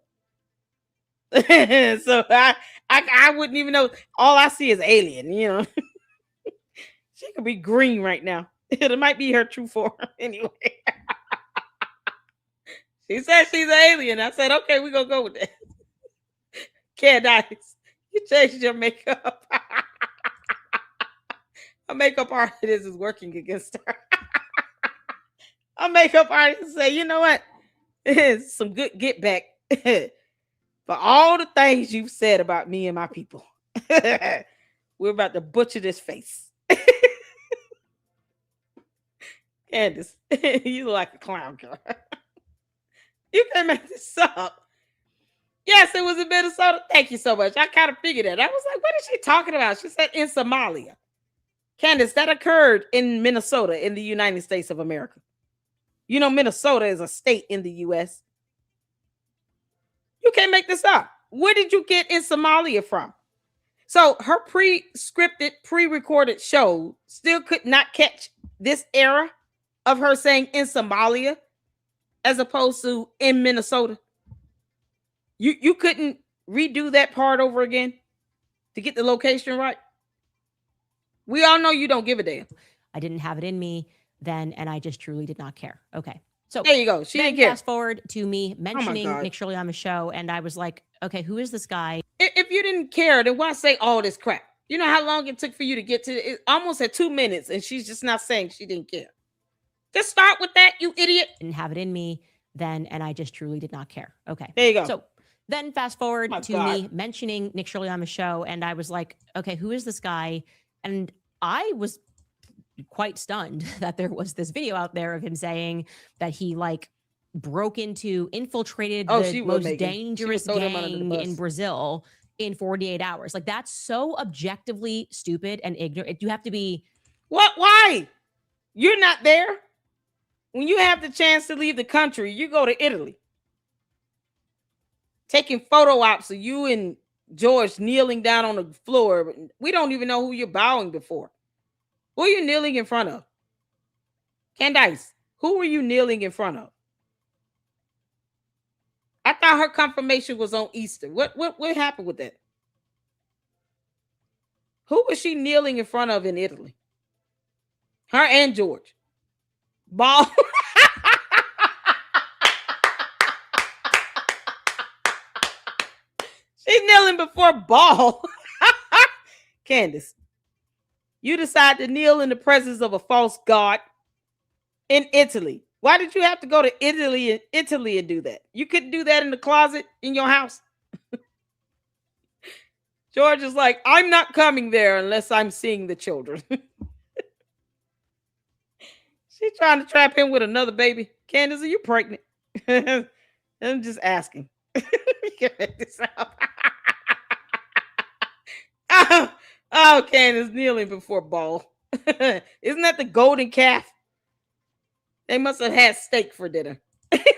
Speaker 1: So I wouldn't even know. All I see is alien, She could be green right now. It might be her true form anyway. She said she's an alien. I said, okay, we're gonna go with that. Candace, you changed your makeup. A makeup artist is working against her. A makeup artist say, you know what? It's some good get back for all the things you've said about me and my people. We're about to butcher this face. Candace, you look like a clown, girl. You can make this up. Yes, it was in Minnesota. Thank you so much. I kind of figured that. I was like, what is she talking about? She said in Somalia. Candace, that occurred in Minnesota in the United States of America. You know, Minnesota is a state in the U.S. You can't make this up. Where did you get in Somalia from? So her pre-scripted, pre-recorded show still could not catch this era of her saying in Somalia as opposed to in Minnesota. You couldn't redo that part over again to get the location right. We all know you don't give a damn.
Speaker 4: I didn't have it in me then, and I just truly did not care. Okay. So
Speaker 1: there you go. She didn't care.
Speaker 4: Fast forward to me mentioning Nick Shirley on the show, and I was like, okay, who is this guy?
Speaker 1: If you didn't care, then why say all this crap? You know how long it took for you to get to it? Almost at 2 minutes, and she's just not saying she didn't care. Just start with that, you idiot.
Speaker 4: Didn't have it in me then, and I just truly did not care. Okay.
Speaker 1: There you go.
Speaker 4: So then fast forward to me mentioning Nick Shirley on the show, and I was like, okay, who is this guy? And I was quite stunned that there was this video out there of him saying that he infiltrated the most dangerous gang in Brazil in 48 hours. Like, that's so objectively stupid and ignorant. You have to be.
Speaker 1: What? Why? You're not there. When you have the chance to leave the country, you go to Italy. Taking photo ops of you and George kneeling down on the floor. We don't even know who you're bowing before. Who are you kneeling in front of? Candace, who were you kneeling in front of? I thought her confirmation was on Easter. What happened with that? Who was she kneeling in front of in Italy? Her and George. Ball. She's kneeling before Ball. Candace, you decide to kneel in the presence of a false god in Italy. Why did you have to go to Italy and do that? You couldn't do that in the closet in your house. George is like, I'm not coming there unless I'm seeing the children. She's trying to trap him with another baby. Candace, are you pregnant? I'm just asking. Oh, Candace kneeling before ball. Isn't that the golden calf? They must have had steak for dinner.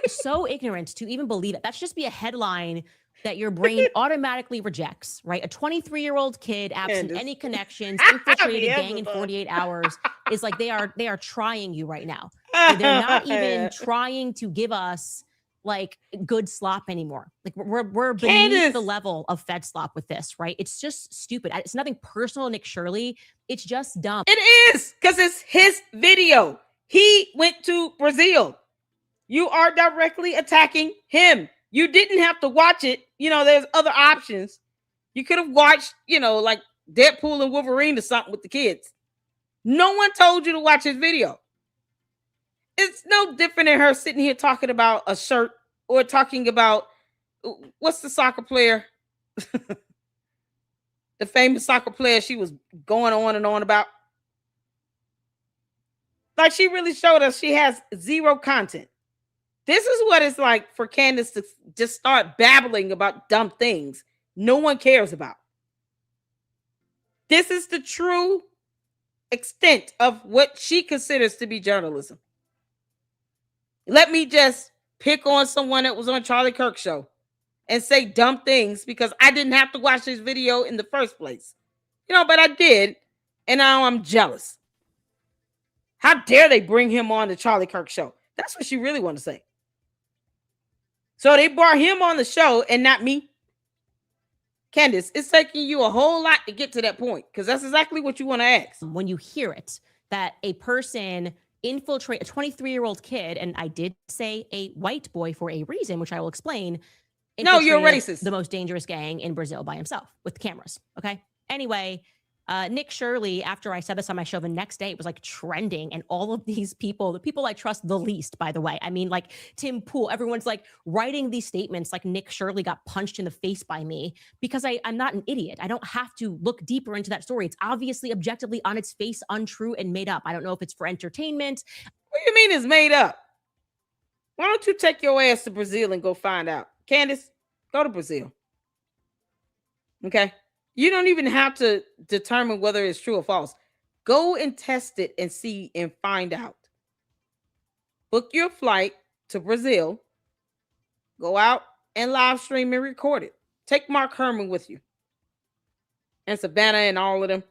Speaker 4: So ignorant to even believe it. That should just be a headline that your brain automatically rejects, right? A 23-year-old kid, absent any connections, infiltrated a gang in 48 hours, is like they are trying you right now. They're not even trying to give us like good slop anymore. Like we're beneath the level of fed slop with this, right? It's just stupid. It's nothing personal, Nick Shirley. It's just dumb.
Speaker 1: It is, because it's his video. He went to Brazil. You are directly attacking him. You didn't have to watch it. You know, there's other options. You could have watched, you know, like Deadpool and Wolverine or something with the kids. No one told you to watch his video. It's no different than her sitting here talking about a shirt or talking about, what's the soccer player? The famous soccer player she was going on and on about. Like, she really showed us she has zero content. This is what it's like for Candace to just start babbling about dumb things no one cares about. This is the true extent of what she considers to be journalism. Let me just pick on someone that was on Charlie Kirk's show and say dumb things because I didn't have to watch this video in the first place. You know, but I did, and now I'm jealous. How dare they bring him on the Charlie Kirk show? That's what she really wanted to say. So they brought him on the show and not me. Candace, it's taking you a whole lot to get to that point because that's exactly what you want to ask.
Speaker 4: When you hear it, that a person infiltrate a 23-year-old kid, and I did say a white boy for a reason, which I will explain.
Speaker 1: No, you're racist.
Speaker 4: The most dangerous gang in Brazil by himself with cameras. Okay. Anyway, Nick Shirley, after I said this on my show, the next day it was like trending, and all of these people, the people I trust the least, by the way, I mean, like Tim Pool, everyone's like writing these statements like Nick Shirley got punched in the face by me because I'm not an idiot. I don't have to look deeper into that story. It's obviously objectively on its face untrue and made up. I don't know if it's for entertainment.
Speaker 1: What do you mean it's made up? Why don't you take your ass to Brazil and go find out? Candace, go to Brazil. Okay? You don't even have to determine whether it's true or false. Go and test it and see and find out. Book your flight to Brazil. Go out and live stream and record it. Take Mark Herman with you. And Savannah and all of them.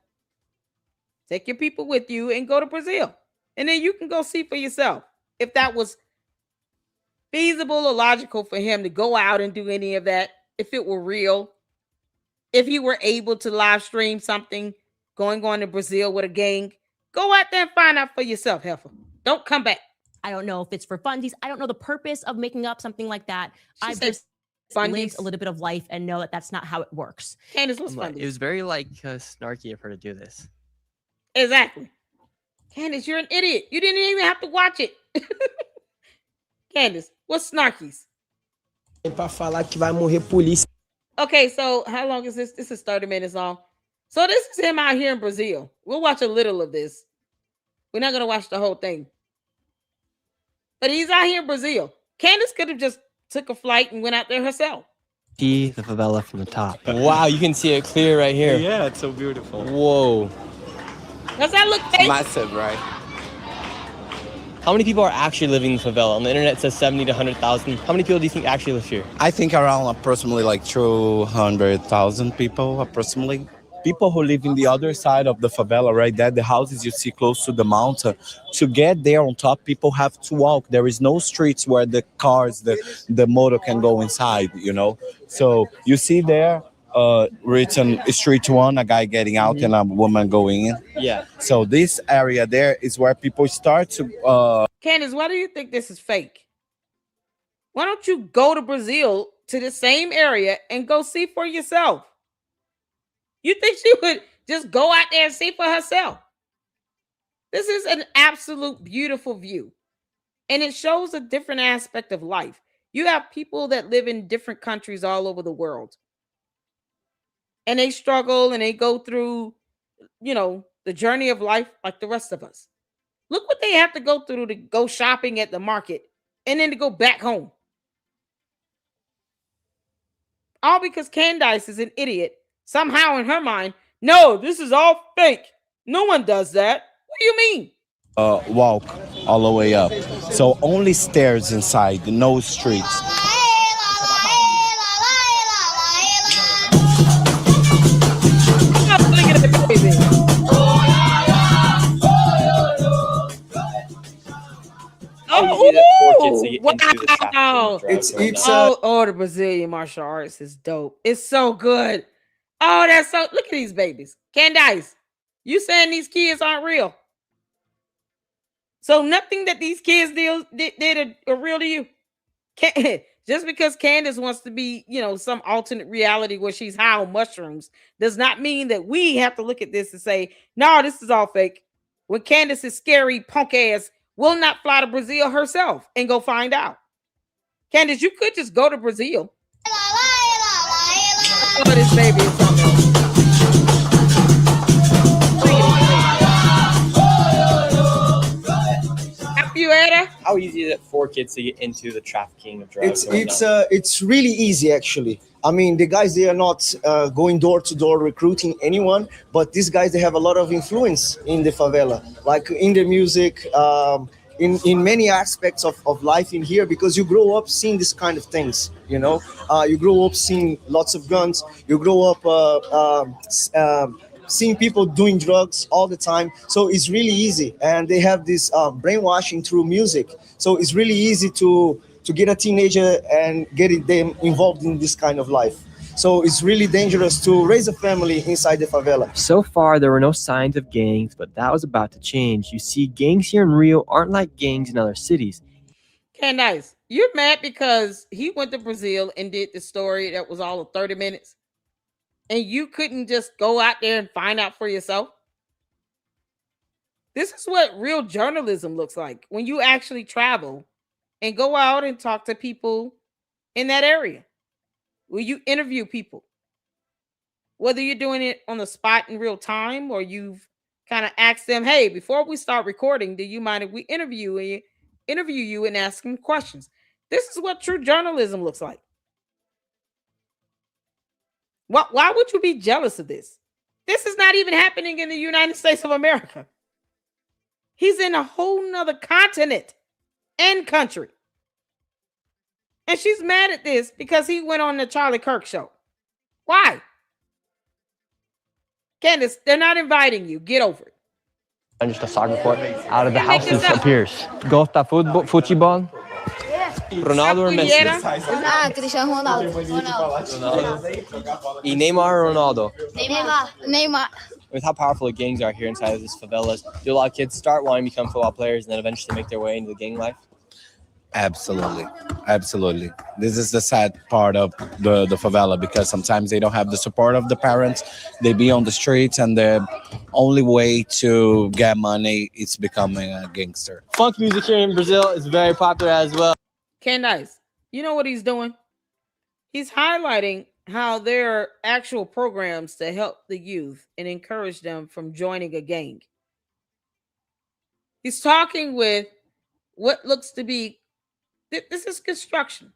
Speaker 1: Take your people with you and go to Brazil. And then you can go see for yourself if that was feasible or logical for him to go out and do any of that. If it were real. If he were able to live stream something going on to Brazil with a gang, go out there and find out for yourself, Heifer. Don't come back.
Speaker 4: I don't know if it's for funsies. I don't know the purpose of making up something like that. I've just lived a little bit of life and know that that's not how it works.
Speaker 1: Candace, what's funsies?
Speaker 2: It was very snarky of her to do this.
Speaker 1: Exactly. Candace, you're an idiot. You didn't even have to watch it. Candace, what's snarkies? Okay, so how long is this? This is 30 minutes long. So this is him out here in Brazil. We'll watch a little of this. We're not going to watch the whole thing. But he's out here in Brazil. Candace could have just took a flight and went out there herself.
Speaker 2: See the favela from the top.
Speaker 8: Wow, you can see it clear right here.
Speaker 10: Yeah, it's so beautiful.
Speaker 8: Whoa.
Speaker 1: Does that look fake?
Speaker 8: Massive, right? How many people are actually living in the favela? On the internet it says 70 to 100,000. How many people do you think actually live here?
Speaker 22: I think around approximately like 200,000 people, approximately. People who live in the other side of the favela, right there, the houses you see close to the mountain, to get there on top, people have to walk. There is no streets where the cars, the motor can go inside, you know? So you see there, written street one, a guy getting out and a woman going in.
Speaker 8: Yeah.
Speaker 22: So this area there is where people start to
Speaker 1: Candace, why do you think this is fake? Why don't you go to Brazil to the same area and go see for yourself? You think Just go out there and see for herself. This is an absolute beautiful view. And it shows a different aspect of life. You have people that live in different countries all over the world. And they struggle and they go through, the journey of life like the rest of us. Look what they have to go through to go shopping at the market and then to go back home. All because Candace is an idiot. Somehow in her mind, no, this is all fake. No one does that. What do you mean?
Speaker 22: Walk all the way up. So only stairs inside, no streets.
Speaker 1: Wow. The Brazilian martial arts is dope. It's so good. Oh, that's so. Look at these babies. Candace, you saying these kids aren't real? So nothing that these kids did are real to you? Just because Candace wants to be, some alternate reality where she's high on mushrooms does not mean that we have to look at this and say, no, this is all fake. When Candace's scary punk ass will not fly to Brazil herself and go find out. Candace, you could just go to Brazil. Oh, this baby is something else.
Speaker 8: How easy is it for kids to get into the trafficking of drugs?
Speaker 9: It's really easy, actually. I mean, the guys, they are not going door to door recruiting anyone, but these guys, they have a lot of influence in the favela, like in the music, in many aspects of life in here, because you grow up seeing this kind of things, you grow up seeing lots of guns, you grow up seeing people doing drugs all the time. So it's really easy. And they have this brainwashing through music. So it's really easy to get a teenager and get them involved in this kind of life. So it's really dangerous to raise a family inside the favela.
Speaker 2: So far, there were no signs of gangs, but that was about to change. You see, gangs here in Rio aren't like gangs in other cities.
Speaker 1: Candace, you're mad because he went to Brazil and did the story that was all of 30 minutes? And you couldn't just go out there and find out for yourself? This is what real journalism looks like when you actually travel and go out and talk to people in that area. Where you interview people. Whether you're doing it on the spot in real time or you've kind of asked them, hey, before we start recording, do you mind if we interview you and ask them questions? This is what true journalism looks like. Why would you be jealous of this? This is not even happening in the United States of America. He's in a whole nother continent and country. And she's mad at this because he went on the Charlie Kirk show. Why? Candace, they're not inviting you. Get over it.
Speaker 2: And just a soccer court. Out of the house disappears. Gosta futebol. Ronaldo or Messi?
Speaker 11: Cristiano Ronaldo.
Speaker 2: E Neymar or Ronaldo?
Speaker 11: Neymar.
Speaker 2: With how powerful the gangs are here inside of these favelas, do a lot of kids start wanting to become football players and then eventually make their way into the gang life?
Speaker 22: Absolutely. This is the sad part of the favela, because sometimes they don't have the support of the parents. They be on the streets, and the only way to get money is becoming a gangster.
Speaker 8: Funk music here in Brazil is very popular as well.
Speaker 1: Candace, you know what he's doing? He's highlighting how there are actual programs to help the youth and encourage them from joining a gang. He's talking with what looks to be, this is construction.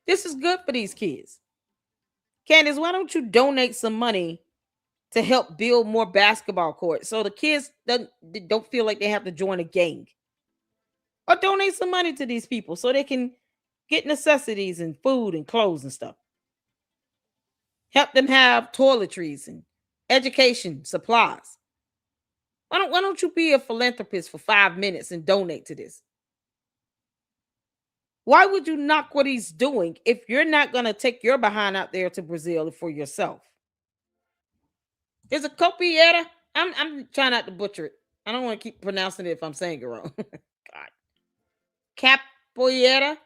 Speaker 1: This is good for these kids. Candace, why don't you donate some money to help build more basketball courts so the kids don't feel like they have to join a gang? Or donate some money to these people so they can get necessities and food and clothes and stuff. Help them have toiletries and education supplies. Why don't you be a philanthropist for 5 minutes and donate to this? Why would you knock what he's doing if you're not going to take your behind out there to Brazil for yourself? There's a copiera. I'm trying not to butcher it. I don't want to keep pronouncing it if I'm saying it wrong. God. Capoeira.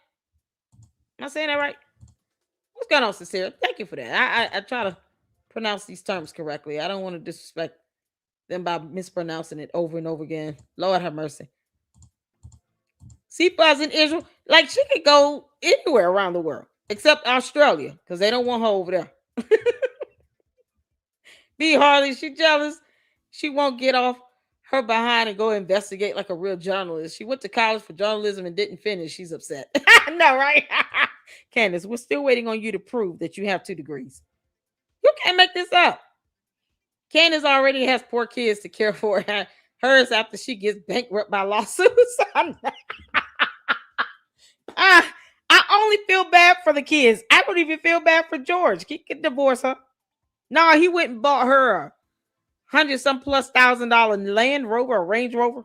Speaker 1: Am I saying that right? What's going on, Cecilia? Thank you for that. I try to pronounce these terms correctly. I don't want to disrespect them by mispronouncing it over and over again. Lord have mercy. Sifa's in Israel. Like, she could go anywhere around the world except Australia because they don't want her over there. B. Harley, she jealous. She won't get off her behind and go investigate like a real journalist. She went to college for journalism and didn't finish. She's upset. No, right? Candace, we're still waiting on you to prove that you have 2 degrees. You can't make this up. Candace already has 4 kids to care for hers after she gets bankrupt by lawsuits. I only feel bad for the kids. I don't even feel bad for George. He could divorce her. No, he went and bought her $100,000+ Land Rover, a Range Rover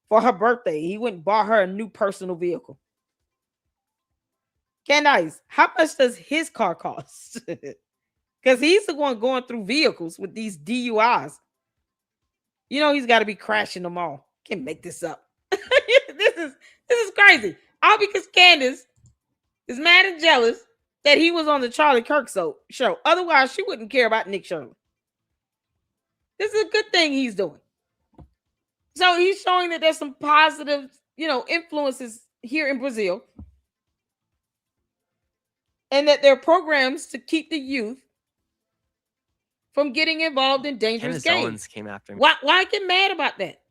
Speaker 1: for her birthday. He went and bought her a new personal vehicle. Candace, how much does his car cost? Because he's the one going through vehicles with these DUIs. You know he's got to be crashing them all. Can't make this up. This is crazy. All because Candace is mad and jealous that he was on the Charlie Kirk show. Otherwise, she wouldn't care about Nick Shirley. This is a good thing he's doing. So he's showing that there's some positive, influences here in Brazil. And that there are programs to keep the youth from getting involved in dangerous
Speaker 8: Candace
Speaker 1: games.
Speaker 8: Owens came after me.
Speaker 1: Why get mad about that?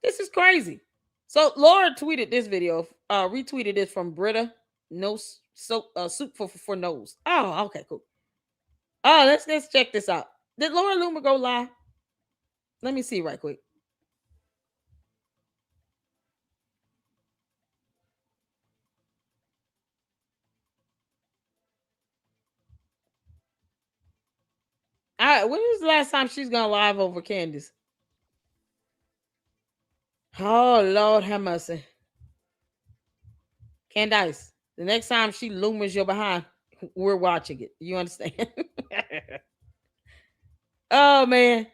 Speaker 1: This is crazy. So Laura tweeted this video, retweeted it from Britta. Soup for nose. Oh, okay, cool. Oh, let's check this out. Did Laura Loomer go live? Let me see right quick. When is the last time she's gone live over Candace? Oh, Lord have mercy. Candace, the next time she Loomers your behind, we're watching it. You understand? Oh, man.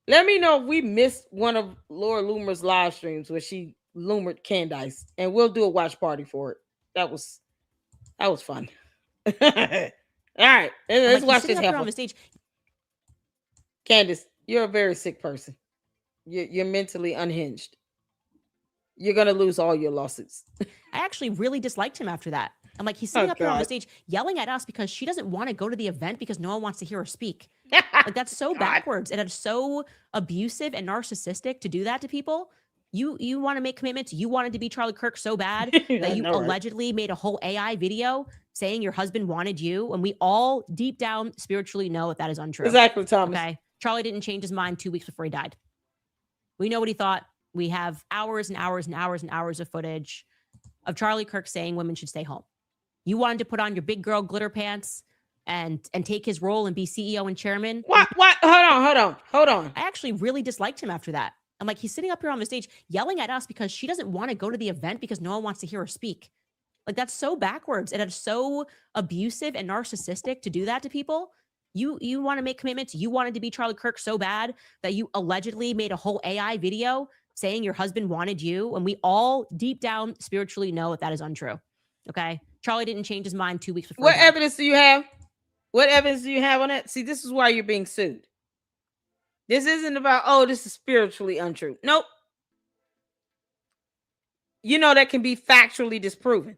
Speaker 1: Let me know if we missed one of Laura Loomer's live streams where she Loomered Candace, and we'll do a watch party for it. That was fun. All right, let's watch this. On the stage. Candace, you're a very sick person. You're mentally unhinged. You're gonna lose all your lawsuits.
Speaker 4: I actually really disliked him after that. I'm like, he's sitting up here on the stage yelling at us because she doesn't want to go to the event because no one wants to hear her speak. Like, that's so backwards, and it's so abusive and narcissistic to do that to people. You want to make commitments. You wanted to be Charlie Kirk so bad that you allegedly made a whole AI video saying your husband wanted you, and we all deep down spiritually know that is untrue.
Speaker 1: Exactly, Thomas.
Speaker 4: Okay, Charlie didn't change his mind 2 weeks before he died. We know what he thought. We have hours and hours and hours and hours of footage of Charlie Kirk saying women should stay home. You wanted to put on your big girl glitter pants and take his role and be CEO and chairman.
Speaker 1: What? Hold on.
Speaker 4: I actually really disliked him after that. I'm like, he's sitting up here on the stage yelling at us because she doesn't want to go to the event because no one wants to hear her speak. Like, that's so backwards, and it's so abusive and narcissistic to do that to people. You want to make commitments. You wanted to be Charlie Kirk so bad that you allegedly made a whole AI video saying your husband wanted you, and we all deep down spiritually know that is untrue. Okay, Charlie didn't change his mind 2 weeks before.
Speaker 1: What evidence do you have? What evidence do you have on that? See, this is why you're being sued. This isn't about, this is spiritually untrue. Nope. You know that can be factually disproven.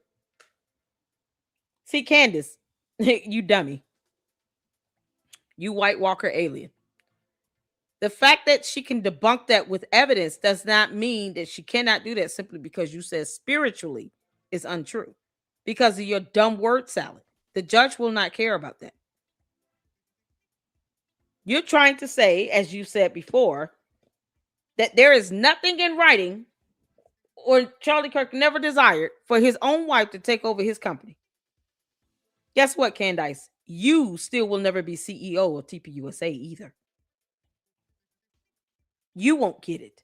Speaker 1: See, Candace, you dummy. You White Walker alien. The fact that she can debunk that with evidence does not mean that she cannot do that simply because you said spiritually is untrue. Because of your dumb word salad. The judge will not care about that. You're trying to say, as you said before, that there is nothing in writing or Charlie Kirk never desired for his own wife to take over his company. Guess what, Candace? You still will never be CEO of TPUSA either. You won't get it.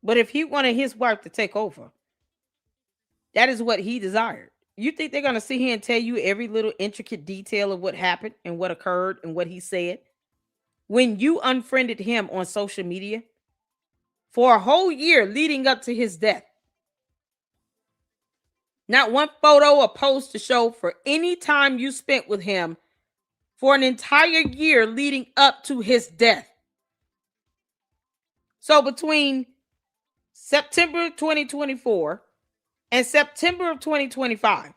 Speaker 1: But if he wanted his wife to take over, that is what he desired. You think they're going to sit here and tell you every little intricate detail of what happened and what occurred and what he said? When you unfriended him on social media for a whole year leading up to his death, Not one photo or post to show for any time you spent with him for an entire year leading up to his death. So between September 2024 and September of 2025,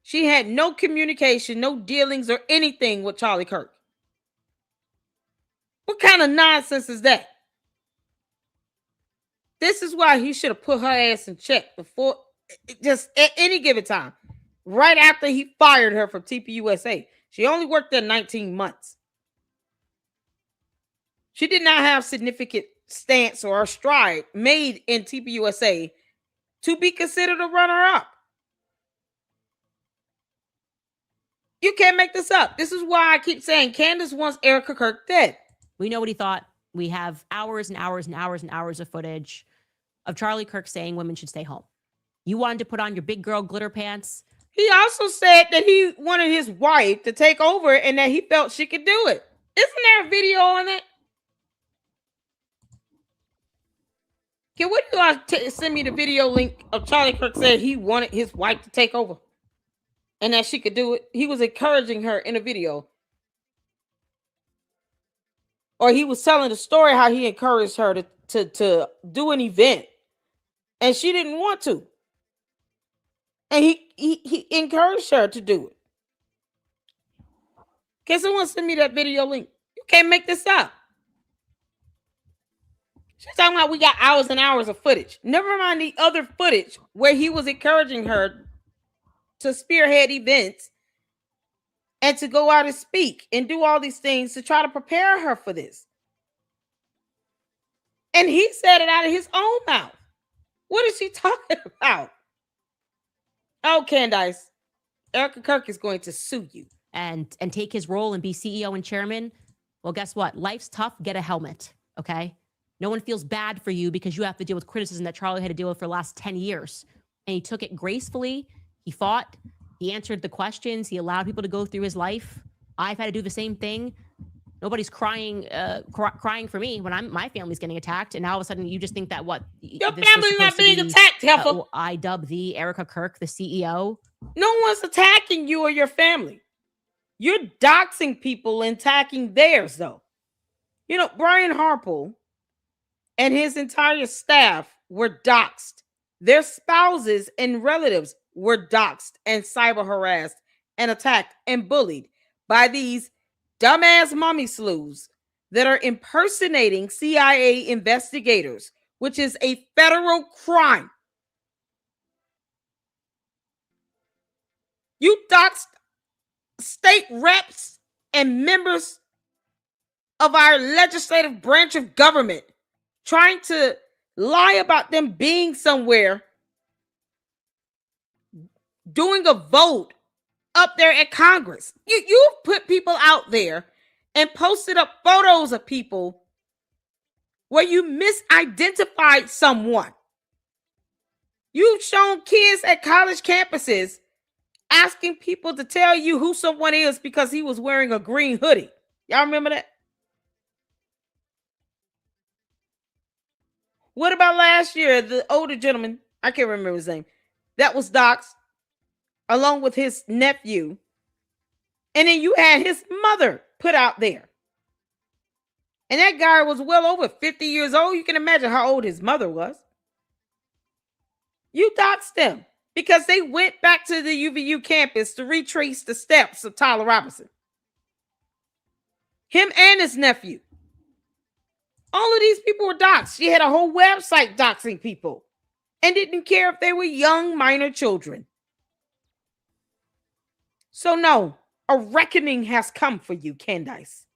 Speaker 1: she had no communication, no dealings, or anything with Charlie Kirk. What kind of nonsense is that? This is why he should have put her ass in check before, just at any given time. Right after he fired her from TPUSA. She only worked there 19 months. She did not have significant stance or stride made in TPUSA to be considered a runner-up. You can't make this up. This is why I keep saying Candace wants Erica Kirk dead.
Speaker 4: We know what he thought. We have hours and hours and hours and hours of footage of Charlie Kirk saying women should stay home. You wanted to put on your big girl glitter pants.
Speaker 1: He also said that he wanted his wife to take over and that he felt she could do it. Isn't there a video on it? Can one of y'all send me the video link of Charlie Kirk said he wanted his wife to take over and that she could do it? He was encouraging her in a video. Or he was telling the story how he encouraged her to do an event and she didn't want to. And he encouraged her to do it. Can someone send me that video link? You can't make this up. She's talking about we got hours and hours of footage. Never mind the other footage where he was encouraging her to spearhead events and to go out and speak and do all these things to try to prepare her for this. And he said it out of his own mouth. What is she talking about? Oh, Candace, Erica Kirk is going to sue you.
Speaker 4: And take his role and be CEO and chairman. Well, guess what? Life's tough. Get a helmet, okay? No one feels bad for you because you have to deal with criticism that Charlie had to deal with for the last 10 years. And he took it gracefully. He fought. He answered the questions. He allowed people to go through his life. I've had to do the same thing. Nobody's crying for me when my family's getting attacked. And now all of a sudden you just think that what?
Speaker 1: Your family's not being attacked, Heifer.
Speaker 4: I dub thee Erica Kirk, the CEO.
Speaker 1: No one's attacking you or your family. You're doxing people and attacking theirs, though. You know, Brian Harpole and his entire staff were doxed. Their spouses and relatives were doxed and cyber harassed and attacked and bullied by these dumbass mommy slews that are impersonating CIA investigators, which is a federal crime. You doxed state reps and members of our legislative branch of government, trying to lie about them being somewhere, doing a vote up there at Congress. You've put people out there and posted up photos of people where you misidentified someone. You've shown kids at college campuses asking people to tell you who someone is because he was wearing a green hoodie. Y'all remember that? What about last year? The older gentleman, I can't remember his name, that was doxxed along with his nephew. And then you had his mother put out there. And that guy was well over 50 years old. You can imagine how old his mother was. You doxed them because they went back to the UVU campus to retrace the steps of Tyler Robinson. Him and his nephew. All of these people were doxxed. She had a whole website doxing people and didn't care if they were young minor children. So no, a reckoning has come for you, Candace.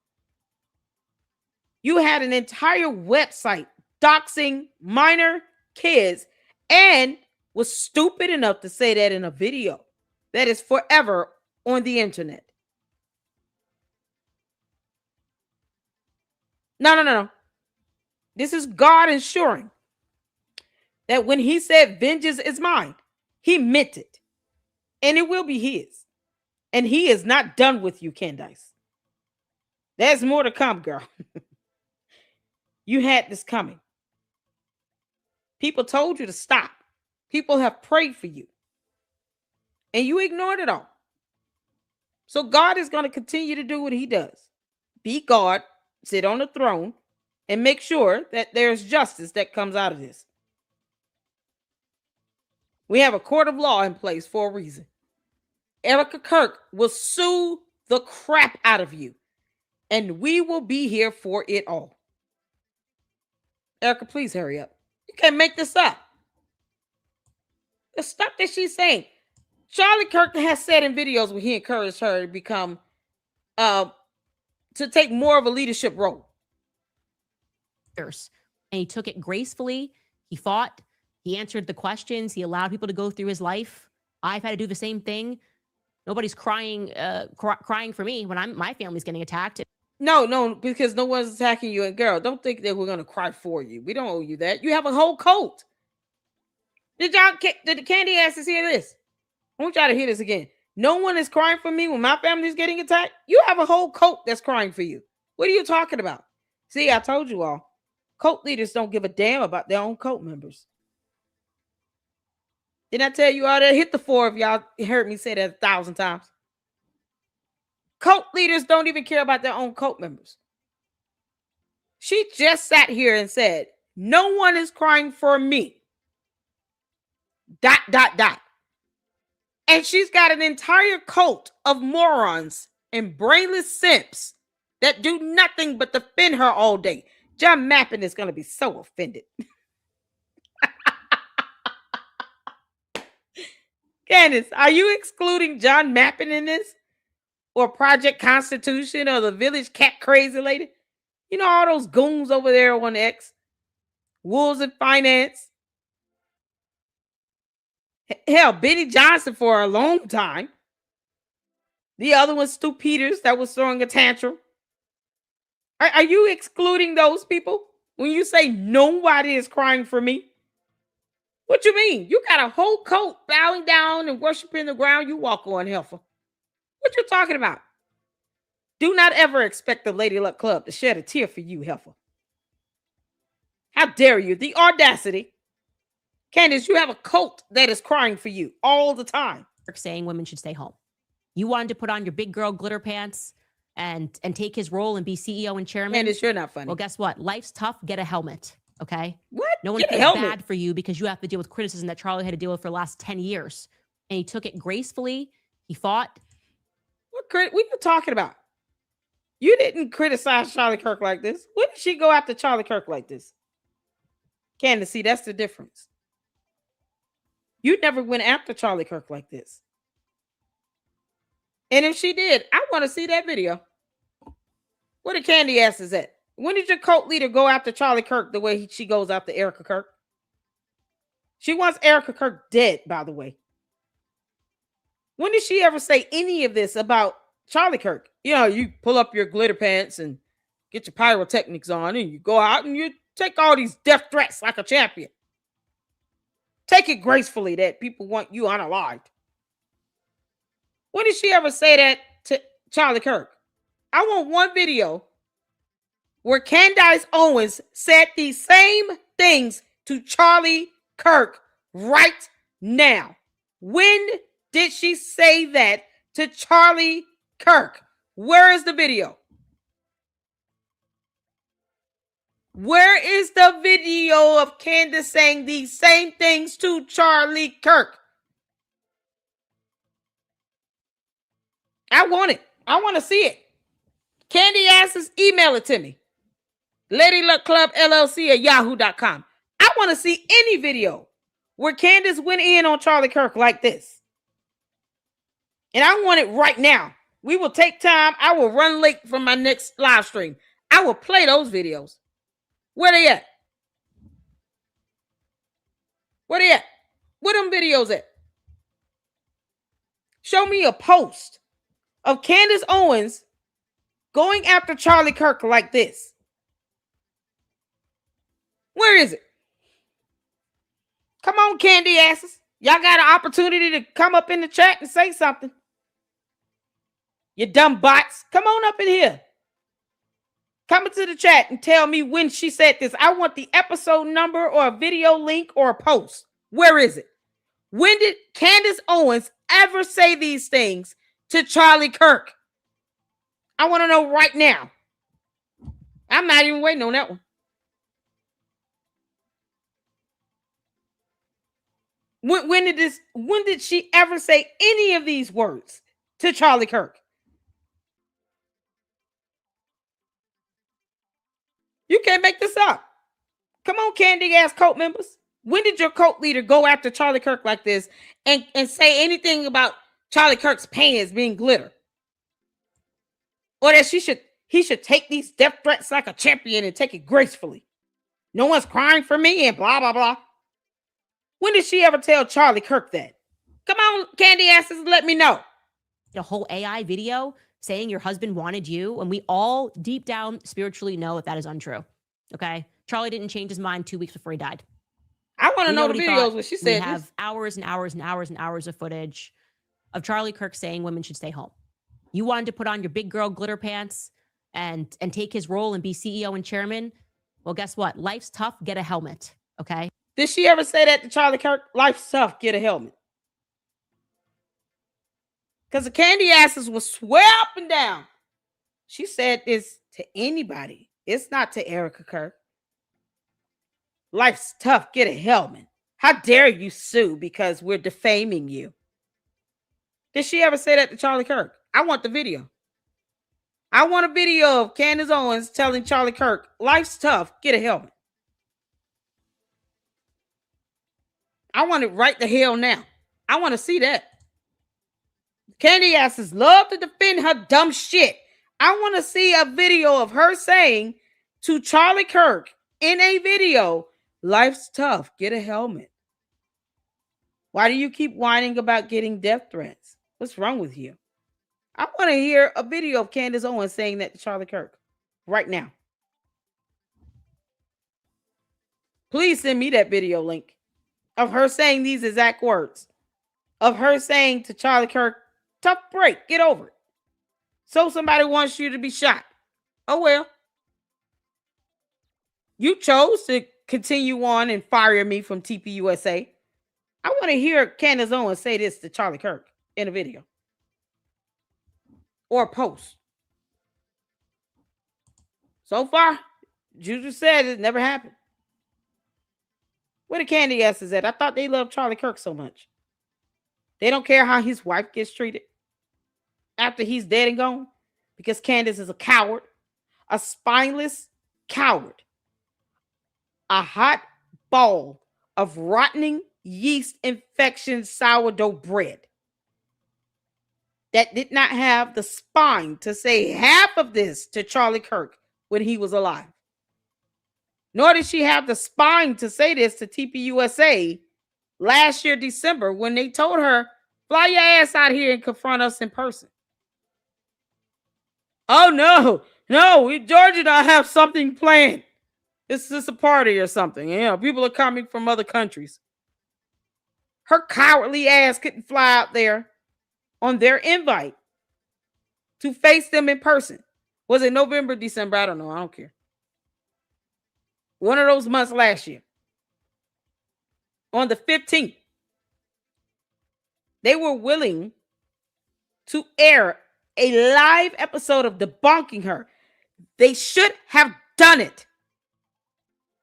Speaker 1: You had an entire website doxing minor kids and was stupid enough to say that in a video that is forever on the internet. No. This is God ensuring that when he said vengeance is mine, he meant it. And it will be his. And he is not done with you, Candace. There's more to come, girl. You had this coming. People told you to stop. People have prayed for you. And you ignored it all. So God is going to continue to do what he does. Be God, sit on the throne, and make sure that there's justice that comes out of this. We have a court of law in place for a reason. Erica Kirk will sue the crap out of you, and we will be here for it all. Erica, please hurry up. You can't make this up. The stuff that she's saying. Charlie Kirk has said in videos where he encouraged her to become, to take more of a leadership role.
Speaker 4: And he took it gracefully. He fought. He answered the questions. He allowed people to go through his life. I've had to do the same thing. Nobody's crying for me when my family's getting attacked.
Speaker 1: No, because no one's attacking you. And girl, don't think that we're going to cry for you. We don't owe you that. You have a whole cult. Did the Candy asses hear this? I want y'all to hear this again. No one is crying for me when my family's getting attacked. You have a whole cult that's crying for you. What are you talking about? See, I told you all. Cult leaders don't give a damn about their own cult members. Didn't I tell you all that? Hit the 4 if y'all heard me say that 1,000 times. Cult leaders don't even care about their own cult members. She just sat here and said, no one is crying for me. ... And she's got an entire cult of morons and brainless simps that do nothing but defend her all day. John Mappin is going to be so offended. Candace, are you excluding John Mappin in this? Or Project Constitution or the Village Cat Crazy Lady? You know, all those goons over there on X. Wolves in Finance. Hell, Benny Johnson for a long time. The other one, Stu Peters, that was throwing a tantrum. Are you excluding those people when you say nobody is crying for me? What you mean? You got a whole cult bowing down and worshiping the ground you walk on, Helfer. What you talking about? Do not ever expect the Lady Luck Club to shed a tear for you, Helfer. How dare you? The audacity. Candace, you have a cult that is crying for you all the time.
Speaker 4: Saying women should stay home. You wanted to put on your big girl glitter pants and take his role and be CEO and chairman.
Speaker 1: Candace, you're not funny.
Speaker 4: Well, guess what? Life's tough. Get a helmet. Okay?
Speaker 1: What?
Speaker 4: No one feels bad for you because you have to deal with criticism that Charlie had to deal with for the last 10 years. And he took it gracefully. He fought.
Speaker 1: What are you talking about? You didn't criticize Charlie Kirk like this. When did she go after Charlie Kirk like this? Candace, see, that's the difference. You never went after Charlie Kirk like this. And if she did, I want to see that video. Where the candy ass is at? When did your cult leader go after Charlie Kirk the way she goes after Erica Kirk? She wants Erica Kirk dead, by the way. When did she ever say any of this about Charlie Kirk? You know, you pull up your glitter pants and get your pyrotechnics on and you go out and you take all these death threats like a champion. Take it gracefully that people want you unalived. When did she ever say that to Charlie Kirk? I want one video where Candace Owens said these same things to Charlie Kirk right now. When did she say that to Charlie Kirk? Where is the video? Where is the video of Candace saying these same things to Charlie Kirk? I want it. I want to see it. Candy asses, email it to me. Lady Luck Club LLC at yahoo.com. I want to see any video where Candace went in on Charlie Kirk like this. And I want it right now. We will take time. I will run late from my next live stream. I will play those videos. Where they at? Where they at? Where them videos at? Show me a post of Candace Owens going after Charlie Kirk like this. Where is it? Come on, candy asses. Y'all got an opportunity to come up in the chat and say something. You dumb bots. Come on up in here. Come into the chat and tell me when she said this. I want the episode number or a video link or a post. Where is it? When did Candace Owens ever say these things to Charlie Kirk? I want to know right now. I'm not even waiting on that one. When did she ever say any of these words to Charlie Kirk? You can't make this up. Come on, candy ass cult members. When did your cult leader go after Charlie Kirk like this and say anything about Charlie Kirk's pants being glitter? Or that he should take these death threats like a champion and take it gracefully. No one's crying for me and blah, blah, blah. When did she ever tell Charlie Kirk that? Come on, candy asses, let me know.
Speaker 4: A whole AI video saying your husband wanted you, and we all deep down spiritually know that is untrue. Okay? Charlie didn't change his mind 2 weeks before he died.
Speaker 1: I want to know the videos where she said
Speaker 4: we have hours and hours and hours and hours of footage of Charlie Kirk saying women should stay home. You wanted to put on your big girl glitter pants and take his role and be CEO and chairman. Well, guess what? Life's tough. Get a helmet. Okay?
Speaker 1: Did she ever say that to Charlie Kirk? Life's tough. Get a helmet. Because the candy asses will swear up and down. She said this to anybody. It's not to Erica Kirk. Life's tough. Get a helmet. How dare you sue because we're defaming you? Did she ever say that to Charlie Kirk? I want the video. I want a video of Candace Owens telling Charlie Kirk, life's tough. Get a helmet. I want it right the hell now. I want to see that. Candy asses love to defend her dumb shit. I want to see a video of her saying to Charlie Kirk in a video, life's tough. Get a helmet. Why do you keep whining about getting death threats? What's wrong with you? I want to hear a video of Candace Owens saying that to Charlie Kirk right now. Please send me that video link of her saying these exact words. Of her saying to Charlie Kirk, tough break, get over it. So somebody wants you to be shot. Oh well. You chose to continue on and fire me from TPUSA. I want to hear Candace Owens say this to Charlie Kirk in a video. Or a post. So far, Juju said it never happened. Where the candy asses at? I thought they loved Charlie Kirk so much. They don't care how his wife gets treated after he's dead and gone because Candace is a coward, a spineless coward, a hot ball of rotting yeast infection sourdough bread that did not have the spine to say half of this to Charlie Kirk when he was alive. Nor did she have the spine to say this to TPUSA last year, December, when they told her, fly your ass out here and confront us in person. Oh, no, Georgia and I have something planned. This is a party or something. You know, people are coming from other countries. Her cowardly ass couldn't fly out there on their invite to face them in person. Was it November, December? I don't know. I don't care. One of those months last year. On the 15th, they were willing to air a live episode of debunking her. They should have done it.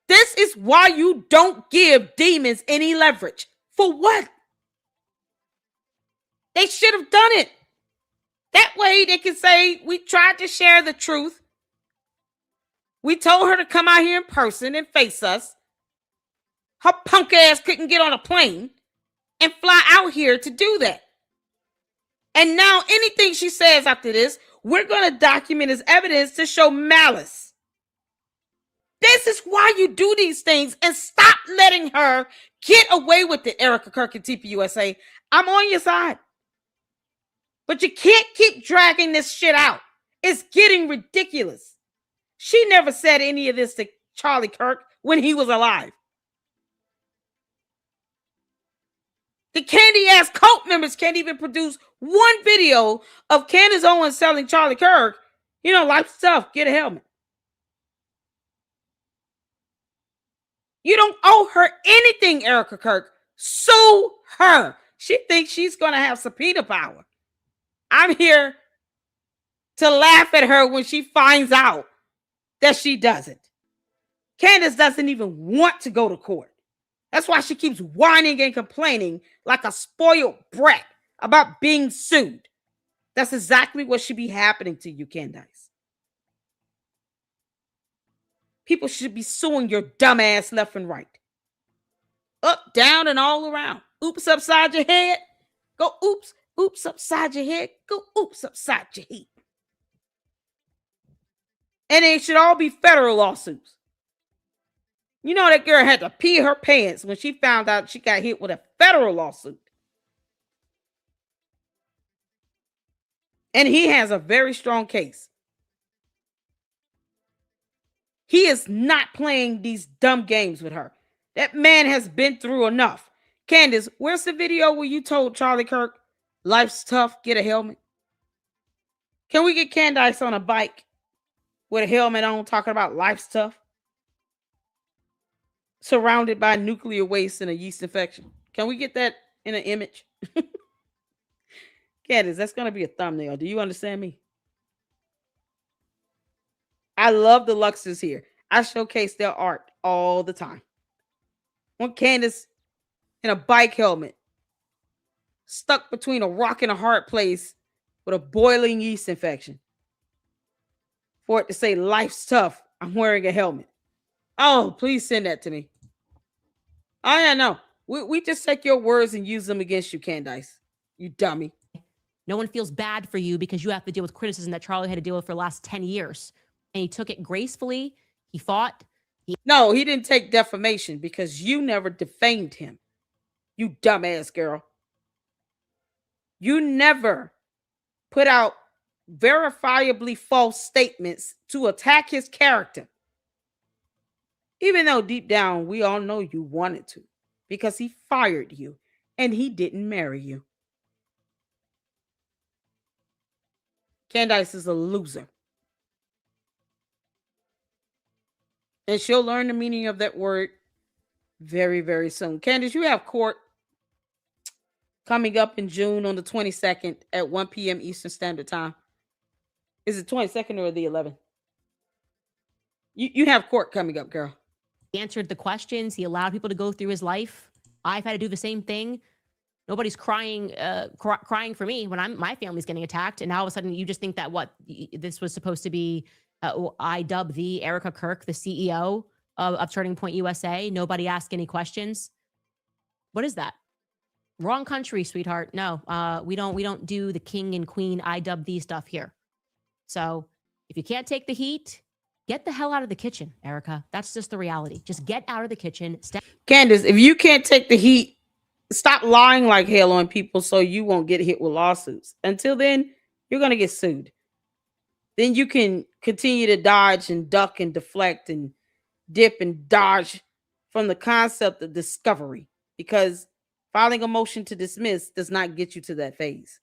Speaker 1: This is why you don't give demons any leverage. For what? They should have done it. That way they can say, we tried to share the truth. We told her to come out here in person and face us. Her punk ass couldn't get on a plane and fly out here to do that. And now anything she says after this, we're going to document as evidence to show malice. This is why you do these things, and stop letting her get away with it, Erica Kirk and TPUSA. I'm on your side. But you can't keep dragging this shit out. It's getting ridiculous. She never said any of this to Charlie Kirk when he was alive. The candy ass cult members can't even produce one video of Candace Owens telling Charlie Kirk, you know, life's tough, get a helmet. You don't owe her anything, Erica Kirk. Sue her. She thinks she's going to have subpoena power. I'm here to laugh at her when she finds out that she doesn't. Candace doesn't even want to go to court. That's why she keeps whining and complaining like a spoiled brat about being sued. That's exactly what should be happening to you, Candace. People should be suing your dumb ass left and right. Up, down, and all around. Oops upside your head. Go oops. Oops upside your head. Go oops upside your head. And it should all be federal lawsuits. You know that girl had to pee her pants when she found out she got hit with a federal lawsuit. And he has a very strong case. He is not playing these dumb games with her. That man has been through enough. Candace, where's the video where you told Charlie Kirk, life's tough, get a helmet? Can we get Candace on a bike with a helmet on talking about life's tough? Surrounded by nuclear waste and a yeast infection. Can we get that in an image? Candace, that's going to be a thumbnail. Do you understand me? I love the Luxors here. I showcase their art all the time. One Candace in a bike helmet, stuck between a rock and a hard place with a boiling yeast infection. For it to say, life's tough, I'm wearing a helmet. Oh, please send that to me. Oh, yeah, no. We just take your words and use them against you, Candace. You dummy.
Speaker 4: No one feels bad for you because you have to deal with criticism that Charlie had to deal with for the last 10 years. And he took it gracefully. He fought.
Speaker 1: No, he didn't take defamation because you never defamed him. You dumbass girl. You never put out verifiably false statements to attack his character. Even though deep down we all know you wanted to, because he fired you and he didn't marry you. Candace is a loser. And she'll learn the meaning of that word very, very soon. Candace, you have court coming up in June on the 22nd at 1 p.m. Eastern Standard Time. Is it 22nd or the 11th? You have court coming up, girl.
Speaker 4: He answered the questions. He allowed people to go through his life. I've had to do the same thing. Nobody's crying crying for me when my family's getting attacked. And now all of a sudden you just think that this was supposed to be, I dub the Erica Kirk, the CEO of Turning Point USA. Nobody asked any questions. What is that? Wrong country, sweetheart. No, we don't do the king and queen I dub thee stuff here. So if you can't take the heat, get the hell out of the kitchen, Erica. That's just the reality. Just get out of the kitchen.
Speaker 1: Candace, if you can't take the heat, stop lying like hell on people so you won't get hit with lawsuits. Until then, you're going to get sued. Then you can continue to dodge and duck and deflect and dip and dodge from the concept of discovery, because filing a motion to dismiss does not get you to that phase.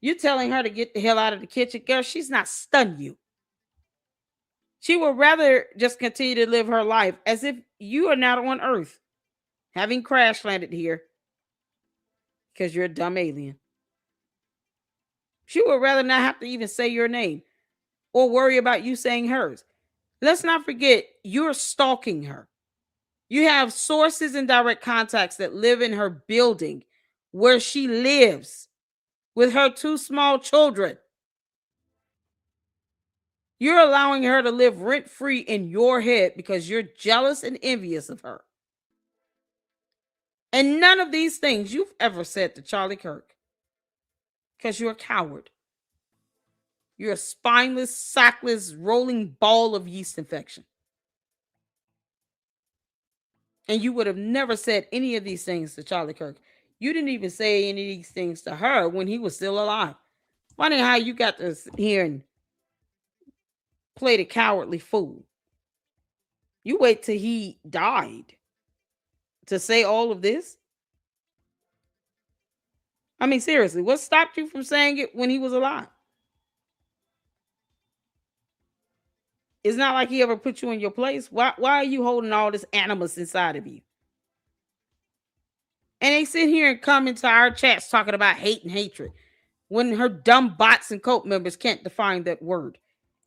Speaker 1: You're telling her to get the hell out of the kitchen. Girl, she's not stunned you. She would rather just continue to live her life as if you are not on Earth, having crash landed here because you're a dumb alien. She would rather not have to even say your name or worry about you saying hers. Let's not forget, you're stalking her. You have sources and direct contacts that live in her building where she lives with her 2 small children. You're allowing her to live rent-free in your head because you're jealous and envious of her. And none of these things you've ever said to Charlie Kirk, because you're a coward. You're a spineless, sackless, rolling ball of yeast infection. And you would have never said any of these things to Charlie Kirk. You didn't even say any of these things to her when he was still alive. Funny how you got to sit here and play the cowardly fool. You wait till he died to say all of this. I mean, seriously, what stopped you from saying it when he was alive? It's not like he ever put you in your place. Why are you holding all this animus inside of you? And they sit here and come into our chats talking about hate and hatred when her dumb bots and cult members can't define that word.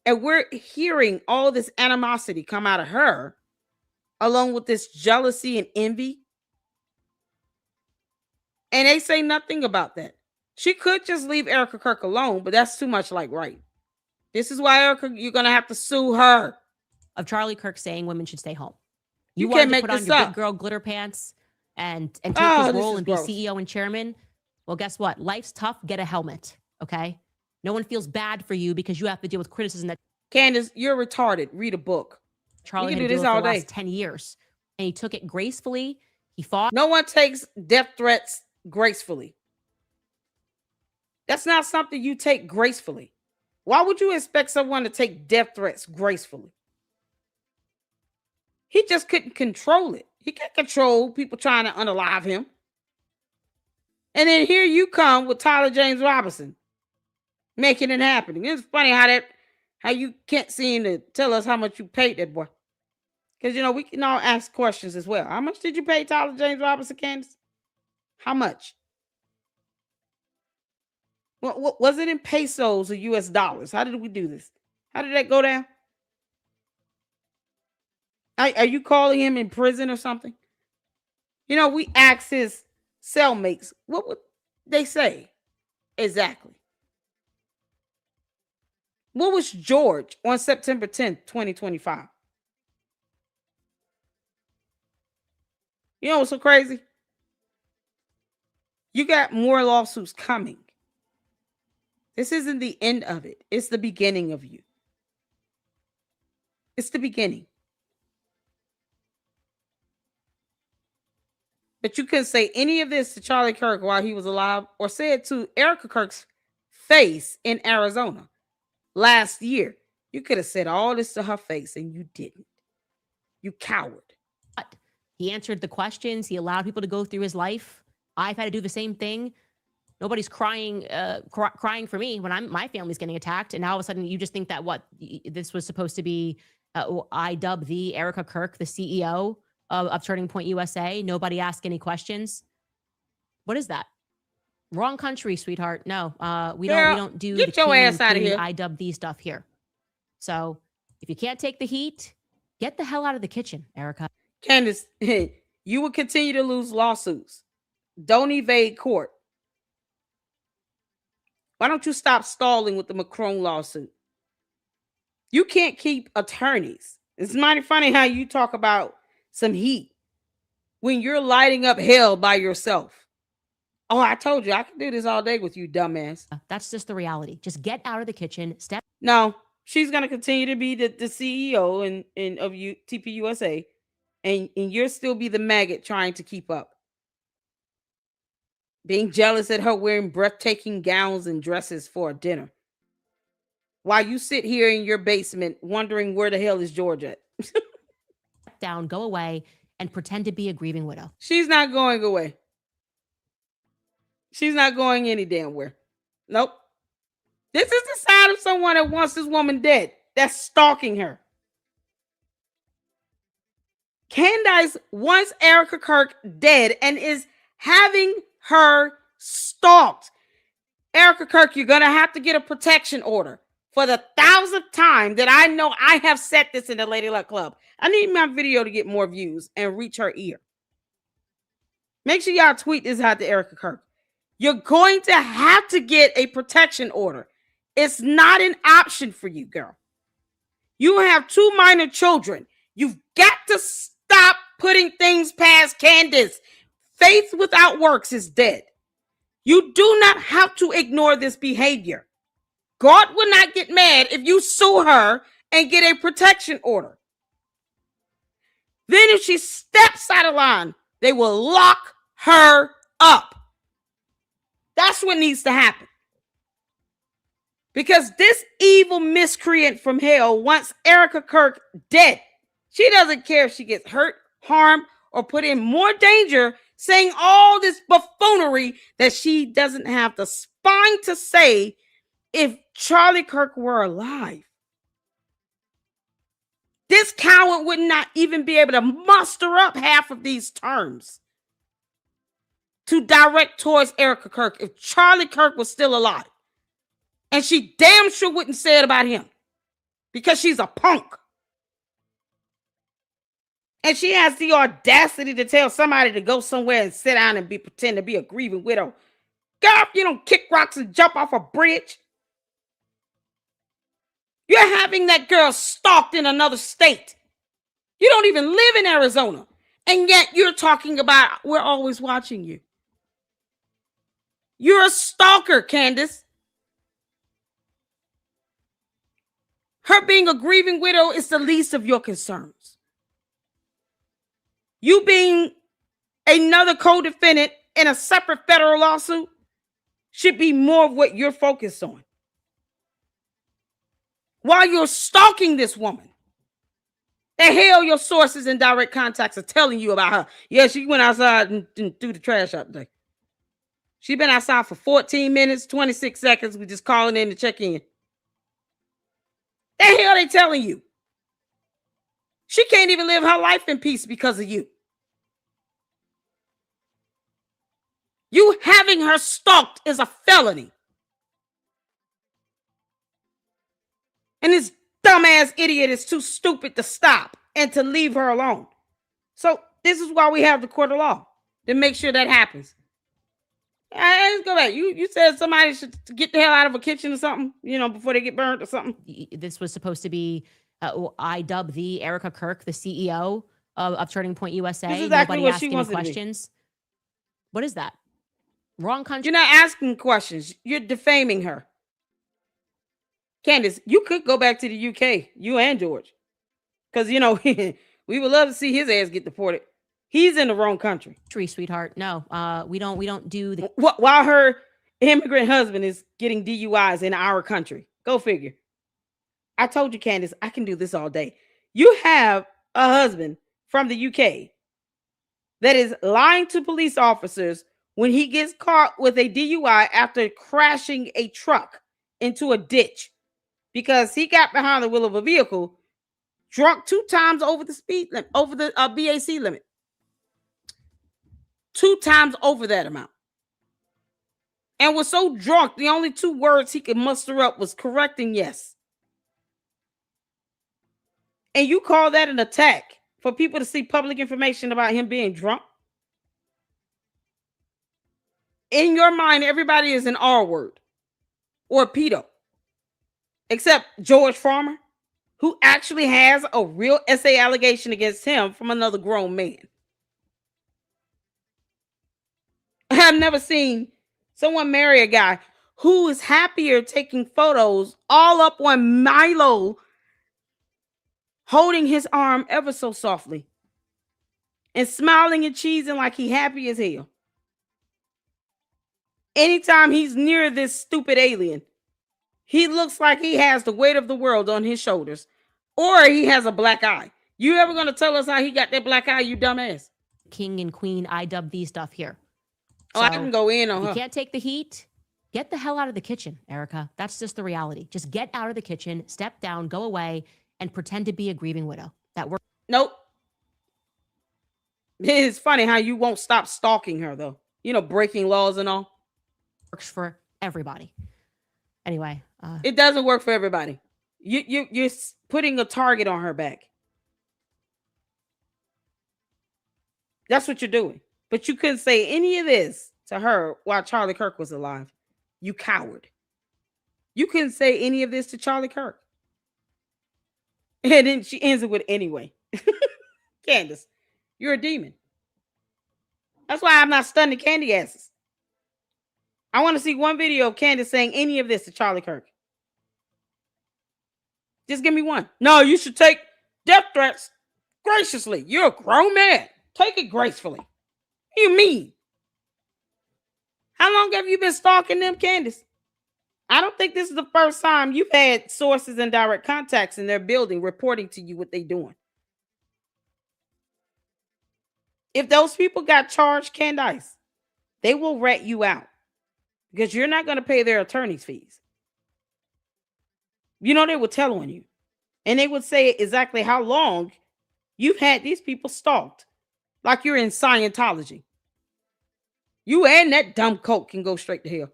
Speaker 1: And we're hearing all this animosity come out of her, along with this jealousy and envy. And they say nothing about that. She could just leave Erica Kirk alone, but that's too much like right. This is why, Erica, you're going to have to sue her.
Speaker 4: Of Charlie Kirk saying women should stay home.
Speaker 1: You
Speaker 4: wanted
Speaker 1: can't
Speaker 4: to
Speaker 1: make
Speaker 4: put on
Speaker 1: this
Speaker 4: your
Speaker 1: up.
Speaker 4: big girl glitter pants and take
Speaker 1: Oh,
Speaker 4: his
Speaker 1: this
Speaker 4: role
Speaker 1: is
Speaker 4: and be
Speaker 1: gross.
Speaker 4: CEO and chairman. Well, guess what? Life's tough. Get a helmet, okay? No one feels bad for you because you have to deal with criticism that
Speaker 1: Candace, you're retarded. Read a book.
Speaker 4: Charlie
Speaker 1: can
Speaker 4: had
Speaker 1: do
Speaker 4: to
Speaker 1: this
Speaker 4: deal with
Speaker 1: all
Speaker 4: for the
Speaker 1: day.
Speaker 4: last 10 years. And he took it gracefully. He fought.
Speaker 1: No one takes death threats gracefully. That's not something you take gracefully. Why would you expect someone to take death threats gracefully? He just couldn't control it. He can't control people trying to unalive him. And then here you come with Tyler James Robinson making it happen. It's funny how you can't seem to tell us how much you paid that boy. Because, we can all ask questions as well. How much did you pay Tyler James Robinson, Candace? How much? What was it in pesos or US dollars? How did we do this? How did that go down? Are you calling him in prison or something? We asked his cellmates. What would they say? Exactly. What was George on September 10th, 2025? You know what's so crazy? You got more lawsuits coming. This isn't the end of it. It's the beginning of you. It's the beginning. But you couldn't say any of this to Charlie Kirk while he was alive, or say it to Erica Kirk's face in Arizona last year. You could have said all this to her face, and you didn't. You coward.
Speaker 4: He answered the questions. He allowed people to go through his life. I've had to do the same thing. Nobody's crying for me when my family's getting attacked. And now all of a sudden you just think that this was supposed to be, I dub the Erica Kirk, the CEO of Turning Point USA. Nobody asked any questions. What is that? Wrong country, sweetheart. No, we don't do
Speaker 1: get
Speaker 4: the
Speaker 1: your
Speaker 4: king
Speaker 1: ass out of
Speaker 4: queen
Speaker 1: here.
Speaker 4: I dub the stuff here. So if you can't take the heat, get the hell out of the kitchen, Erica.
Speaker 1: Candace, you will continue to lose lawsuits. Don't evade court. Why don't you stop stalling with the Macron lawsuit? You can't keep attorneys. It's mighty funny how you talk about some heat when you're lighting up hell by yourself. Oh, I told you I could do this all day with you, dumbass.
Speaker 4: That's just the reality. Just get out of the kitchen.
Speaker 1: No, she's going to continue to be the CEO of TPUSA, and you'll still be the maggot trying to keep up. Being jealous at her wearing breathtaking gowns and dresses for a dinner. While you sit here in your basement wondering where the hell is George at.
Speaker 4: Down, go away, and pretend to be a grieving widow.
Speaker 1: She's not going away. She's not going any damn where. Nope. This is the side of someone that wants this woman dead. That's stalking her. Candace wants Erica Kirk dead and is having her stalked. Erica Kirk, you're going to have to get a protection order for the 1,000th time that I know I have said this in the Lady Luck Club. I need my video to get more views and reach her ear. Make sure y'all tweet this out to Erica Kirk. You're going to have to get a protection order. It's not an option for you, girl. You have 2 minor children. You've got to stop putting things past Candace. Faith without works is dead. You do not have to ignore this behavior. God will not get mad if you sue her and get a protection order. Then if she steps out of line, they will lock her up. That's what needs to happen. Because this evil miscreant from hell wants Erica Kirk dead. She doesn't care if she gets hurt, harmed, or put in more danger, saying all this buffoonery that she doesn't have the spine to say if Charlie Kirk were alive. This coward would not even be able to muster up half of these terms. to direct towards Erica Kirk if Charlie Kirk was still alive. And she damn sure wouldn't say it about him because she's a punk. And she has the audacity to tell somebody to go somewhere and sit down and pretend to be a grieving widow. Girl, if you don't kick rocks and jump off a bridge, you're having that girl stalked in another state. You don't even live in Arizona. And yet you're talking about, we're always watching you. You're a stalker, Candace. Her being a grieving widow is the least of your concerns. You being another co-defendant in a separate federal lawsuit should be more of what you're focused on. While you're stalking this woman, the hell your sources and direct contacts are telling you about her. Yeah, she went outside and threw the trash out today. She's been outside for 14 minutes, 26 seconds. We just calling in to check in. The hell they telling you? She can't even live her life in peace because of you. You having her stalked is a felony. And this dumbass idiot is too stupid to stop and to leave her alone. So this is why we have the court of law, to make sure that happens. Let's go back. You said somebody should get the hell out of a kitchen or something, before they get burned or something.
Speaker 4: This was supposed to be, I dub the Erica Kirk, the CEO of Turning Point USA.
Speaker 1: This is exactly
Speaker 4: Nobody
Speaker 1: what
Speaker 4: asked
Speaker 1: she
Speaker 4: any
Speaker 1: wants
Speaker 4: questions. What is that? Wrong country.
Speaker 1: You're not asking questions. You're defaming her. Candace, you could go back to the UK, you and George. Because, we would love to see his ass get deported. He's in the wrong country.
Speaker 4: Sweetheart. No, we don't do the...
Speaker 1: While her immigrant husband is getting DUIs in our country. Go figure. I told you, Candace, I can do this all day. You have a husband from the UK that is lying to police officers when he gets caught with a DUI after crashing a truck into a ditch because he got behind the wheel of a vehicle, drunk 2 times over the speed limit, over the BAC limit. 2 times over that amount. And was so drunk, the only 2 words he could muster up was correct and yes. And you call that an attack for people to see public information about him being drunk? In your mind, everybody is an R word or a pedo. Except George Farmer, who actually has a real SA allegation against him from another grown man. I have never seen someone marry a guy who is happier taking photos all up on Milo, holding his arm ever so softly and smiling and cheesing like he happy as hell. Anytime he's near this stupid alien, he looks like he has the weight of the world on his shoulders, or he has a black eye. You ever going to tell us how he got that black eye, you dumbass?
Speaker 4: King and queen IWV stuff here.
Speaker 1: Oh, I can go in on her.
Speaker 4: You can't take the heat. Get the hell out of the kitchen, Erica. That's just the reality. Just get out of the kitchen, step down, go away, and pretend to be a grieving widow. That works.
Speaker 1: Nope. It's funny how you won't stop stalking her, though. Breaking laws and all.
Speaker 4: Works for everybody. Anyway.
Speaker 1: It doesn't work for everybody. You're putting a target on her back. That's what you're doing. But you couldn't say any of this to her while Charlie Kirk was alive. You coward. You couldn't say any of this to Charlie Kirk. And then she ends it with anyway. Candace, you're a demon. That's why I'm not stunning candy asses. I want to see one video of Candace saying any of this to Charlie Kirk. Just give me one. No, you should take death threats graciously. You're a grown man. Take it gracefully. What do you mean? How long have you been stalking them, Candace? I don't think this is the first time you've had sources and direct contacts in their building reporting to you what they're doing. If those people got charged, Candace, they will rat you out because you're not going to pay their attorney's fees. They would tell on you. And they would say exactly how long you've had these people stalked. Like you're in Scientology. You and that dumb coat can go straight to hell.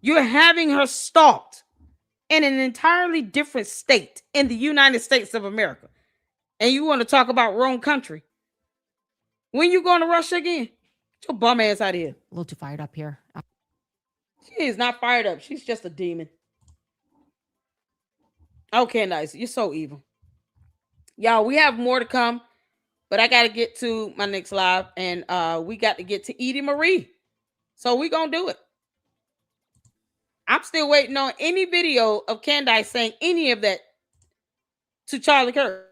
Speaker 1: You're having her stalked in an entirely different state in the United States of America. And you want to talk about wrong country. When you going to Russia again? Get your bum ass out of here.
Speaker 4: A little too fired up here.
Speaker 1: She is not fired up. She's just a demon. Okay, nice. You're so evil. Y'all, we have more to come, but I got to get to my next live, and we got to get to Edie Marie. So we're going to do it. I'm still waiting on any video of Candace saying any of that to Charlie Kirk.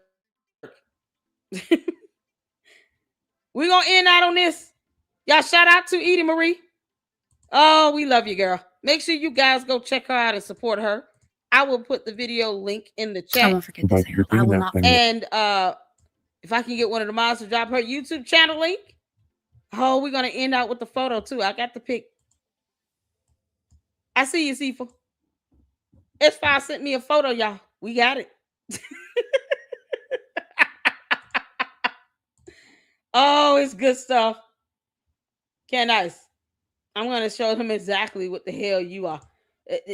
Speaker 1: We're going to end out on this. Y'all shout out to Edie Marie. Oh, we love you, girl. Make sure you guys go check her out and support her. I will put the video link in the chat.
Speaker 13: I won't forget this. I will not.
Speaker 1: And if I can get one of the mods to drop her YouTube channel link. Oh, we're going to end out with the photo too. I got the pic. I see you, Sifa. S5 sent me a photo, y'all. We got it. Oh, it's good stuff. Candace, I'm going to show them exactly what the hell you are.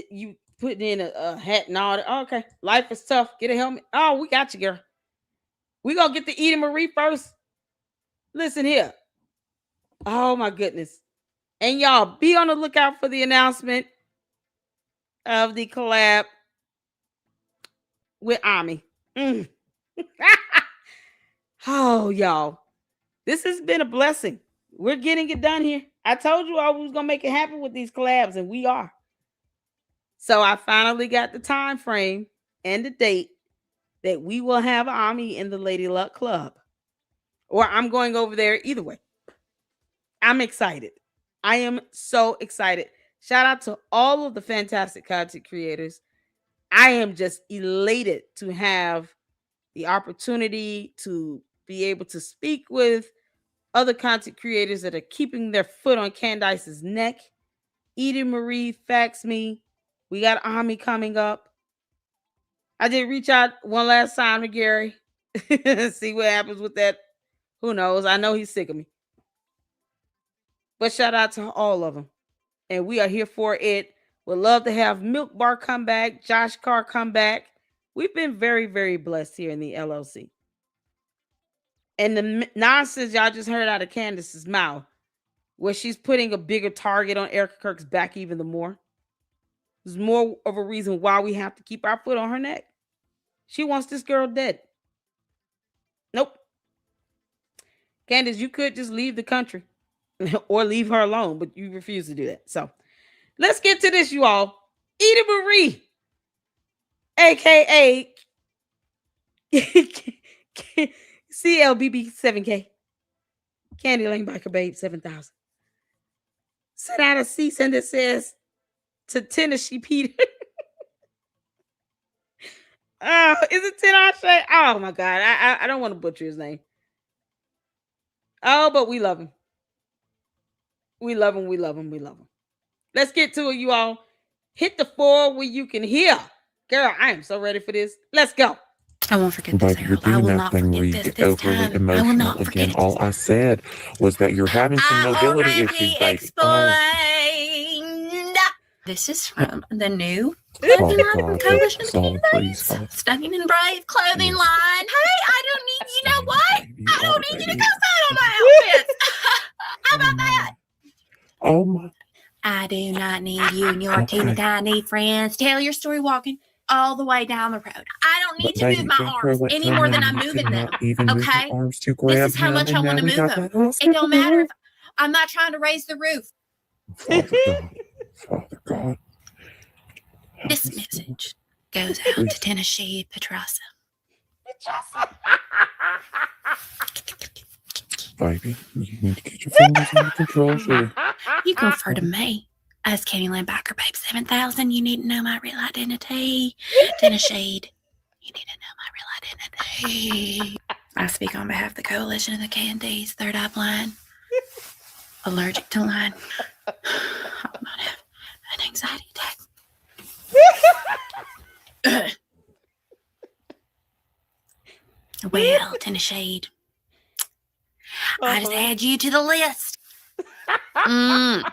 Speaker 1: You putting in a hat and all that. Oh, okay. Life is tough. Get a helmet. Oh, we got you, girl. We going to get to Edie Marie first. Listen here. Oh, my goodness. And y'all, be on the lookout for the announcement of the collab with Ami. Oh, y'all. This has been a blessing. We're getting it done here. I told you I was going to make it happen with these collabs, and we are. So I finally got the time frame and the date that we will have Ami in the Lady Luck Club. Or I'm going over there either way. I'm excited. I am so excited. Shout out to all of the fantastic content creators. I am just elated to have the opportunity to be able to speak with other content creators that are keeping their foot on Candace's neck. Edie Marie, Fax Me. We got Ami coming up. I did reach out one last time to Gary. See what happens with that. Who knows? I know he's sick of me. But shout out to all of them. And we are here for it. Would love to have Milk Bar come back. Josh Carr come back. We've been very, very blessed here in the LLC. And the nonsense y'all just heard out of Candace's mouth, where she's putting a bigger target on Erica Kirk's back even the more. There's more of a reason why we have to keep our foot on her neck. She wants this girl dead. Nope. Candace, you could just leave the country or leave her alone, but you refuse to do that. So let's get to this, you all. Edie Marie, a.k.a. CLBB7K. Candy Lane Biker Babe 7000. Sent out a cease and that says to Tennessee Peter. Oh, is it Tinashe? Oh my God. I don't want to butcher his name. Oh, but we love him. We love him. We love him. We love him. Let's get to it, you all. Hit the 4 where you can hear. Girl, I am so ready for this. Let's go.
Speaker 13: I won't forget this. I will not forget this time. I will not forget it.
Speaker 14: All I said was that you're having some mobility issues, baby.
Speaker 13: Explained. This is from the new clothing line Coalition Candace. Stunning and Brave clothing line. Hey, I don't need, you know what? I don't need you to co-sign on my outfits. How about that?
Speaker 14: Oh my.
Speaker 13: I do not need you and your teeny tiny friends. Tell your story walking all the way down the road. I don't need to move my arms any more than I'm moving them. Okay? This is how much I want to move them. It don't matter if I'm not trying to raise the roof.
Speaker 14: Father God.
Speaker 13: This message goes out to Tennessee Petrasa.
Speaker 14: Baby, you need to get your fingers under control, sure.
Speaker 13: You can refer to me as Candyland Biker Babe 7000. You need to know my real identity. Tennessee, you need to know my real identity. I speak on behalf of the Coalition of the Candies, Third Eye Blind, allergic to line. I will not have an anxiety attack. Well, Tennessee, I just add you to the list. Yes.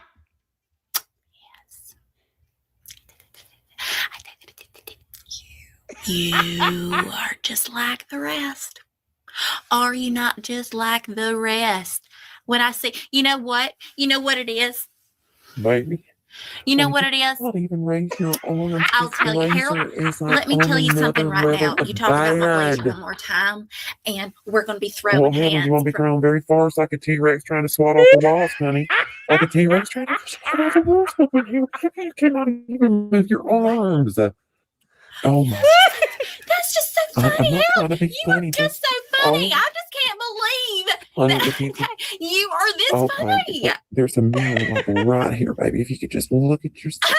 Speaker 13: You are just like the rest. Are you not just like the rest? When I say, you know what? You know what it is?
Speaker 14: Baby.
Speaker 13: You know what it is?
Speaker 14: Not even raise your arms.
Speaker 13: I'll tell you, Harold, let me tell you something right now. You talk about my blazer one more time, and we're going to be throwing
Speaker 14: Well, heavens,
Speaker 13: hands.
Speaker 14: you won't be thrown very far. It's like a T-Rex trying to swat off the walls, honey. Like a T-Rex trying to swat off the walls. You cannot even move your arms. Oh, my.
Speaker 13: That's just so funny, Harold. You are just so funny. I just can't believe that you are this funny.
Speaker 14: There's a mirror like right here, baby. If you could just look at yourself.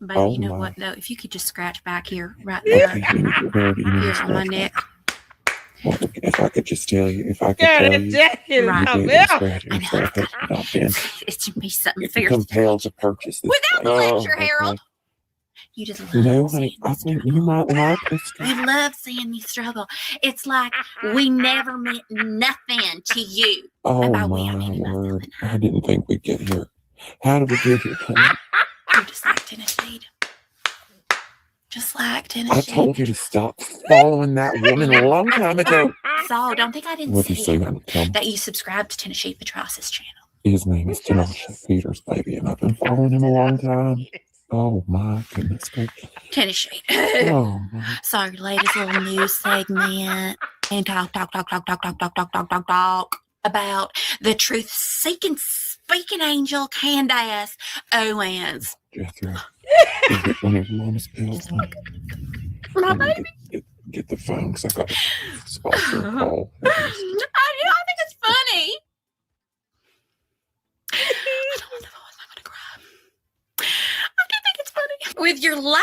Speaker 13: But you know what, though? If you could just scratch back here, right there, here on my neck.
Speaker 14: Well, if I could just tell you, if I could tell you,
Speaker 13: It's to be something
Speaker 14: fierce. Compelled to purchase this.
Speaker 13: Without the lecture, Harold. You just love
Speaker 14: no, honey. I think you might like this.
Speaker 13: You love seeing me struggle. It's like we never meant nothing to you.
Speaker 14: Oh my word! I didn't think we'd get here. How did we get here, honey?
Speaker 13: You're just like Tennessee. Just like Tennessee.
Speaker 14: I told you to stop following that woman a long time ago.
Speaker 13: So don't think I didn't
Speaker 14: What did
Speaker 13: say
Speaker 14: you say?
Speaker 13: that you subscribe to Tennessee Petros's channel.
Speaker 14: His name is Tennessee Peters, baby, and I've been following him a long time. Oh my goodness gracious.
Speaker 13: Tennessee.
Speaker 14: Oh my.
Speaker 13: Saw your latest little news segment and talk about the truth-seeking, speaking angel Candace Owens.
Speaker 14: Jethro, one of your mama's pills.
Speaker 13: My baby.
Speaker 14: Get the phone because I got a sponsor call.
Speaker 13: I think it's funny. I don't want the voice. I'm gonna cry. I do think it's funny. With your lies,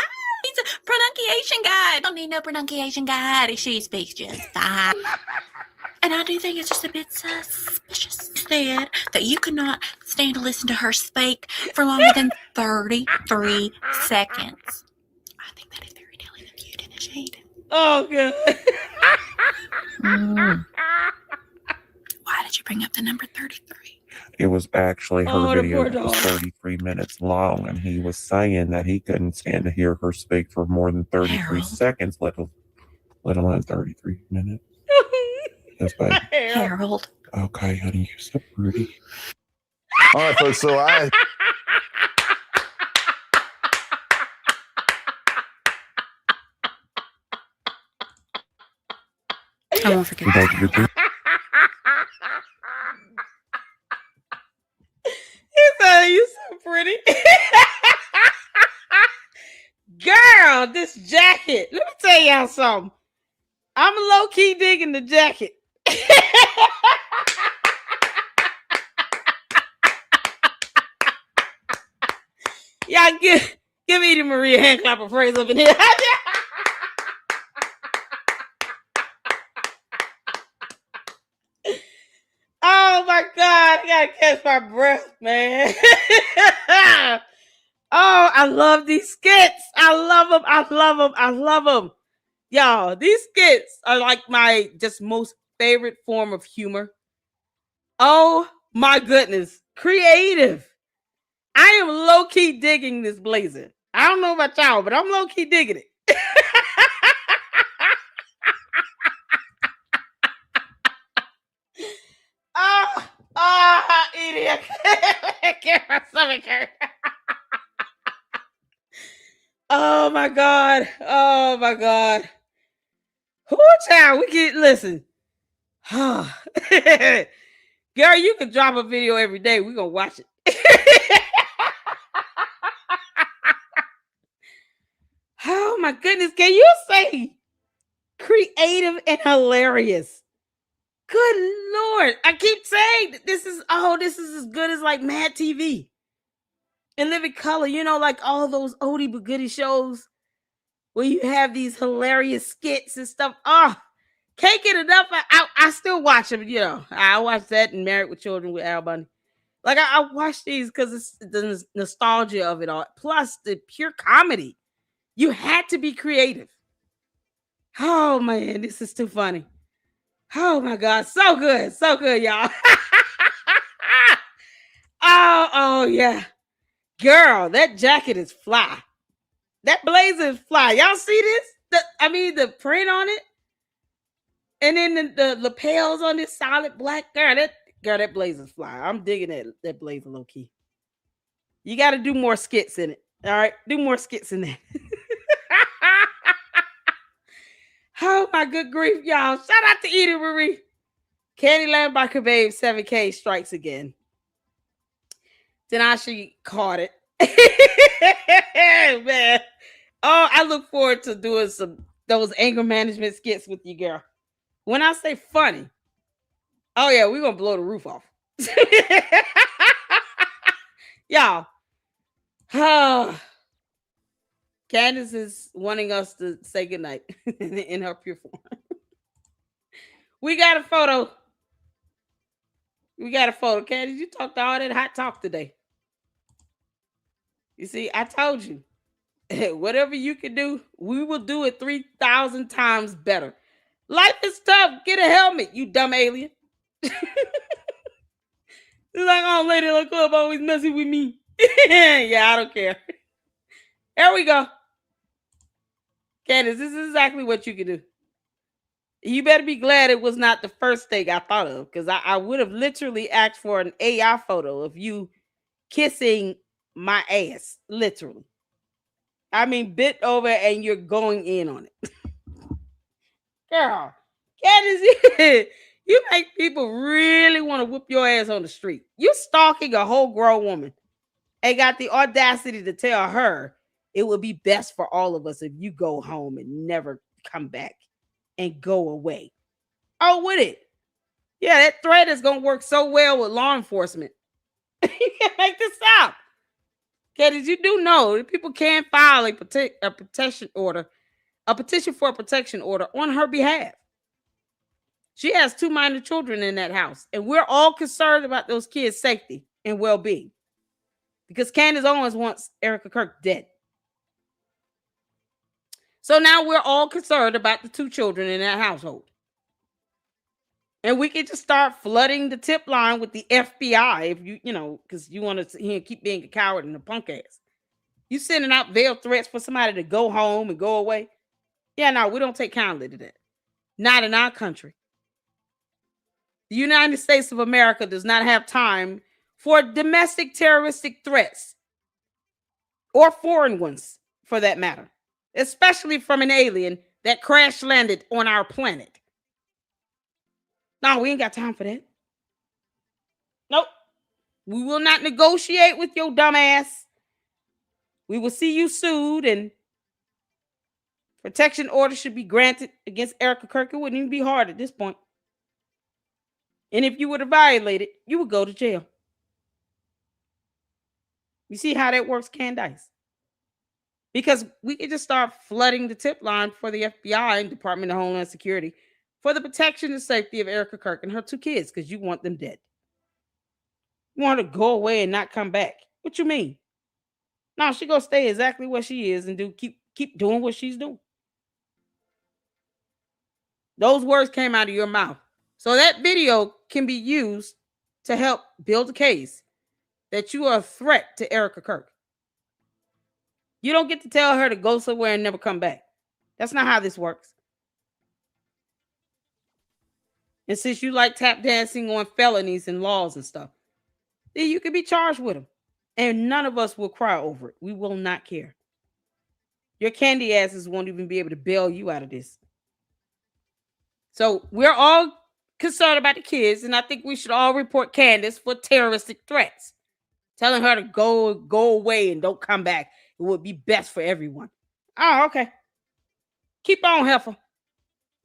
Speaker 13: pronunciation guide. I don't need no pronunciation guide. She speaks just fine. And I do think it's just a bit suspicious that you could not stand to listen to her speak for longer than 33 seconds. I think that is very telling of you, Tennessee.
Speaker 1: Oh, good.
Speaker 13: Why did you bring up the number 33?
Speaker 14: It was actually her video that was 33 minutes long, and he was saying that he couldn't stand to hear her speak for more than 33 seconds, let alone 33 minutes. Yes, baby.
Speaker 13: Harold.
Speaker 14: Okay, honey, you're so pretty.
Speaker 16: All right, folks, so I
Speaker 13: won't forget that.
Speaker 1: He said you're so pretty. Girl, this jacket. Let me tell y'all something. I'm low-key digging the jacket. Y'all give Edie Marie a hand clap of praise up in here. Oh my God, I gotta catch my breath, man. Oh, I love these skits. I love them. Y'all, these skits are like my just most favorite form of humor. Oh my goodness. Creative. I am low-key digging this blazer. I don't know about y'all, but I'm low-key digging it. Idiot. I can't, my stomach hurt. Oh my God. Who child? We can listen. Girl, you can drop a video every day. We're gonna watch it. Oh my goodness. Can you say creative and hilarious? Good Lord. I keep saying this is as good as like Mad TV and Living Color, like all those oldie but goodie shows where you have these hilarious skits and stuff. Oh, can't get enough. I still watch them, I watch that and Married with Children with Al Bundy. Like I watch these because it's the nostalgia of it all. Plus the pure comedy. You had to be creative. Oh man, this is too funny. Oh my God, so good, y'all. Oh yeah, girl, that jacket is fly. That blazer is fly. Y'all see this? The print on it, and then the lapels on this solid black. That blazer's fly. I'm digging that blazer low key. You got to do more skits in it. All right, do more skits in that. Oh my good grief, y'all! Shout out to Edie Marie. Candyland by Babe 7K strikes again. Tanashi caught it. Man. Oh, I look forward to doing those anger management skits with you, girl. When I say funny, oh yeah, we're gonna blow the roof off. Y'all. Candace is wanting us to say goodnight in her pure form. We got a photo. Candace, you talked all that hot talk today. You see, I told you. Whatever you can do, we will do it 3,000 times better. Life is tough. Get a helmet, you dumb alien. It's like, oh, lady, look up, always messing with me. Yeah, I don't care. There we go. Candace, this is exactly what you can do. You better be glad it was not the first thing I thought of, because I would have literally asked for an AI photo of you kissing my ass, literally. I mean, bent over and you're going in on it. Girl, Candace, you make people really want to whoop your ass on the street. You stalking a whole grown woman and got the audacity to tell her it would be best for all of us if you go home and never come back and go away. Oh, would it? Yeah, that threat is going to work so well with law enforcement. You can't make this up. Candace, you do know that people can file a petition for a protection order on her behalf. She has 2 minor children in that house, and we're all concerned about those kids' safety and well-being because Candace Owens wants Erica Kirk dead. So now we're all concerned about the 2 children in that household. And we can just start flooding the tip line with the FBI if you know, because you want to keep being a coward and a punk ass. You sending out veiled threats for somebody to go home and go away? Yeah, no, we don't take kindly to that. Not in our country. The United States of America does not have time for domestic terroristic threats or foreign ones, for that matter, especially from an alien that crash landed on our planet. No, we ain't got time for that. Nope. We will not negotiate with your dumb ass. We will see you sued, and protection order should be granted against Erica Kirk. It wouldn't even be hard at this point. And if you were to violate it, you would go to jail. You see how that works, Candace? Because we could just start flooding the tip line for the FBI and Department of Homeland Security for the protection and safety of Erica Kirk and her 2 kids, because you want them dead. You want her to go away and not come back. What you mean? No, she gonna stay exactly where she is and keep doing what she's doing. Those words came out of your mouth. So that video can be used to help build a case that you are a threat to Erica Kirk. You don't get to tell her to go somewhere and never come back. That's not how this works. And since you like tap dancing on felonies and laws and stuff, then you can be charged with them. And none of us will cry over it. We will not care. Your candy asses won't even be able to bail you out of this. So we're all concerned about the kids, and I think we should all report Candace for terroristic threats. Telling her to go away and don't come back. It would be best for everyone. Oh, okay. Keep on, heifer.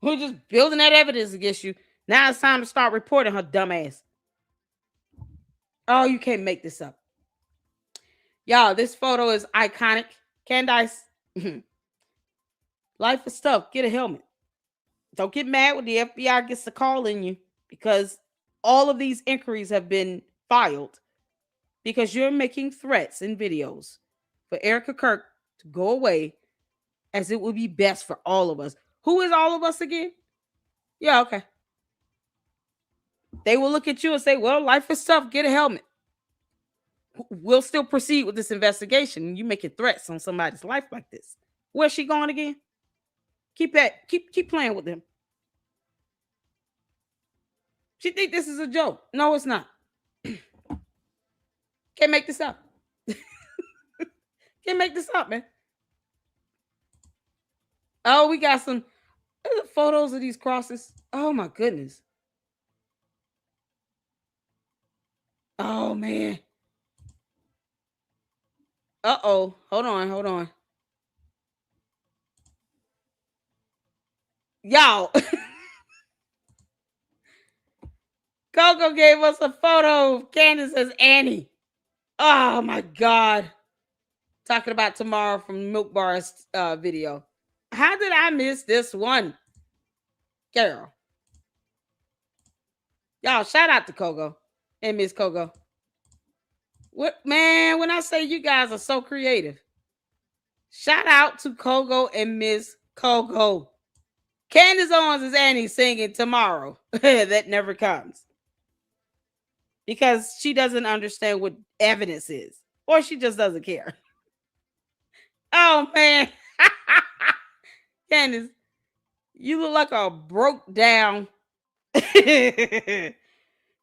Speaker 1: We're just building that evidence against you. Now it's time to start reporting her dumb ass. Oh, you can't make this up. Y'all, this photo is iconic. Candace, life is tough. Get a helmet. Don't get mad when the FBI gets a call in you, because all of these inquiries have been filed because you're making threats in videos for Erica Kirk to go away, as it would be best for all of us. Who is all of us again? Yeah, okay. They will look at you and say, well, life is tough. Get a helmet. We'll still proceed with this investigation. You making threats on somebody's life like this. Where's she going again? Keep playing with them. She think this is a joke. No, it's not. Can't make this up. Can't make this up, man. Oh, we got some photos of these crosses. Oh my goodness. Oh man. Uh-oh. Hold on. Y'all. Coco gave us a photo of Candace as Annie. Oh my God. Talking about tomorrow from Milk Bar's video. How did I miss this one? Girl. Y'all, shout out to Coco and Miss Coco. What, man, when I say you guys are so creative. Shout out to Coco and Miss Coco. Candace Owens is Annie singing tomorrow. That never comes. Because she doesn't understand what evidence is. Or she just doesn't care. Oh, man. Candace, you look like a broke down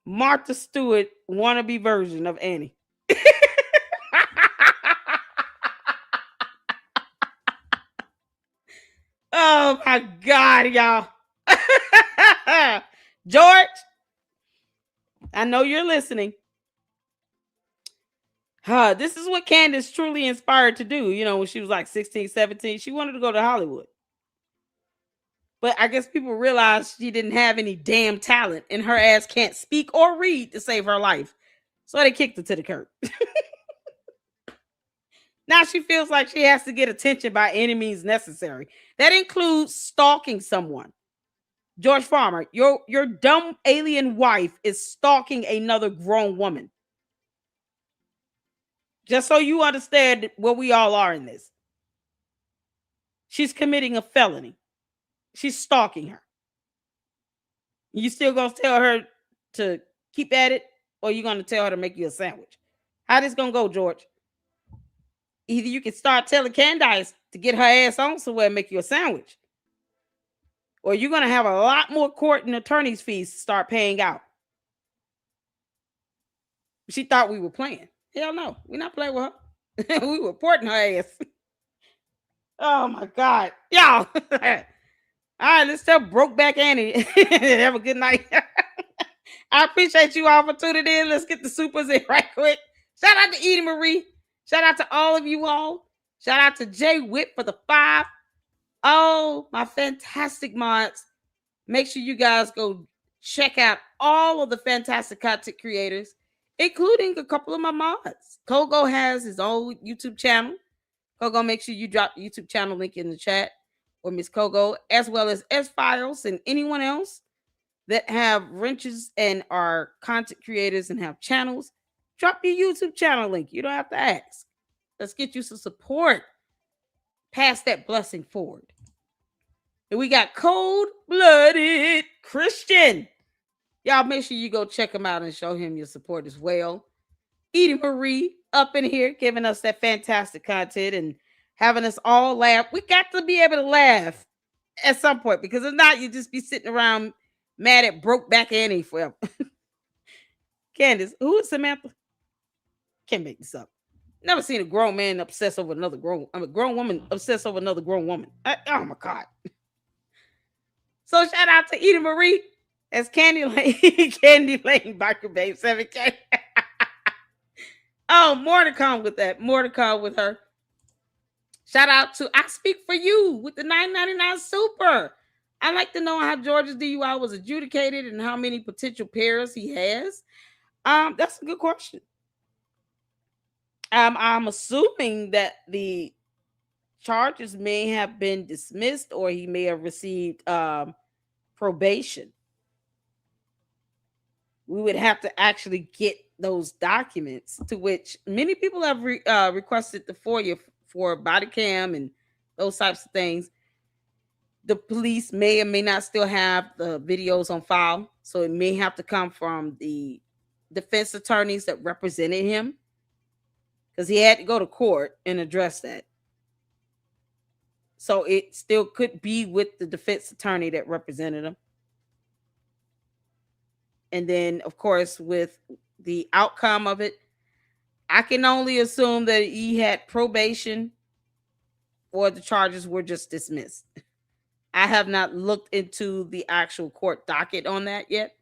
Speaker 1: Martha Stewart wannabe version of Annie. Oh my God, y'all. George, I know you're listening. This is what Candace truly inspired to do. You know, when she was like 16, 17, she wanted to go to Hollywood. But I guess people realized she didn't have any damn talent and her ass can't speak or read to save her life. So they kicked her to the curb. Now she feels like she has to get attention by any means necessary. That includes stalking someone. George Farmer, your dumb alien wife is stalking another grown woman. Just so you understand where we all are in this. She's committing a felony. She's stalking her. You still gonna tell her to keep at it, or you gonna tell her to make you a sandwich? How this gonna go, George? Either you can start telling Candace to get her ass on somewhere and make you a sandwich, or you're gonna have a lot more court and attorney's fees to start paying out. She thought we were playing. Hell no, we're not playing with her. We were reporting her ass. Oh my God, y'all. All right, let's tell Brokeback Annie. Have a good night. I appreciate you all for tuning in. Let's get the supers in right quick. Shout out to Edie Marie. Shout out to all of you all. Shout out to Jay Whip for the 5. Oh, my fantastic mods. Make sure you guys go check out all of the fantastic content creators, including a couple of my mods. Kogo has his own YouTube channel. Kogo, make sure you drop the YouTube channel link in the chat, or Miss Kogo, as well as S-Files and anyone else that have wrenches and are content creators and have channels. Drop your YouTube channel link. You don't have to ask. Let's get you some support. Pass that blessing forward. And we got Cold-Blooded Christian. Y'all make sure you go check him out and show him your support as well. Edie Marie up in here giving us that fantastic content and having us all laugh. We got to be able to laugh at some point, because if not, you just be sitting around mad at Brokeback Annie forever. Candace, who is Samantha? Can't make this up. Never seen a grown man obsess over another grown. I'm a grown woman obsessed over another grown woman. Oh my God. So shout out to Edie Marie as Candy Lane, Candy Lane Biker Babe 7K. Oh, more to come with that. More to come with her. Shout out to I Speak For You with the $9.99 super. I'd like to know how George's DUI was adjudicated and how many potential pairs he has. That's a good question. I'm assuming that the charges may have been dismissed, or he may have received probation. We would have to actually get those documents, to which many people have requested the FOIA for body cam and those types of things. the police may or may not still have the videos on file. So it may have to come from the defense attorneys that represented him, because he had to go to court and address that. So it still could be with the defense attorney that represented him. And then, of course, with the outcome of it, I can only assume that he had probation or the charges were just dismissed. I have not looked into the actual court docket on that yet,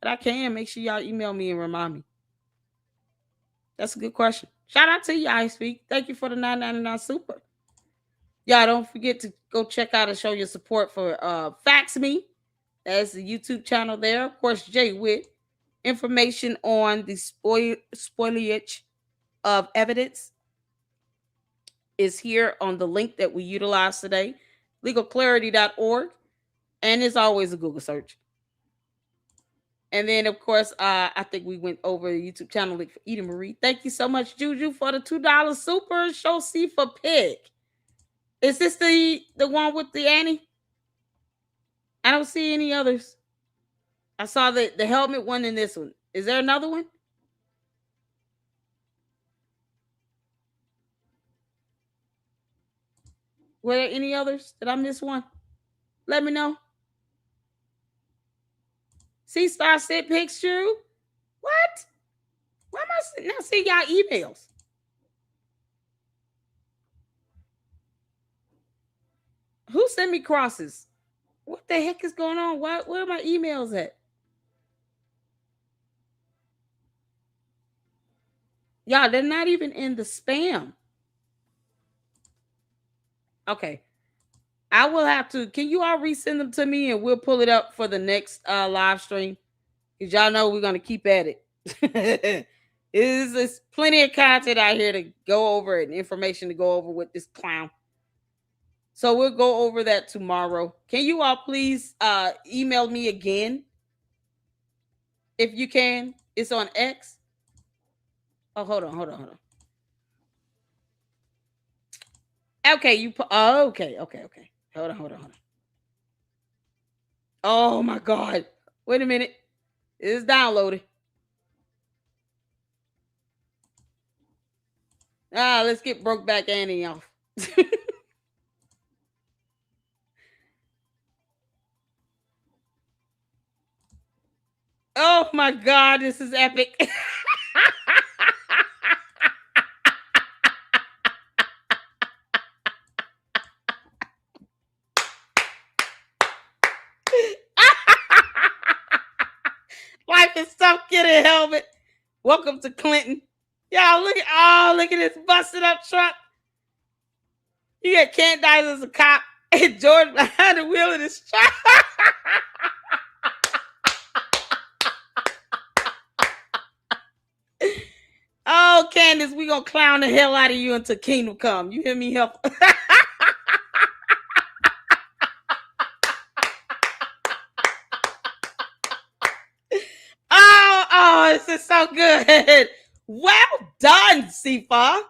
Speaker 1: but I can. Make sure y'all email me and remind me. That's a good question. Shout out to you, I Speak. Thank you for the $9.99 super. Y'all don't forget to go check out and show your support for Fax Me. That's the YouTube channel there. Of course, Jay Witt. Information on the spoilage of evidence is here on the link that we utilized today. Legalclarity.org. And it's always a Google search. And then, of course, I think we went over the YouTube channel link for Eden Marie. Thank you so much, Juju, for the $2 super. Show C for Pig. Is this the one with the Annie? I don't see any others. I saw the helmet one in this one. Is there another one? Were there any others? Did I miss one? Let me know. See, Star said picture. What? Why am I not seeing y'all emails? Who sent me crosses? What the heck is going on? Where are my emails at? Y'all, they're not even in the spam. Okay. I will have to. Can you all resend them to me and we'll pull it up for the next live stream? Because y'all know we're going to keep at it. There's plenty of content out here to go over and information to go over with this clown. So we'll go over that tomorrow. Can you all please email me again? If you can. It's on X. Oh, hold on. Okay, okay. Hold on. Oh my God. Wait a minute. It's downloaded. Let's get Brokeback Annie off. Oh my God, this is epic. Life is tough, get a helmet. Welcome to Clinton. Y'all look at this busted up truck. You got Candace as a cop and George behind the wheel of this truck. Oh, Candace, we gonna clown the hell out of you until Kingdom Come. You hear me? Help. Oh, this is so good. Well done, Sifa.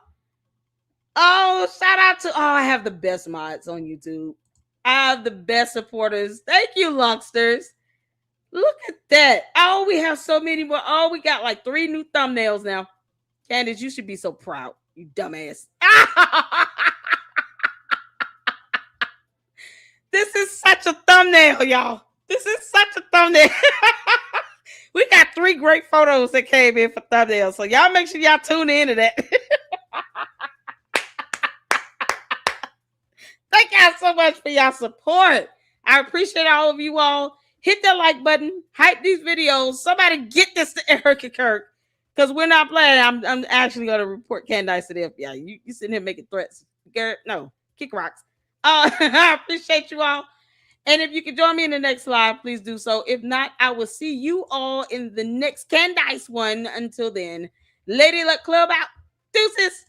Speaker 1: Oh, shout out to, I have the best mods on YouTube. I have the best supporters. Thank you, Lunksters. Look at that. Oh, we have so many more. Oh, we got like 3 new thumbnails now. Candace, you should be so proud, you dumbass. This is such a thumbnail, y'all. This is such a thumbnail. We got 3 great photos that came in for thumbnails. So y'all make sure y'all tune into that. Thank y'all so much for y'all support. I appreciate all of you all. Hit that like button. Hype these videos. Somebody get this to Erica Kirk. Because we're not playing. I'm actually going to report Candace to the FBI. You sitting here making threats. Garrett, no. Kick rocks. I appreciate you all. And if you can join me in the next live, please do so. If not, I will see you all in the next Candace one. Until then, Lady Luck Club out. Deuces.